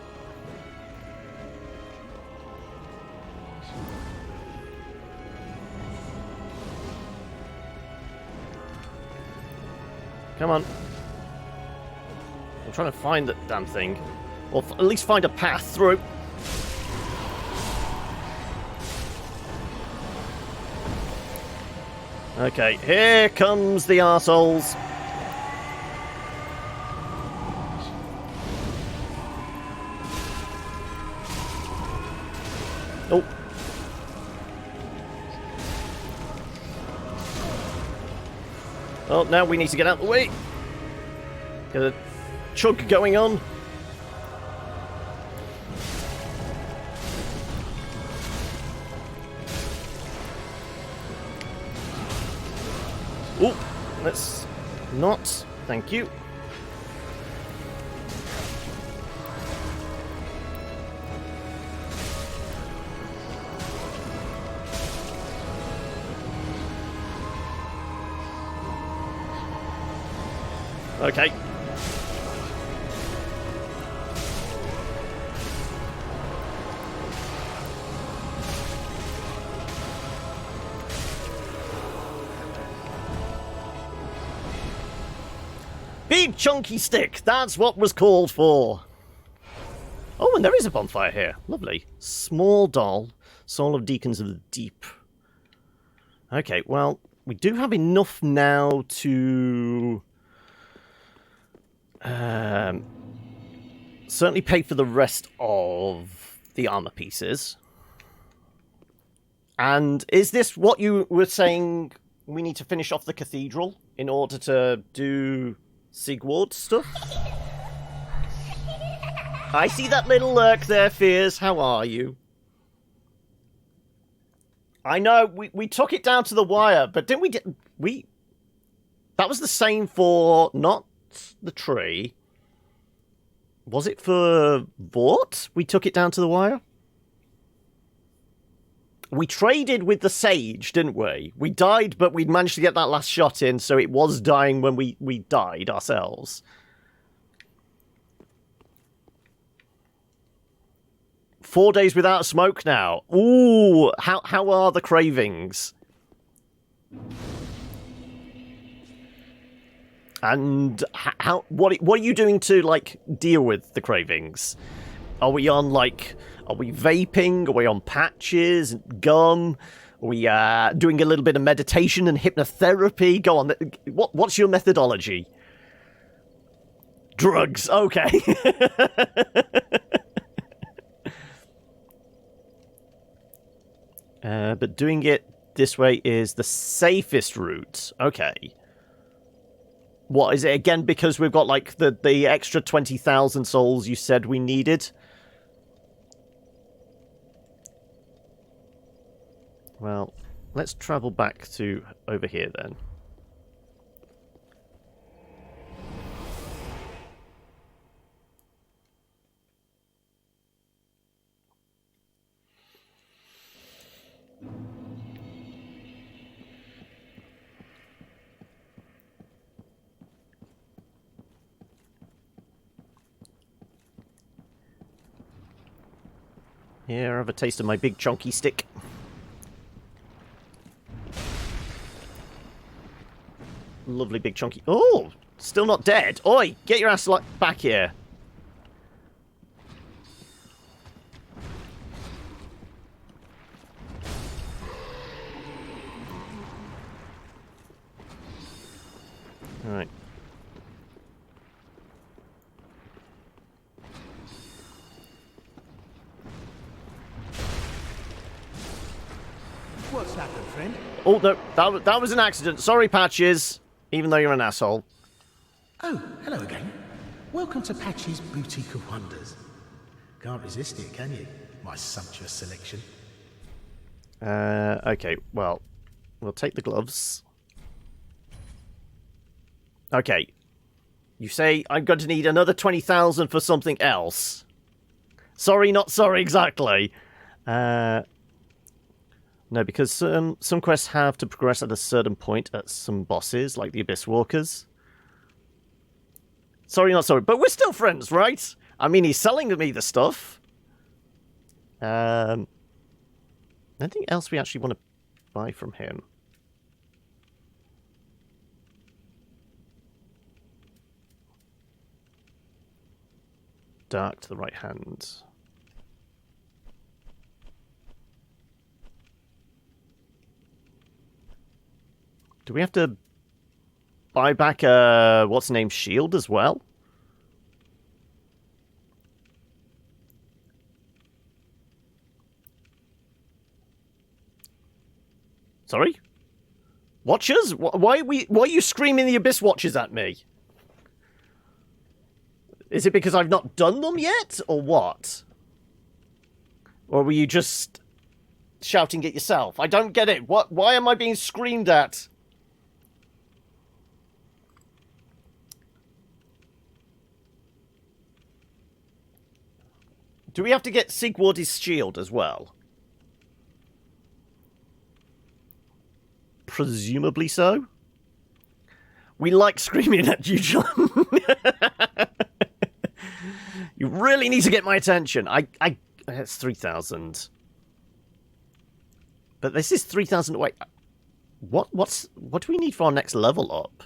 Come on. I'm trying to find that damn thing. Or at least find a path through. Okay, here comes the arseholes. Oh. Well, now we need to get out of the way. Get a chug going on. Oh, let's not. Thank you. Okay. Big chunky stick, that's what was called for. Oh, and there is a bonfire here. Lovely. Small doll, soul of deacons of the deep. Okay, well, we do have enough now to certainly pay for the rest of the armor pieces. And is this what you were saying we need to finish off the cathedral in order to do Sigward stuff? I see that little lurk there, Fears. How are you? I know, we took it down to the wire, but didn't we... That was the same for, not the tree. Was it for Vort? We took it down to the wire? We traded with the sage, didn't we? We died, but we managed to get that last shot in, so it was dying when we died ourselves. 4 days without smoke now. Ooh, how are the cravings? And what are you doing to, like, deal with the cravings? Are we vaping? Are we on patches, gum? Are we doing a little bit of meditation and hypnotherapy? Go on, what's your methodology? Drugs, okay. But doing it this way is the safest route. Okay. What, is it again because we've got, like, the extra 20,000 souls you said we needed? Well, let's travel back to over here then. Here, have a taste of my big chunky stick. Lovely big chunky... Oh! Still not dead. Oi! Get your ass back here. Alright. What's happened, friend? Oh, no. That was an accident. Sorry, Patches. Even though you're an asshole. Oh, hello again. Welcome to Patchy's Boutique of Wonders. Can't resist it, can you? My sumptuous selection. Okay, well, we'll take the gloves. Okay. You say I'm going to need another 20,000 for something else. Sorry, not sorry, exactly. No, because some quests have to progress at a certain point at some bosses, like the Abyss Walkers. Sorry, not sorry, but we're still friends, right? I mean, he's selling me the stuff. Anything else we actually want to buy from him? Dark to the right hand. Do we have to buy back what's name shield as well? Sorry? Watchers? Why are you screaming the Abyss Watchers at me? Is it because I've not done them yet, or what? Or were you just shouting at yourself? I don't get it. Why am I being screamed at? Do we have to get Sigward's shield as well? Presumably so. We like screaming at you, John. You really need to get my attention. It's 3,000. But this is 3,000. Wait, what do we need for our next level up?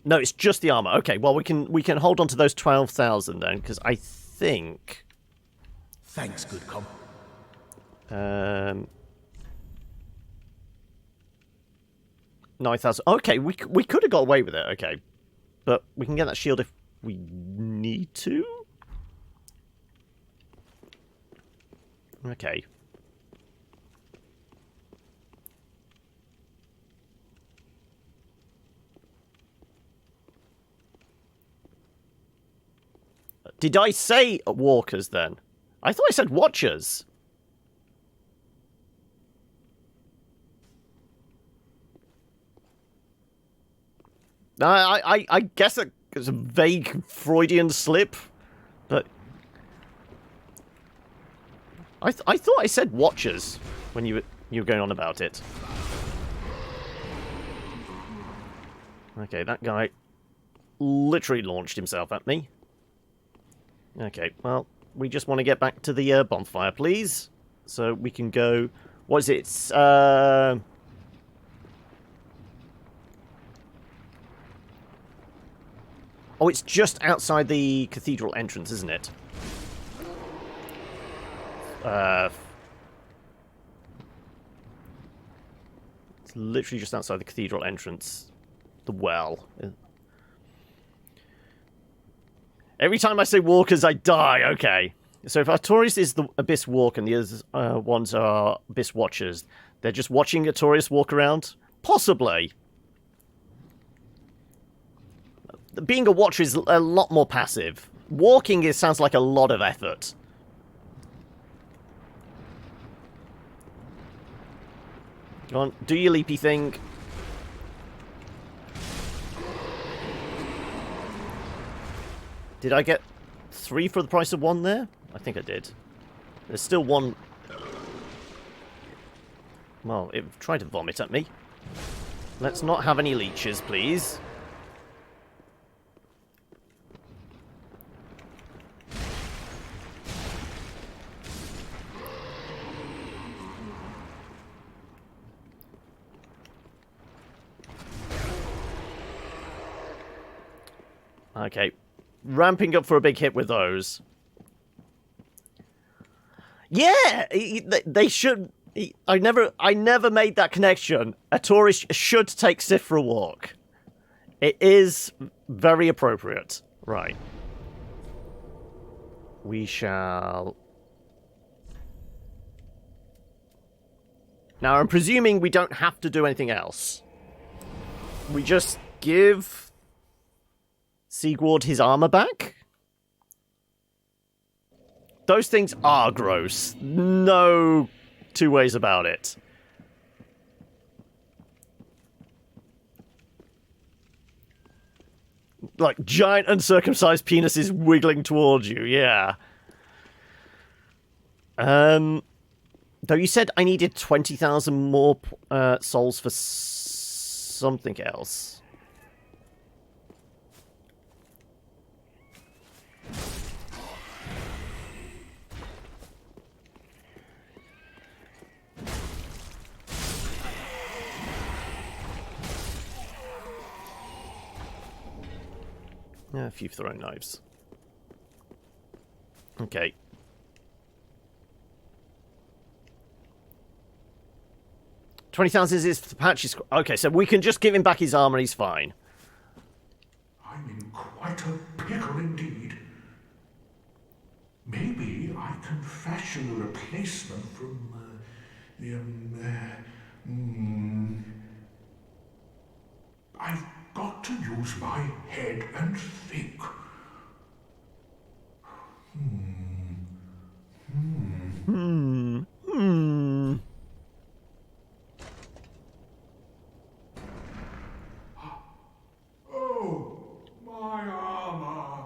No, it's just the armor. Okay, well we can hold on to those 12,000 then, because I think. Thanks, good com. 9,000. Okay, we could have got away with it. Okay, but we can get that shield if we need to. Okay. Did I say walkers then? I thought I said watchers. I guess it's a vague Freudian slip, but I thought I said watchers when you were going on about it. Okay, that guy literally launched himself at me. Okay, well, we just want to get back to the bonfire, please, so we can go. What is it? It's oh, it's just outside the cathedral entrance, isn't it? It's literally just outside the cathedral entrance. The well. Every time I say walkers, I die. Okay. So if Artorias is the Abyss Walk and the other ones are Abyss Watchers, they're just watching Artorias walk around? Possibly. Being a watcher is a lot more passive. Walking sounds like a lot of effort. Go on, do your leapy thing. Did I get 3 for the price of 1 there? I think I did. There's still one. Well, it tried to vomit at me. Let's not have any leeches, please. Okay. Ramping up for a big hit with those. Yeah! They should... I never made that connection. A tourist should take Sif for a walk. It is very appropriate. Right. We shall... Now, I'm presuming we don't have to do anything else. We just give Sigurd his armor back? Those things are gross. No two ways about it. Like, giant uncircumcised penises wiggling towards you, yeah. Though you said I needed 20,000 more souls for something else. Yeah, a few throwing knives. Okay. $20,000 is for Patchy's... Okay, so we can just give him back his armor and he's fine. I'm in quite a pickle indeed. Maybe I can fashion a replacement from I've got to use my head and think. Oh, my armor.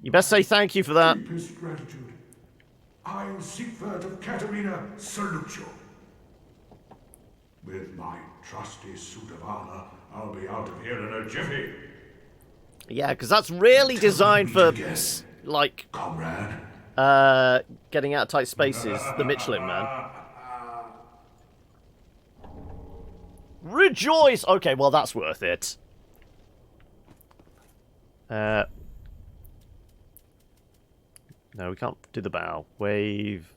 You best say thank you for that. Deepest gratitude. I'll Siegfried of Katarina salute you. With my trusty suit of armor, I'll be out of here in a jiffy. Yeah, because that's really designed for, like, comrade. Getting out of tight spaces, the Michelin man. Rejoice! Okay, well, that's worth it. No, we can't do the bow. Wave.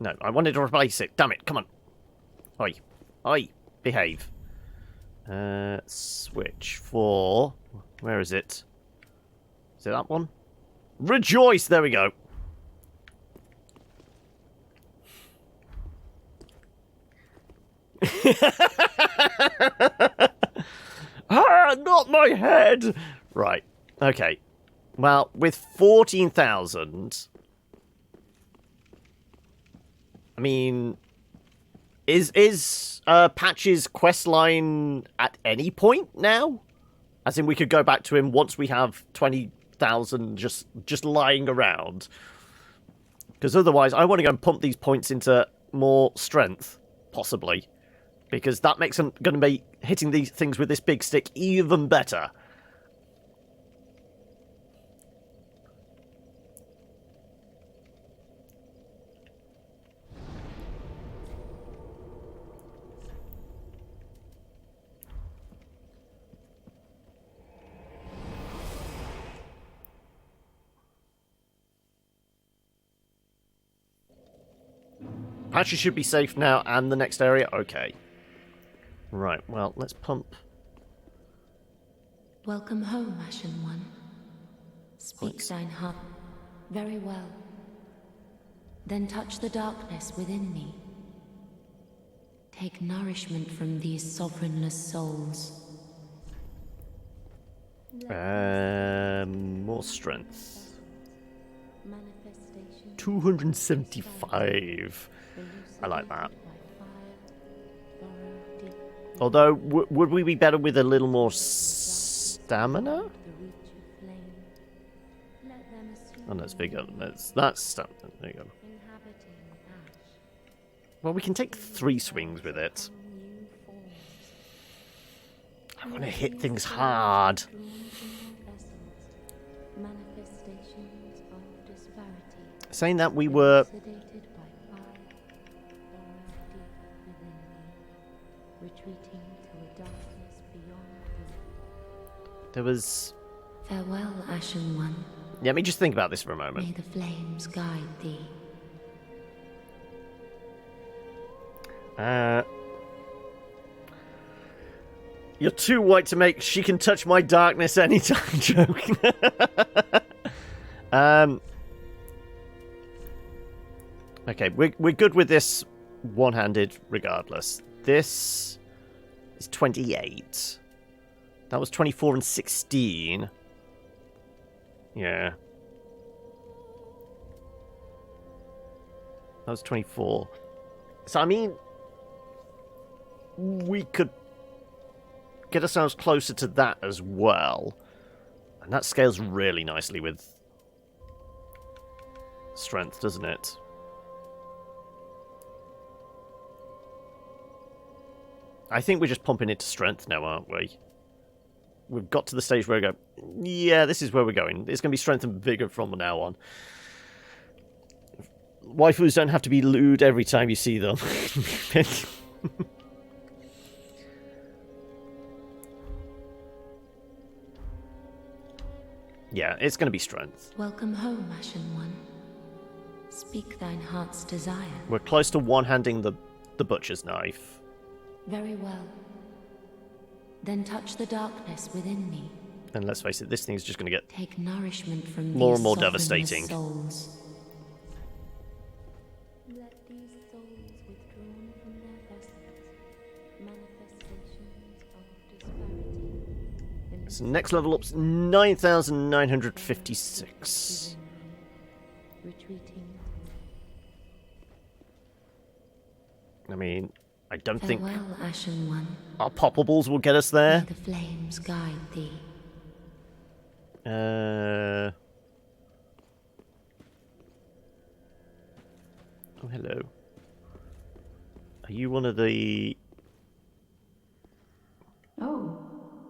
No, I wanted to replace it. Damn it, come on. Oi. Oi. Behave. Switch for... Where is it? Is it that one? Rejoice! There we go. Ah, not my head! Right. Okay. Well, with 14,000... I mean, is Patch's quest line at any point now? As in, we could go back to him once we have 20,000 just lying around. Because otherwise, I want to go and pump these points into more strength, possibly. Because that makes them going to be hitting these things with this big stick even better. Patchy should be safe now, and the next area? Okay. Right, well, let's pump. Welcome home, Ashen One. Speak Points. thine heart. Very well. Then touch the darkness within me. Take nourishment from these sovereignless souls. More strength. 275. I like that. Although, would we be better with a little more stamina? Oh, that's bigger. That's stamina. There you go. Well, we can take 3 swings with it. I want to hit things hard. Saying that, we were... There was... Farewell, Ashen One. Let me just think about this for a May moment. the flames guide thee. You're too white to make she can touch my darkness anytime joke. Okay, we're good with this one-handed regardless. This is 28. That was 24 and 16. Yeah. That was 24. So, I mean, we could get ourselves closer to that as well. And that scales really nicely with strength, doesn't it? I think we're just pumping into strength now, aren't we? We've got to the stage where we go, yeah, this is where we're going. It's going to be strength and vigor from now on. Waifus don't have to be lewd every time you see them. Yeah, it's going to be strength. Welcome home, Ashen One. Speak thine heart's desire. We're close to one-handing the butcher's knife. Very well. Then touch the darkness within me. And let's face it, this thing's just going to get Take nourishment from more these and more sovereignless devastating. Souls. Let these souls withdrawn from their vessels, manifestations of disparity. So next level up's 9,956. Retreating. I mean, I don't think Farewell, Ashen One. our poppables will get us May there. the flames guide thee. Oh, hello. Are you one of the... Oh,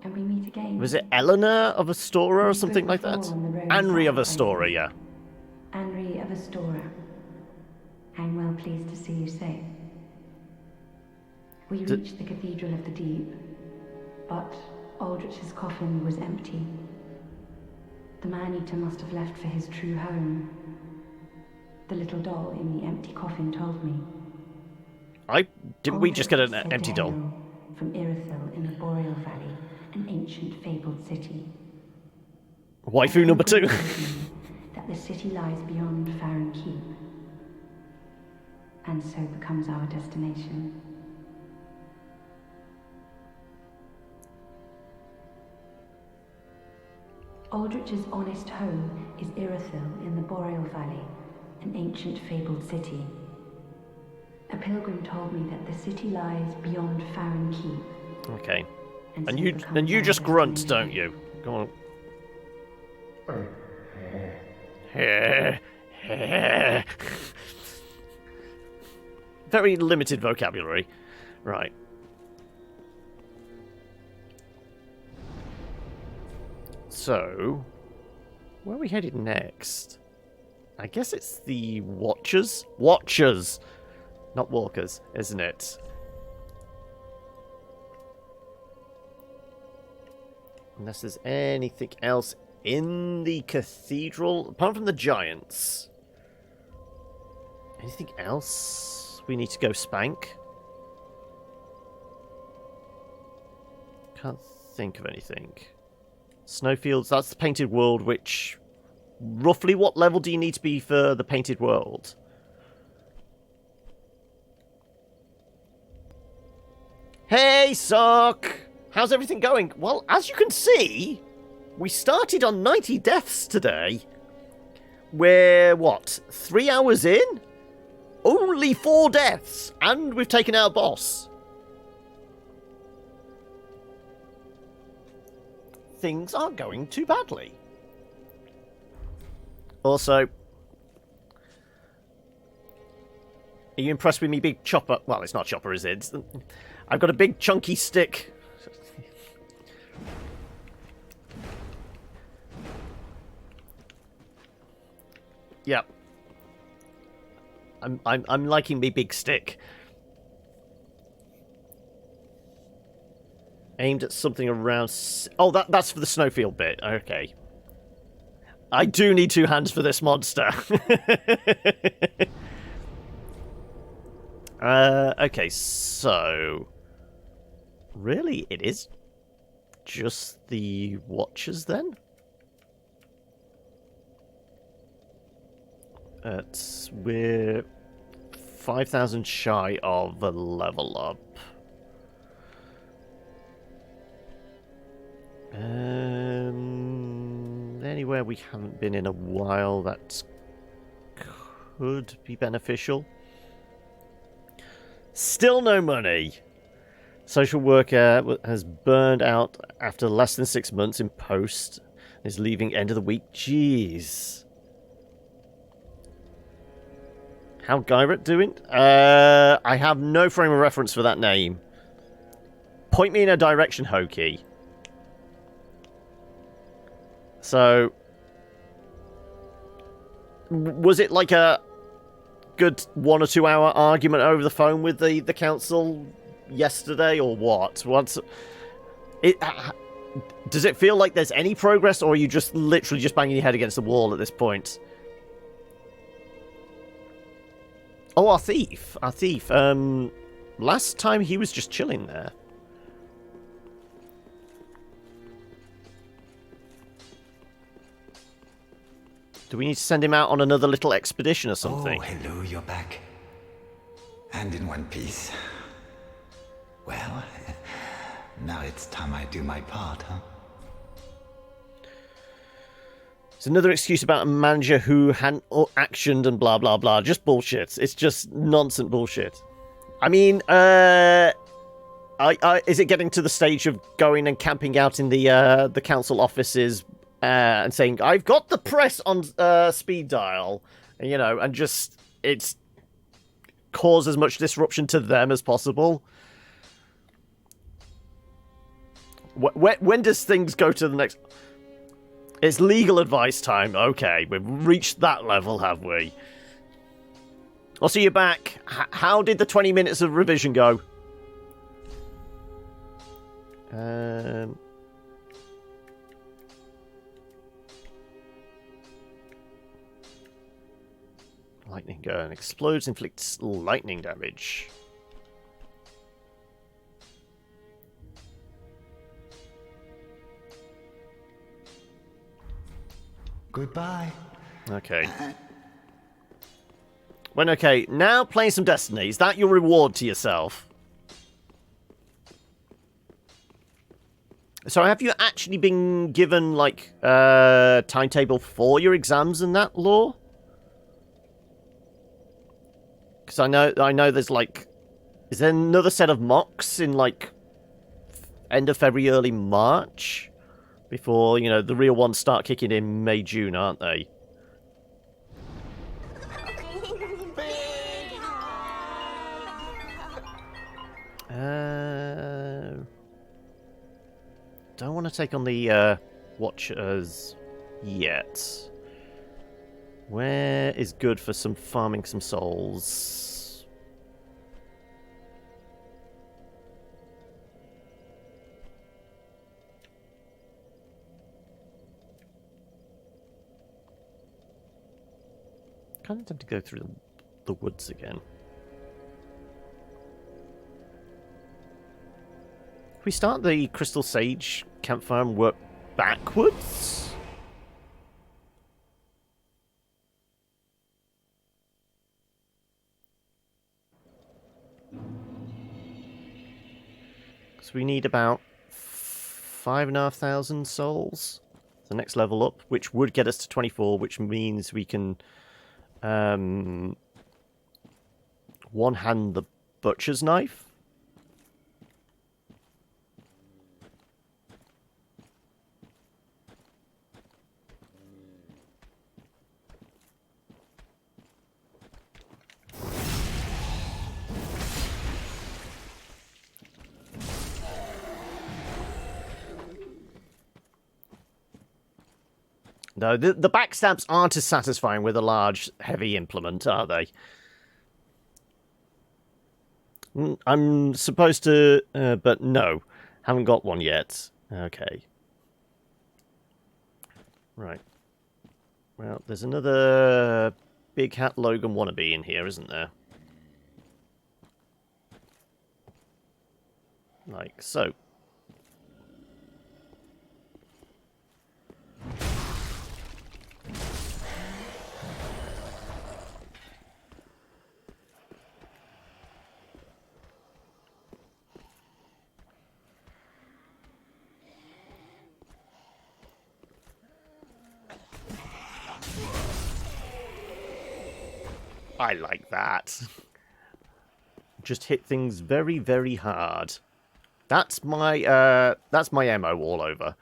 and we meet again. Was it Eleanor of Astoria or something like that? Anri of Astoria, yeah. Anri of Astoria. I'm well pleased to see you safe. We reached the Cathedral of the Deep, but Aldrich's coffin was empty. The man-eater must have left for his true home. The little doll in the empty coffin told me. Didn't we just get an Aldrich was empty said to doll? hail from Irithyll in the Boreal Valley, an ancient fabled city. Waifu number 2. That the city lies beyond Farron Keep, and so becomes our destination. Aldrich's honest home is Irithyll in the Boreal Valley, an ancient fabled city. A pilgrim told me that the city lies beyond Farron Keep. Okay. And And so you it becomes and you our just grunt, don't destination. you? Go on. Very limited vocabulary. Right. So, where are we headed next? I guess it's the Watchers? Watchers! Not Walkers, isn't it? Unless there's anything else in the cathedral, apart from the giants. Anything else we need to go spank? Can't think of anything. Snowfields, that's the painted world, which... Roughly what level do you need to be for the painted world? Hey, Sock! How's everything going? Well, as you can see, we started on 90 deaths today. We're, what, 3 hours in? Only 4 deaths, and we've taken our boss. Things aren't going too badly. Also, are you impressed with me big chopper? Well, it's not chopper, is it? I've got a big chunky stick. Yep. I'm liking me big stick. Aimed at something around... Oh, that's for the snowfield bit. Okay. I do need 2 hands for this monster. Okay, so... Really? It is just the Watchers, then? We're 5,000 shy of a level up. Anywhere we haven't been in a while that could be beneficial. Still no money. Social worker has burned out after less than 6 months in post. Is leaving end of the week. Jeez. How Gyrot doing? I have no frame of reference for that name. Point me in a direction, Hokey. So, was it like a good 1 or 2 hour argument over the phone with the council yesterday, or what? Does it feel like there's any progress, or are you just literally just banging your head against the wall at this point? Oh, our thief. Our thief. Last time he was just chilling there. Do we need to send him out on another little expedition or something? Oh, hello, you're back. And in one piece. Well, now it's time I do my part, huh? It's another excuse about a manager who hadn't actioned and blah, blah, blah. Just bullshit. It's just nonsense bullshit. I mean, is it getting to the stage of going and camping out in the council offices and saying, I've got the press on speed dial, you know, and just, it's cause as much disruption to them as possible? When does things go to the next... It's legal advice time. Okay, we've reached that level, have we? I'll see you back. How did the 20 minutes of revision go? Lightning gun. Explodes, inflicts lightning damage. Goodbye. Okay. When okay, now playing some Destiny. Is that your reward to yourself? So have you actually been given, like, timetable for your exams and that, Law? Because I know there's like... Is there another set of mocks in like end of February, early March? Before, you know, the real ones start kicking in May, June, aren't they? Don't want to take on the Watchers yet. Where is good for some farming some souls? Kind of tempted to go through the woods again. We start the Crystal Sage campfire and work backwards? So we need about 5,500 souls. The next level up, which would get us to 24, which means we can one-hand the butcher's knife. No, the backstabs aren't as satisfying with a large, heavy implement, are they? I'm supposed to, but no. Haven't got one yet. Okay. Right. Well, there's another Big Hat Logan wannabe in here, isn't there? Like so. I like that. Just hit things very, very hard. That's my MO all over.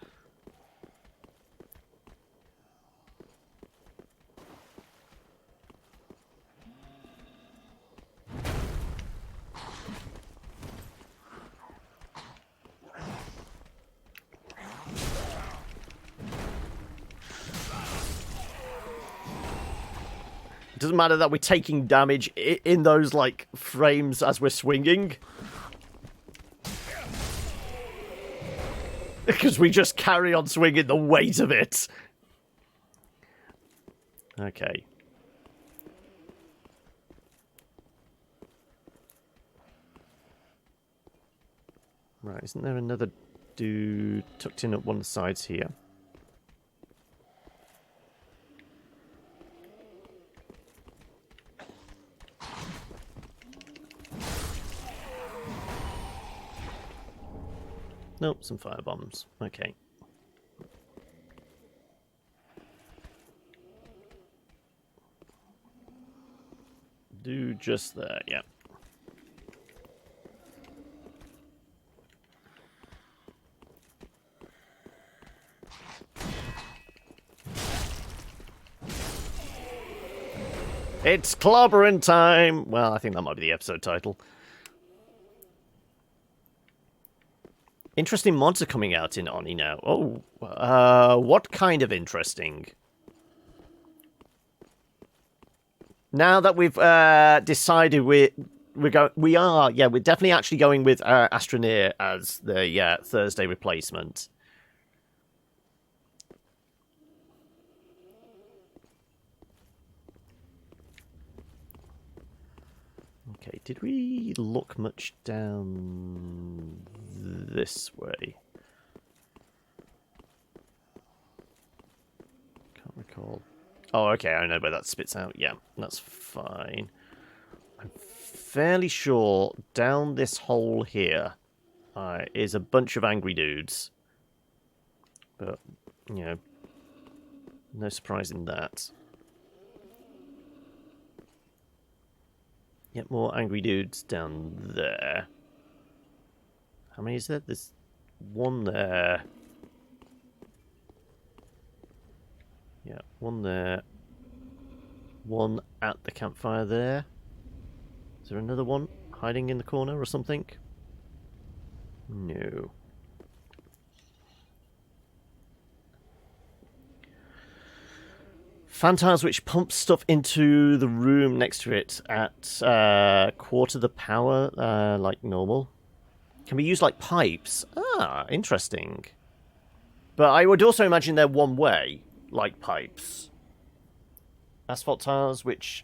It doesn't matter that we're taking damage in those, like, frames as we're swinging. Because we just carry on swinging the weight of it. Okay. Right, isn't there another dude tucked in at one of the sides here? Nope, some firebombs. Okay. Do just there, yeah. It's clobbering time! Well, I think that might be the episode title. Interesting mods are coming out in Oni now. Oh, what kind of interesting? Now that we've decided we're definitely actually going with Astroneer as the Thursday replacement. Okay, did we look much down this way? Can't recall. Oh, okay, I know where that spits out. Yeah, that's fine. I'm fairly sure down this hole here is a bunch of angry dudes. But, you know, no surprise in that. Get more angry dudes down there. How many is there? There's one there. Yeah, one there. One at the campfire there. Is there another one hiding in the corner or something? No. Fan tiles which pump stuff into the room next to it at quarter the power, like normal. Can be used like pipes. Ah, interesting. But I would also imagine they're one way, like pipes. Asphalt tiles which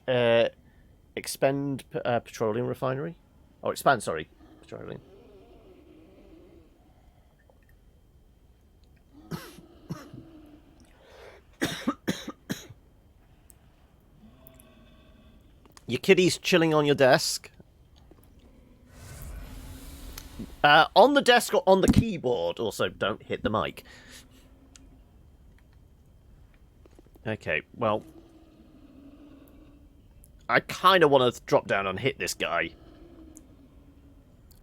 expend petroleum refinery. Oh, expand, sorry. Petroleum. Your kitty's chilling on your desk. On the desk or on the keyboard. Also, don't hit the mic. Okay, well... I kind of want to drop down and hit this guy.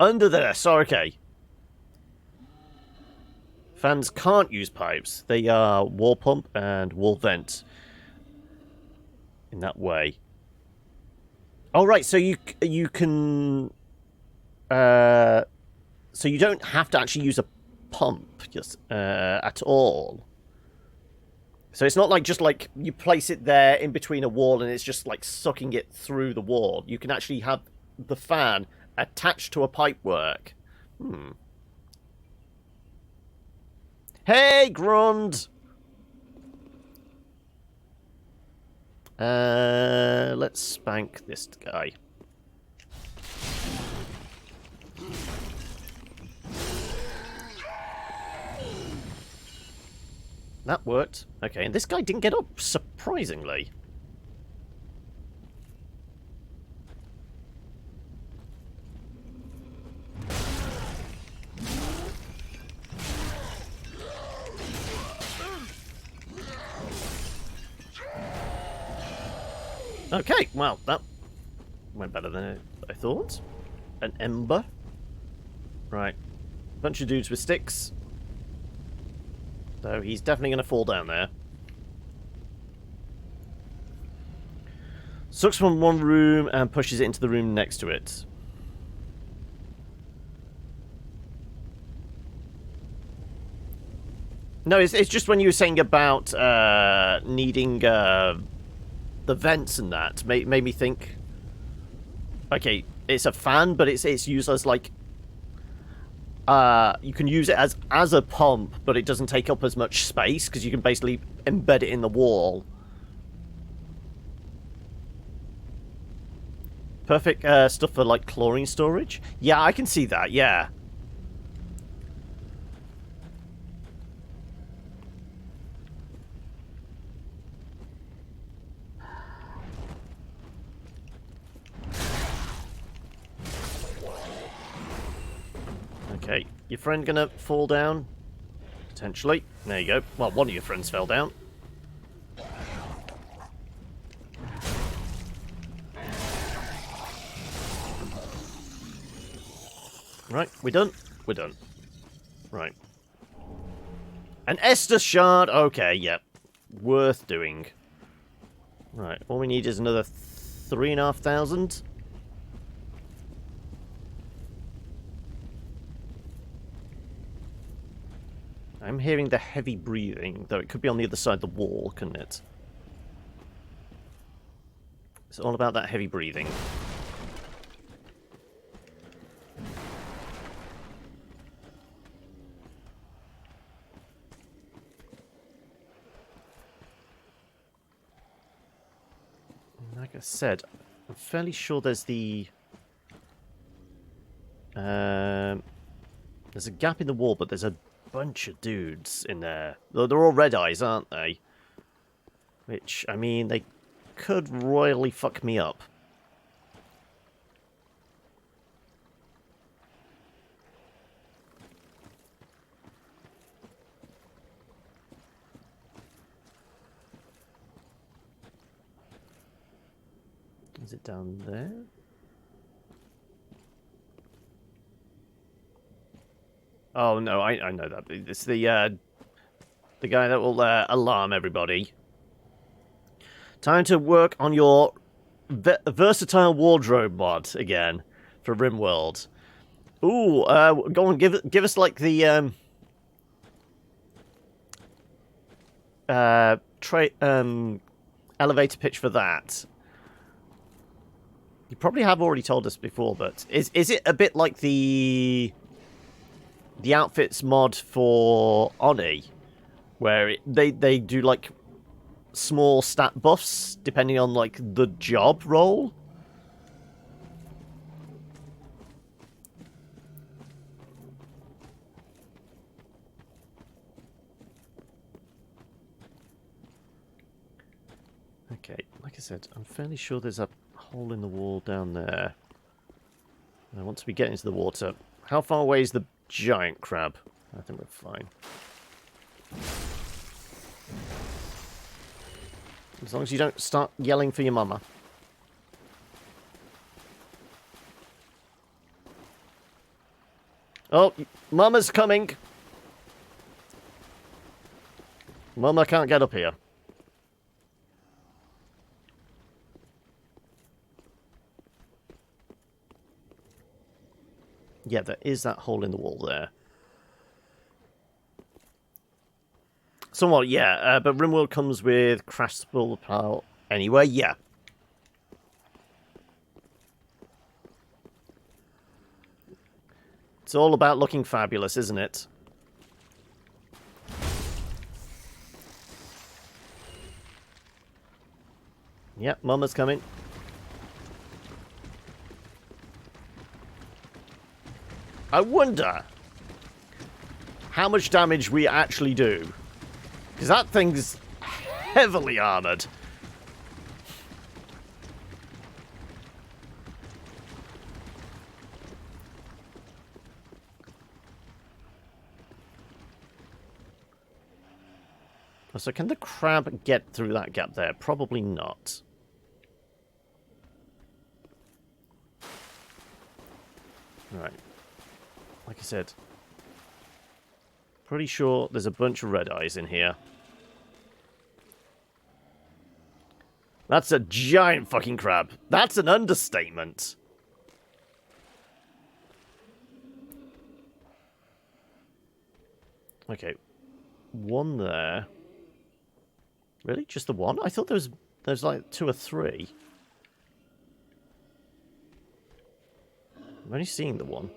Under there, so okay. Fans can't use pipes. They are wall pump and wall vent. In that way. Oh, right, so you can... so you don't have to actually use a pump just at all. So it's not like just like you place it there in between a wall and it's just like sucking it through the wall. You can actually have the fan attached to a pipework. Hey, Grund! Let's spank this guy. That worked. Okay, and this guy didn't get up, surprisingly. Okay, well, that went better than I thought. An ember. Right. Bunch of dudes with sticks. So he's definitely going to fall down there. Sucks from one room and pushes it into the room next to it. No, it's just when you were saying about needing the vents and that made me think. Okay, it's a fan, but it's used as like you can use it as a pump, but it doesn't take up as much space because you can basically embed it in the wall. Perfect stuff for like chlorine storage. Yeah, I can see that. Yeah. Okay, your friend gonna fall down? Potentially. There you go. Well, one of your friends fell down. Right, we done? We're done. Right. An Estus shard! Okay, yep. Worth doing. Right, all we need is another 3,500. I'm hearing the heavy breathing, though it could be on the other side of the wall, couldn't it? It's all about that heavy breathing. Like I said, I'm fairly sure there's the... there's a gap in the wall, but there's a bunch of dudes in there. They're all red eyes, aren't they? Which, I mean, they could royally fuck me up. Is it down there? Oh no, I know that. It's the guy that will alarm everybody. Time to work on your versatile wardrobe mod again for RimWorld. Ooh, go on, give us like the elevator pitch for that. You probably have already told us before, but is it a bit like the outfits mod for Oni, where they do like small stat buffs depending on like the job role? Okay, like I said, I'm fairly sure there's a hole in the wall down there. I want to be getting to the water. How far away is the giant crab? I think we're fine. As long as you don't start yelling for your mama. Oh, mama's coming! Mama can't get up here. Yeah, there is that hole in the wall there. Somewhat, yeah, but RimWorld comes with crashable power anyway, yeah. It's all about looking fabulous, isn't it? Yep, Mama's coming. I wonder how much damage we actually do. Because that thing's heavily armoured. So can the crab get through that gap there? Probably not. Right. Like I said, pretty sure there's a bunch of red eyes in here. That's a giant fucking crab. That's an understatement. Okay. One there. Really? Just the one? I thought there's like 2 or 3. I'm only seeing the one.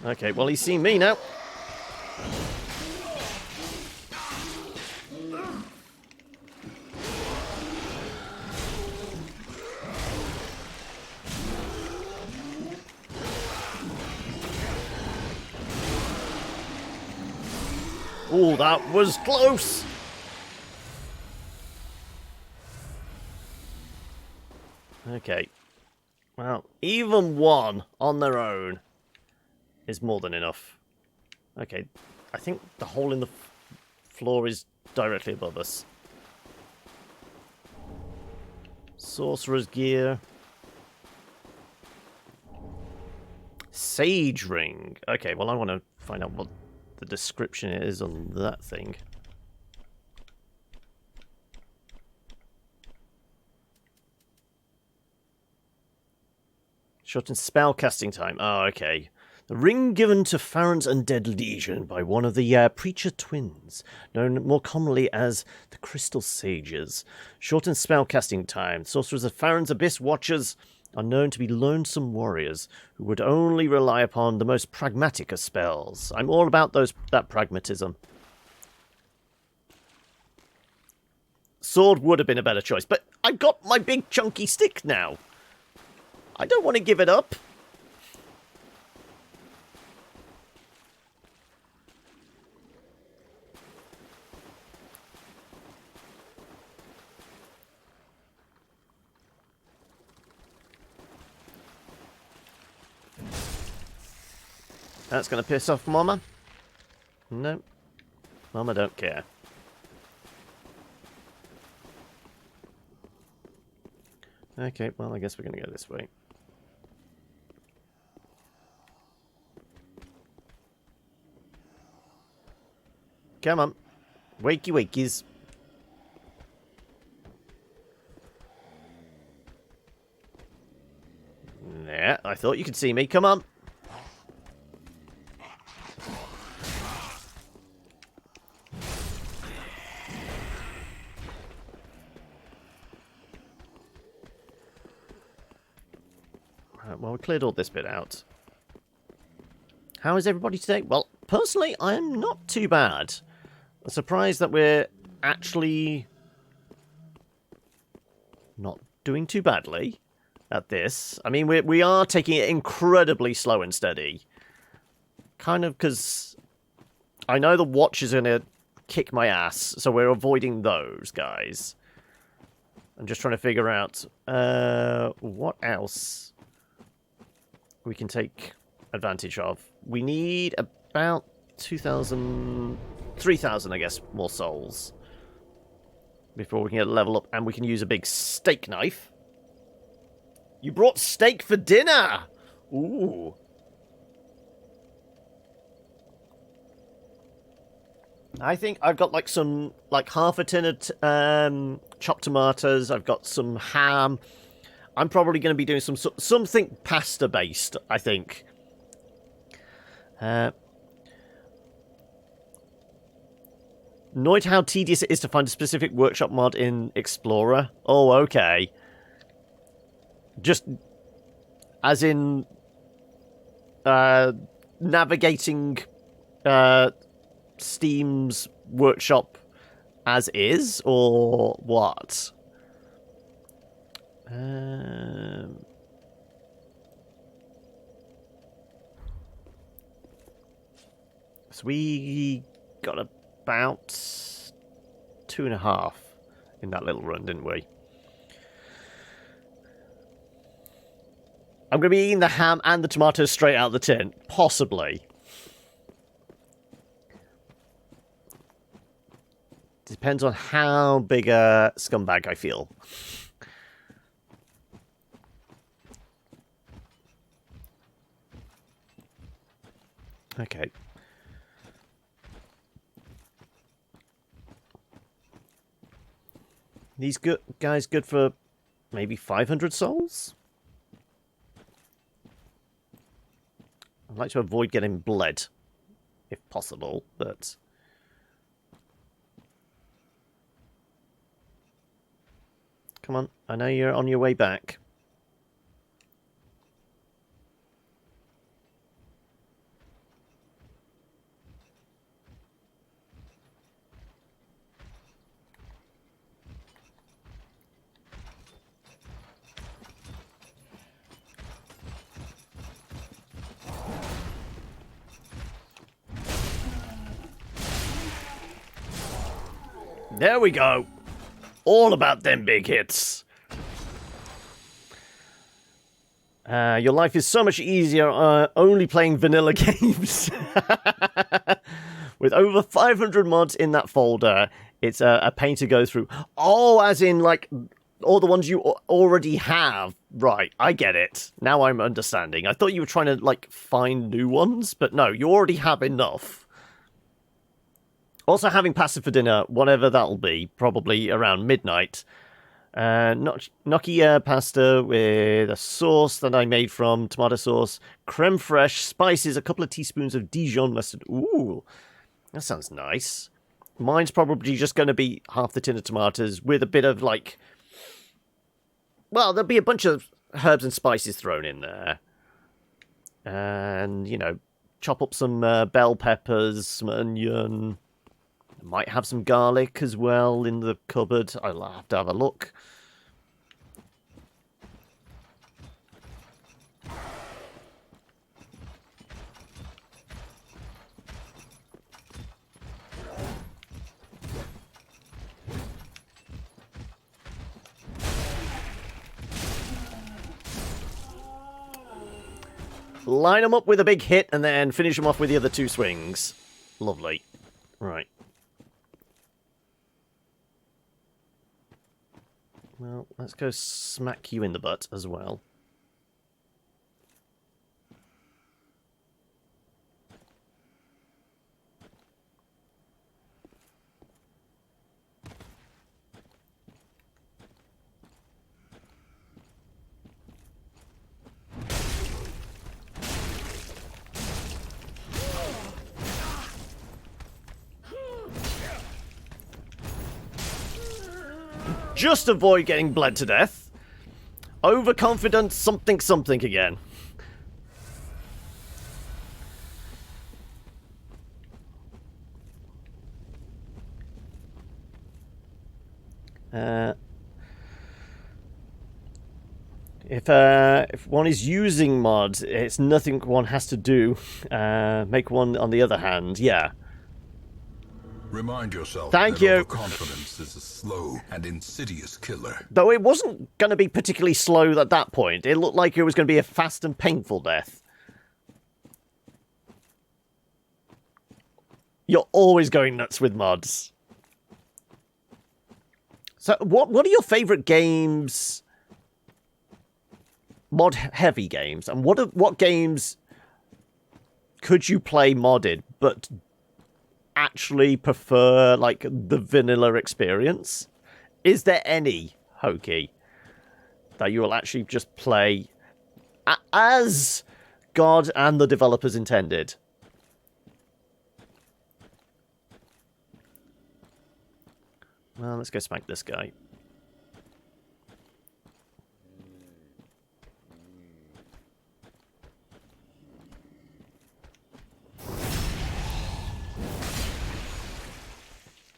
Okay, well, he's seen me now. Oh, that was close! Okay. Well, even one on their own is more than enough. Okay, I think the hole in the floor is directly above us. Sorcerer's gear. Sage ring. Okay, well, I want to find out what the description is on that thing. Shortened spell casting time. Oh, okay. The ring given to Farron's undead legion by one of the Preacher twins, known more commonly as the Crystal Sages. Shortened spell casting time. Sorcerers of Farron's Abyss Watchers are known to be lonesome warriors who would only rely upon the most pragmatic of spells. I'm all about that pragmatism. Sword would have been a better choice, but I've got my big chunky stick now. I don't want to give it up. That's going to piss off Mama. No. Mama don't care. Okay, well, I guess we're going to go this way. Come on. Wakey wakeys. Yeah, I thought you could see me. Come on. Right, well, we cleared all this bit out. How is everybody today? Well, personally, I am not too bad. I'm surprised that we're actually not doing too badly at this. I mean, we are taking it incredibly slow and steady. Kind of because I know the watch is going to kick my ass, so we're avoiding those guys. I'm just trying to figure out what else we can take advantage of. We need about 2,000, 3,000, I guess, more souls before we can get a level up, and we can use a big steak knife. You brought steak for dinner! Ooh. I think I've got like some, like half a tin of chopped tomatoes. I've got some ham. I'm probably going to be doing something pasta based, I think. Annoyed how tedious it is to find a specific workshop mod in Explorer. Oh, okay. Just as in navigating Steam's workshop as is, or what? So we got about 2.5 in that little run, didn't we? I'm going to be eating the ham and the tomatoes straight out of the tin. Possibly. Depends on how big a scumbag I feel. Okay. These guys good for maybe 500 souls? I'd like to avoid getting bled, if possible, but... Come on, I know you're on your way back. There we go. All about them big hits. Your life is so much easier only playing vanilla games. With over 500 mods in that folder, it's a pain to go through. Oh, as in, like, all the ones you already have. Right, I get it. Now I'm understanding. I thought you were trying to, like, find new ones, but no, you already have enough. Also having pasta for dinner, whatever that'll be, probably around midnight. Gnocchi pasta with a sauce that I made from tomato sauce, creme fraiche, spices, a couple of teaspoons of Dijon mustard. Ooh, that sounds nice. Mine's probably just going to be half the tin of tomatoes with a bit of, like... Well, there'll be a bunch of herbs and spices thrown in there. And, you know, chop up some bell peppers, some onion... Might have some garlic as well in the cupboard. I'll have to have a look. Line them up with a big hit and then finish them off with the other two swings. Lovely. Right. Well, let's go smack you in the butt as well. Just avoid getting bled to death. Overconfident something something again. If one is using mods, it's nothing one has to do. Make one on the other hand, yeah. Remind yourself Thank that you. overconfidence is a slow and insidious killer. Though it wasn't going to be particularly slow at that point. It looked like it was going to be a fast and painful death. You're always going nuts with mods. So, what are your favourite games? Mod-heavy games. And what games could you play modded, but actually prefer, like, the vanilla experience? Is there any, Hokey, that you will actually just play as God and the developers intended? Well, let's go smack this guy.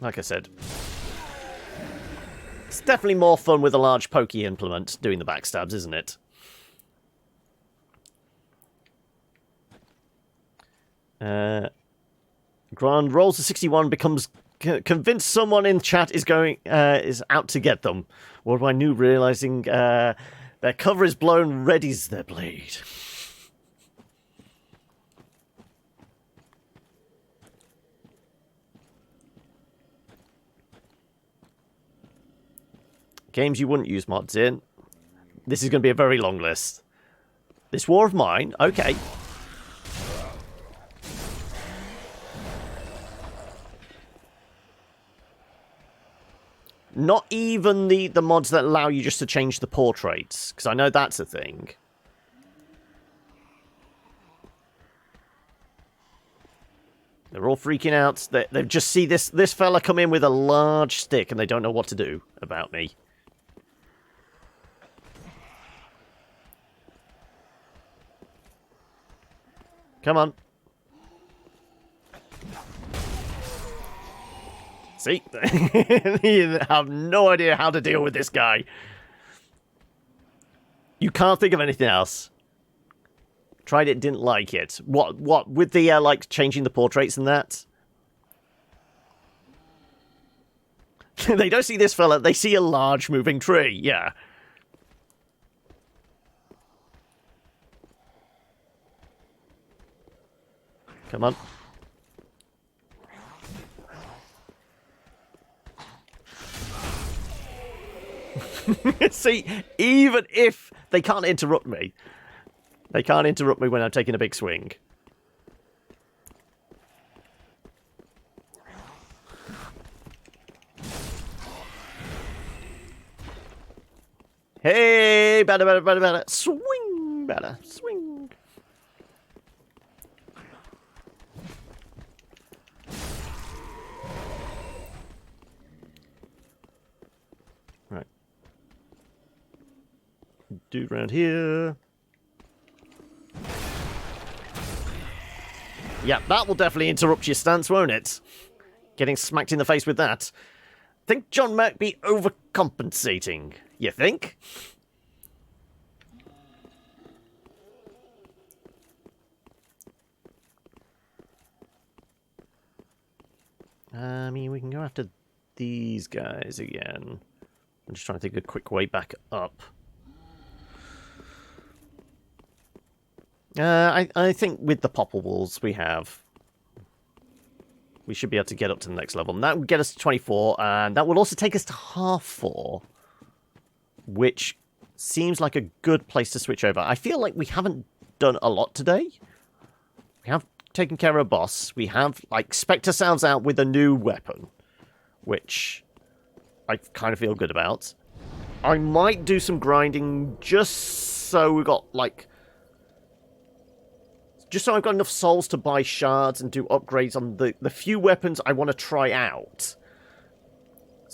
Like I said, it's definitely more fun with a large pokey implement doing the backstabs, isn't it? Grand rolls a 61, becomes convinced someone in chat is out to get them. What do I knew, realizing their cover is blown, readies their blade. Games you wouldn't use mods in. This is going to be a very long list. This War of Mine, okay. Not even the mods that allow you just to change the portraits, because I know that's a thing. They're all freaking out. They just see this fella come in with a large stick and they don't know what to do about me. Come on. See? You have no idea how to deal with this guy. You can't think of anything else. Tried it, didn't like it. What? With the, like, changing the portraits and that? They don't see this fella, they see a large moving tree, yeah. Come on. See, even if they can't interrupt me, when I'm taking a big swing. Hey, better. Swing, better, swing. Right. Dude around here. Yeah, that will definitely interrupt your stance, won't it? Getting smacked in the face with that. Think John might be overcompensating. You think? I mean, we can go after these guys again. I'm just trying to think of a quick way back up. I think with the popple walls we should be able to get up to the next level. And that would get us to 24, and that would also take us to half 4, which seems like a good place to switch over. I feel like we haven't done a lot today. We have taken care of a boss. We have, like, spec'd ourselves out with a new weapon, which I kind of feel good about. I might do some grinding just so we've got, like... Just so I've got enough souls to buy shards and do upgrades on the few weapons I want to try out.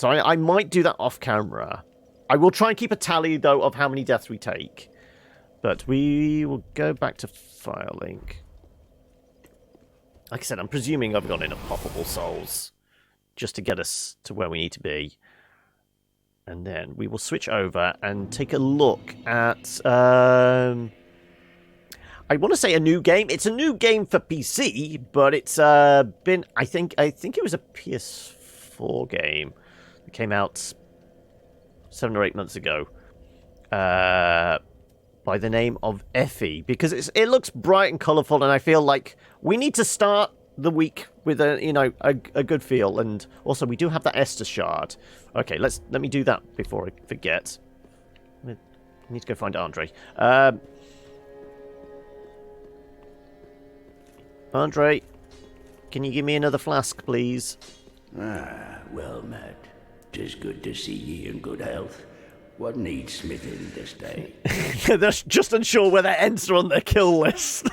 So I might do that off camera. I will try and keep a tally, though, of how many deaths we take. But we will go back to filing. Like I said, I'm presuming I've got enough poppable souls just to get us to where we need to be. And then we will switch over and take a look at... I want to say a new game. It's a new game for PC, but it's been... I think it was a PS4 game that came out 7 or 8 months ago. By the name of Effie, because it looks bright and colourful, and I feel like we need to start the week with a good feel. And also, we do have that Estus shard. Okay, let me do that before I forget. I need to go find Andre. Andre, can you give me another flask, please? Well, Matt, 'tis good to see ye in good health. What needs smithing this day? They're just unsure whether to enter on their kill list.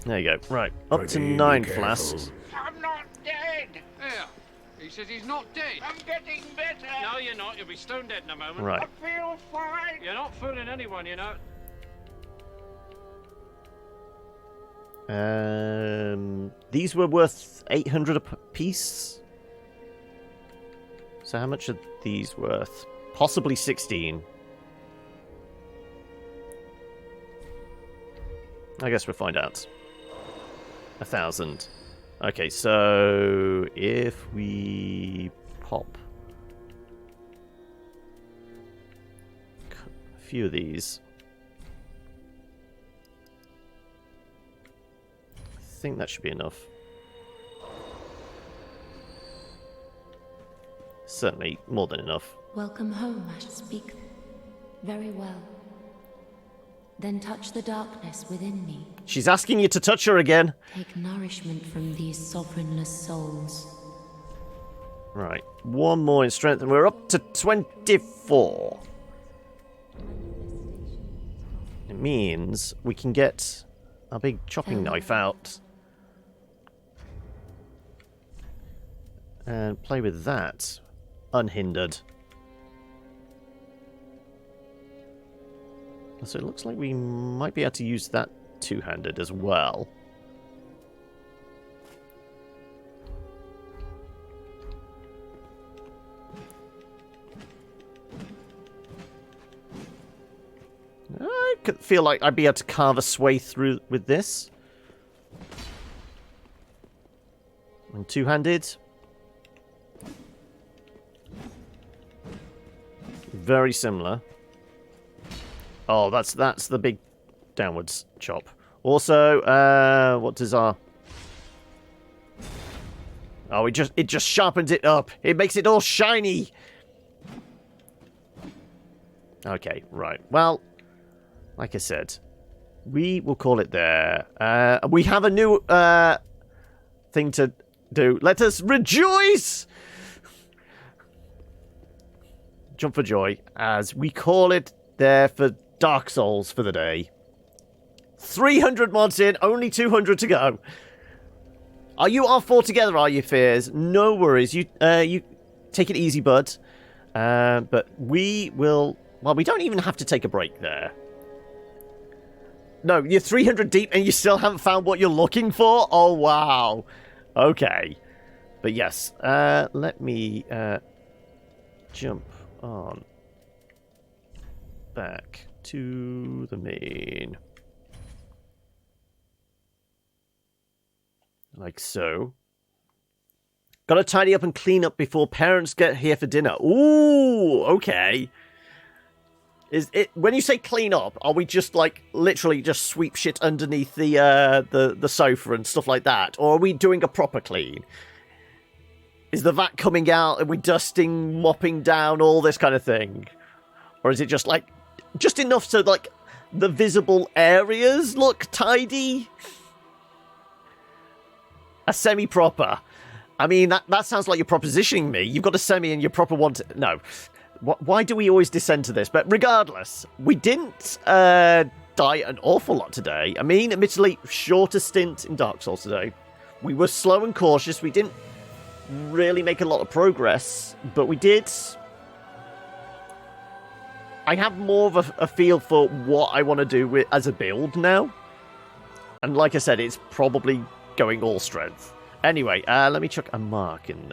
There you go. Right, up to 9 flasks. I'm not dead. Yeah, he says he's not dead. I'm getting better. No, you're not. You'll be stone dead in a moment. Right. I feel fine. You're not fooling anyone, you know. These were worth 800 a piece. So how much are these worth? Possibly 16. I guess we'll find out. 1,000. Okay, so if we pop a few of these, I think that should be enough. Certainly more than enough. Welcome home, I should speak. Very well. Then touch the darkness within me. She's asking you to touch her again. Take nourishment from these sovereignless souls. Right, one more in strength, and we're up to 24. It means we can get our big chopping knife out and play with that unhindered. So it looks like we might be able to use that two-handed as well. I could feel like I'd be able to carve a sway through with this. And two-handed. Very similar. Oh, that's the big downwards chop. Also, what does our... Oh, it just sharpens it up. It makes it all shiny. Okay, right. Well, like I said, we will call it there. We have a new thing to do. Let us rejoice! Jump for joy, as we call it there for Dark Souls for the day. 300 mods in, only 200 to go. Are you all four together, are you, Fears? No worries. You take it easy, bud. But we will... Well, we don't even have to take a break there. No, you're 300 deep and you still haven't found what you're looking for? Oh, wow. Okay. But yes, let me jump on back to the main. Like so. Gotta tidy up and clean up before parents get here for dinner. Ooh, okay. Is it when you say clean up, are we just like literally just sweep shit underneath the sofa and stuff like that? Or are we doing a proper clean? Is the vat coming out and we dusting, mopping down, all this kind of thing? Or is it just like just enough so like the visible areas look tidy? A semi-proper. I mean, that sounds like you're propositioning me. You've got a semi and your proper one to... No. Why do we always descend to this? But regardless, we didn't die an awful lot today. I mean, admittedly, shorter stint in Dark Souls today. We were slow and cautious. We didn't really make a lot of progress, but we did. I have more of a feel for what I want to do as a build now. And like I said, it's probably going all strength. Anyway, let me chuck a mark in there.